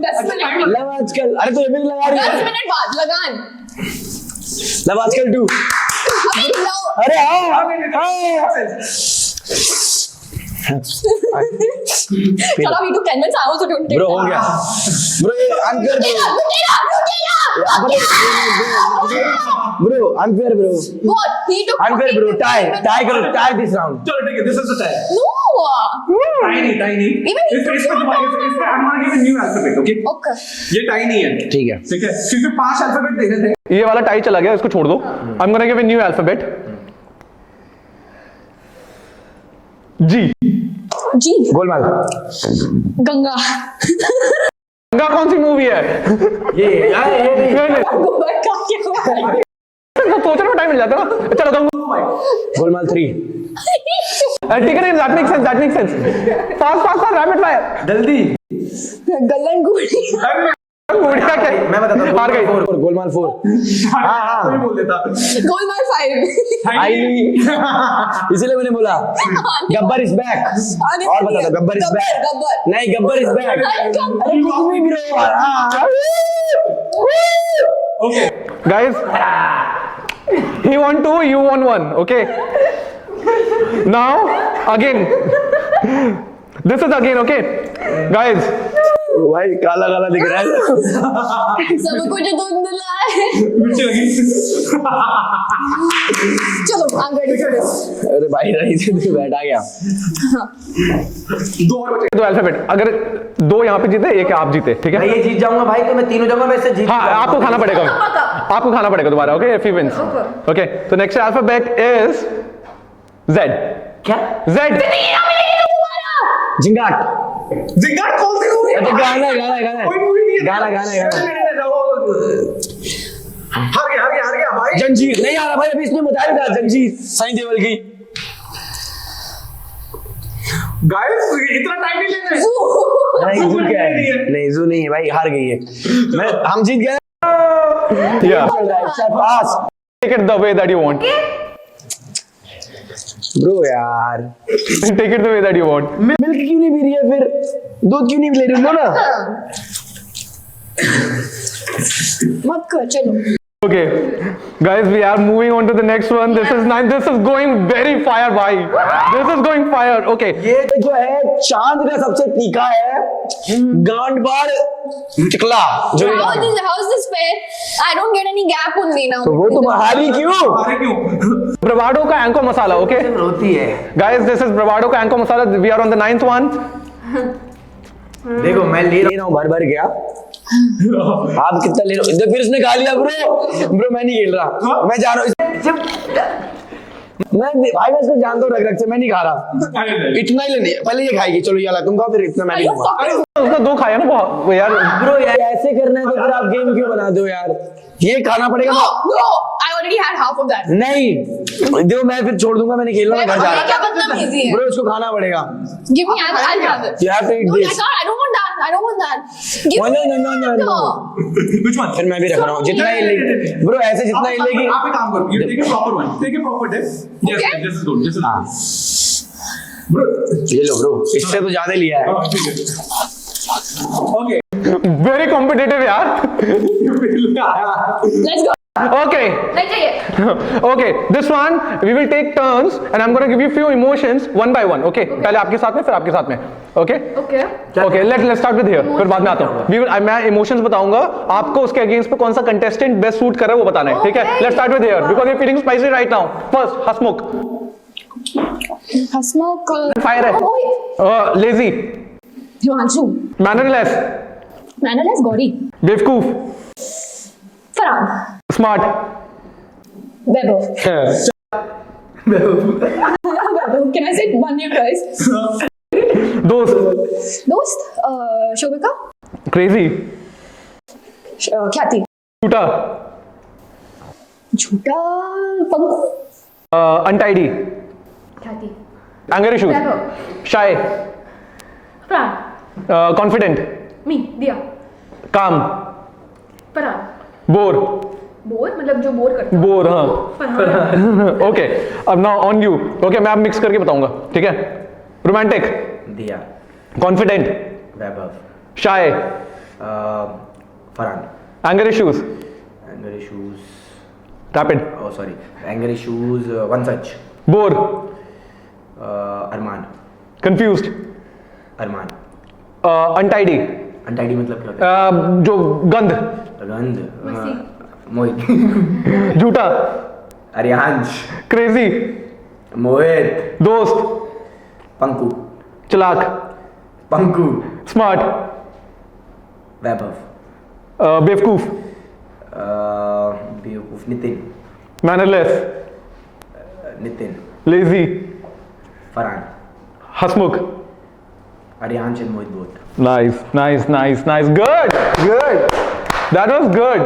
10 मिनट, लव आजकल। अरे तो ये भी लगा रही 10 है। मिनट बाद लगान। लव आजकल 2। अबे लो। अरे हाँ। चलो we do 10 minutes. I also don't take bro हो that. गया ब्रो, ये unfair bro, unfair bro, What? He took unfair bro. 15 tie minutes. करो, टाई दिस राउंड। चलो ठीक है, this is the time. No. Tiny. Even इस पे I'm gonna give a new alphabet, okay? Okay. ये tiny है. ठीक है ठीक है. क्योंकि 5 alphabet देने थे. ये वाला टाई चला गया, इसको छोड़ दो. I am gonna give a new alphabet. जी. जी. गोलमाल. गंगा. गंगा कौन सी मूवी है? ये नहीं गोबर का क्या हुआ? सोचने में टाइम मिल जाता है ना. चलो गंगा. गोलमाल 3. ठीक है, that makes sense. Fast, rapid fire. जल्दी. गलन गुड़ी. गुड़िया क्या? मैं बताता हूँ. हार गई. गोलमाल 4. हाँ. कोई बोल देता. गोलमाल 5. आई नहीं. इसीलिए मैंने बोला. Gabbar is back. और बता दो. Gabbar is back. गब्बर. नहीं, गब्बर इज बैक. अरे कुछ भी bro. Okay. Guys, he won 2, you won 1. Okay. Now again. This is again, okay, guys. भाई काला काला दिख रहा है. सब कुछ धुंधला है. मिर्ची लगी. चलो आगे. अरे भाई रही से बैठा गया. 2 और बचे. दो अल्फाबेट. अगर 2 यहाँ पे जीते, एक आप जीते, ठीक है? मैं ये जीत जाऊंगा भाई, तो मैं तीनों जगह में से जीत. हाँ, आपको खाना पड़ेगा. आपको खाना पड़ेगा दोबारा, okay? If he wins. Okay. So next alphabet is Z. क्या? Z. झिंगाट. जिंगाट कौन सी मूवी? तो गाना है. कोई मूवी नहीं है. गाना. हार गया भाई. जंजीर. नहीं आ रहा भाई, अभी इसने बताया था. जंजीर सनी देओल की. गाइस इतना टाइम नहीं लेना है. नहीं जू क्या है? नहीं जू नहीं है भाई, हार गई है. हम जीत गए. Yeah. चल रहा है. पास. Take it the way that you want. Bro यार. Take it the way that you want. Milk क्यों नहीं पी रही है फिर? दूध क्यों नहीं ले रही हो ना? मत कर. चलो. Okay, guys, we are moving on to the next one. This is nice. This is going very fire, bhai. This is going fire. Okay. ये जो है चांद का सबसे तीखा है. गांड बार टिकला. जो How is this fair? I don't get any gap only now. तो वो तुम हारी क्यों? हारे क्यों? Bravado का एंको मसाला, okay? रोती है. Guys, this is Bravado का एंको मसाला. We are on the 9th one. देखो मैं ले रहा हूँ भर गया. आप कितना ले रहे हो? फिर उसने खा लिया ब्रो मैं नहीं खेल रहा. मैं जा रहा हूँ. मैं भाई मैं इसको जानता हूँ रग से. मैं नहीं खा रहा. इतना ही लेने. पहले ये खाएगी. चलो ये ला तुम खाओ, फिर इतना मैं नहीं खाऊंगा. उसने 2 खाया ना वो यार. ब्रो यार ऐसे करना है तो फिर आप गेम क्यों बना दो यार? ये खाना पड़ेगा. No, I already had half of that. नहीं देखो मैं फिर छोड़ दूंगा. मैं नहीं खेल रहा. मैं घर जा रहा क्या बदतमीजी है? हूँ. ब्रो इसको खाना पड़ेगा. Give me, I'll have it. You have to eat No, this. I can't. I don't want that. I don't want that. Give No, me no. Which one? फिर मैं भी रख रहा हूँ. जितना ही ले ब्रो ऐसे जितना ही लेगी. आप एक काम करो. You take a proper one. Take a proper dip. Yes, Okay. this is good. This is हाँ. bro. ये लो ब्रो. इससे तो ज्यादा लिया है. ठीक है. Okay. Very competitive यार. Let's go. Okay. नहीं चाहिए. Okay. This one we will take turns and I'm gonna give you few emotions one by one. Okay. पहले आपके साथ में, फिर आपके साथ में. Okay. Okay. Okay. Let's start with here. फिर बाद में आता हूँ. मैं emotions बताऊंगा. आपको उसके against पे कौन सा contestant best suit कर रहा है वो बताना है. ठीक है? Let's start with here because you're feeling spicy right now. First, Hasmukh. Hasmukh. Fire है. Lazy. Himanshu. Mannerless. Mannerless. Gauri. बेवकूफ. Farhan. Smart. Vaibhav. Vaibhav. Can I say one name twice? दोस्त. Dost. Shobika. Crazy. Khyati. झूठा. Jhuta. Panku. Untidy. ख्याति. Anger issues. Vaibhav. Shy. Fran. Confident. Me. Diya. Calm. Farhan. Bore. Bore मतलब जो bore करता Bore, हाँ. Farhan. Okay. अब now on you. Okay, मैं अब mix करके बताऊंगा. ठीक है? Romantic. दिया. Confident. वैभव. Shy. Farhan. Anger issues. Anger issues. Rapid. Oh sorry. Anger issues. One such. Bore. अरमान. Confused. अरमान. Untidy. अनटाइडी मतलब क्या होता जो गंध. है? गंध. मसी. मोहित. झूठा. अरियांश. Crazy. मोहित. दोस्त. पंकु. चालाक, पंकु, स्मार्ट, वैभव, बेवकूफ, बेवकूफ, Nitin, mannerless, Nitin, lazy, Farhan, Hasmukh. Ariyan, Mohit boat. Nice. Good. That was good.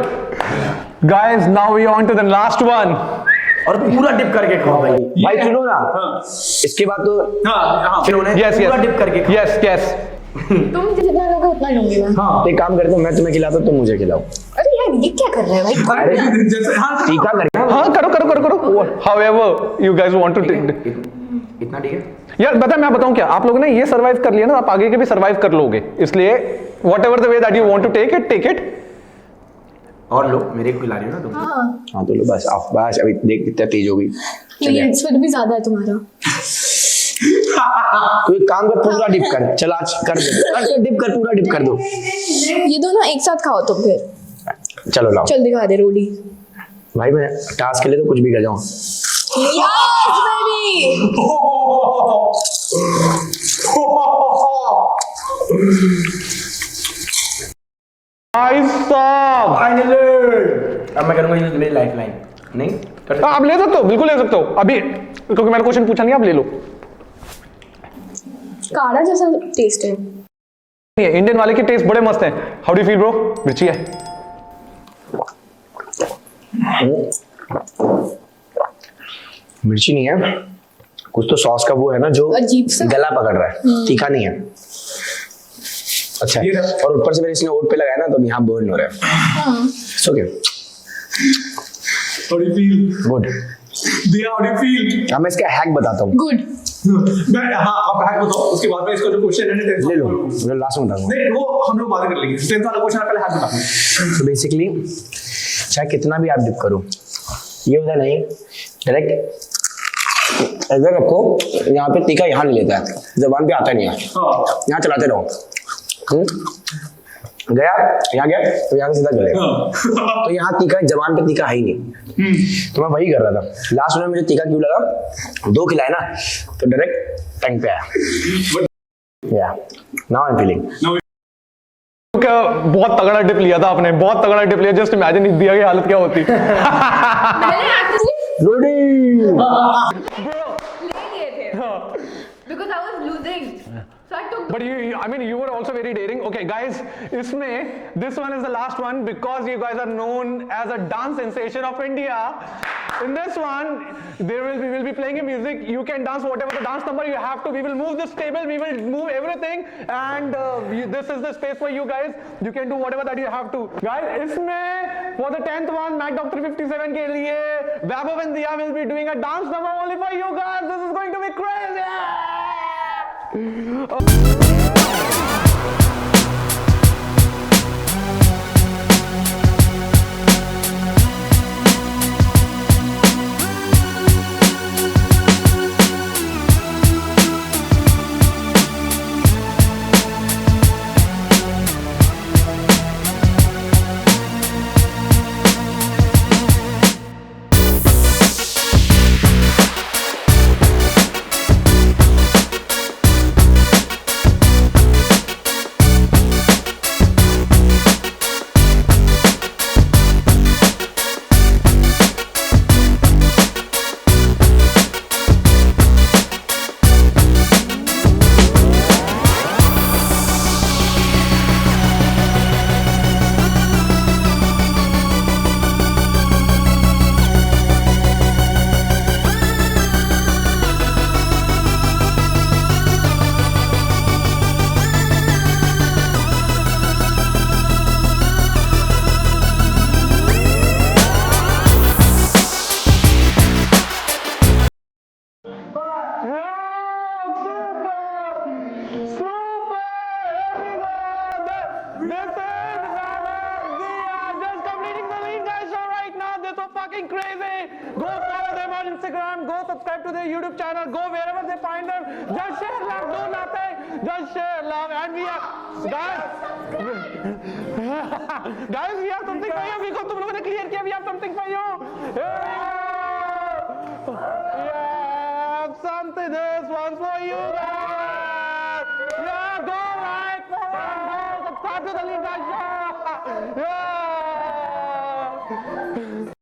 Guys, now we on to the last one. और पूरा डिप करके खाओ भाई. भाई सुनो ना, इसके बाद तो Yes. पूरा डिप करके खाओ. Yes. तुम जितना लोगे उतना लूंगी मैं। एक काम करता हूँ, मैं तुम्हें खिलाता हूँ, तुम मुझे खिलाओ। अरे यार ये क्या कर रहे हैं भाई? अरे जैसे हाँ टीका करें। हाँ करो. However you guys want to take. इतना ठीक है. यार मैं बताऊं क्या, आप लोगों ने ये सर्वाइव कर लिया ना, आप आगे के भी सर्वाइव कर लोगे. इसलिए whatever the way that you want to take it. और लो, मेरे को खिला रही हो ना तुम. हाँ तो लो बस, आप बस अभी देख कितना तेज हो गई। प्लीज फिर भी ज्यादा है तुम्हारा। तो एक काम कर, पूरा डिप कर, चल आज कर दे, डिप कर, पूरा डिप कर दो। ये दोनों एक साथ खाओ तुम फिर। चलो लाओ। चल दिखा दे रोडी। भाई मैं टास्क के लिए तो कुछ भी कर जाऊँ। Yes baby. अब मैं करूंगा यूज मेरी लाइफलाइन. नहीं कर आप ले सकते हो, बिल्कुल ले सकते हो अभी, क्योंकि मैंने क्वेश्चन पूछा नहीं, आप ले लो. काढ़ा जैसा टेस्ट है। इंडियन वाले के टेस्ट बड़े मस्त हैं. How do feel bro? मिर्ची है. मिर्ची नहीं है, कुछ तो सॉस का वो है ना जो अजीब सा गला पकड़ रहा है, तीखा नहीं है। अच्छा है। और ऊपर से मैंने इसने ओट पे लगाया ना, तो यहाँ बर्न हो रहा है। Okay How do you feel? Good. दिया, how do you feel? अब मैं इसका हैक बताता हूँ। गुड। मैं हाँ आप हैक बताओ, उसके बाद में इसका जो क्वेश्चन है ना ले लो, मैं लास्ट में बताऊंगा। नहीं वो हम लोग बात कर लेंगे. 10th वाला क्वेश्चन पहले हैक बताओ. तो बेसिकली चाहे कितना भी आप डिप करो, ये होता नहीं, डायरेक्ट इधर रखो, यहाँ पे तीखा यहाँ नहीं लेता है, जबान पे आता नहीं है, हाँ. यहाँ चलाते रहो। गया, यहाँ गया तो यहाँ से सीधा गलेगा। तो यहाँ तीखा, जबान पे तीखा है ही नहीं। तो मैं वही कर रहा था। लास्ट में मुझे तीखा क्यों लगा, 2 खिलाए ना, तो डायरेक्ट टंग पे आया। या नाउ आई एम फीलिंग। बहुत तगड़ा डिप लिया था आपने, बहुत तगड़ा डिप लिया. जस्ट इमेजिन इस दिया की हालत क्या होती. मैंने एक्चुअली रेडी ले लिए थे because I was losing. So I took But you were also very daring. Okay, guys, this one is the last one because you guys are known as a dance sensation of India. In this one, we will be playing a music. You can dance whatever the dance number you have to. We will move this table. We will move everything, and this is the space for you guys. You can do whatever that you have to. Guys, इसमें for the 10th one, Mac Doctor 57 के लिए, Vaibhav and Diya will be doing a dance number only for you guys. This is going to be crazy. Instagram, go subscribe to their YouTube channel, go wherever they find them. Just share love, do nothing. Just share love, and we are guys, we have something for you. Because तुम लोगों ने clear किया, we have something for you. Yeah, something. This one's for you guys. Rashid Ali का show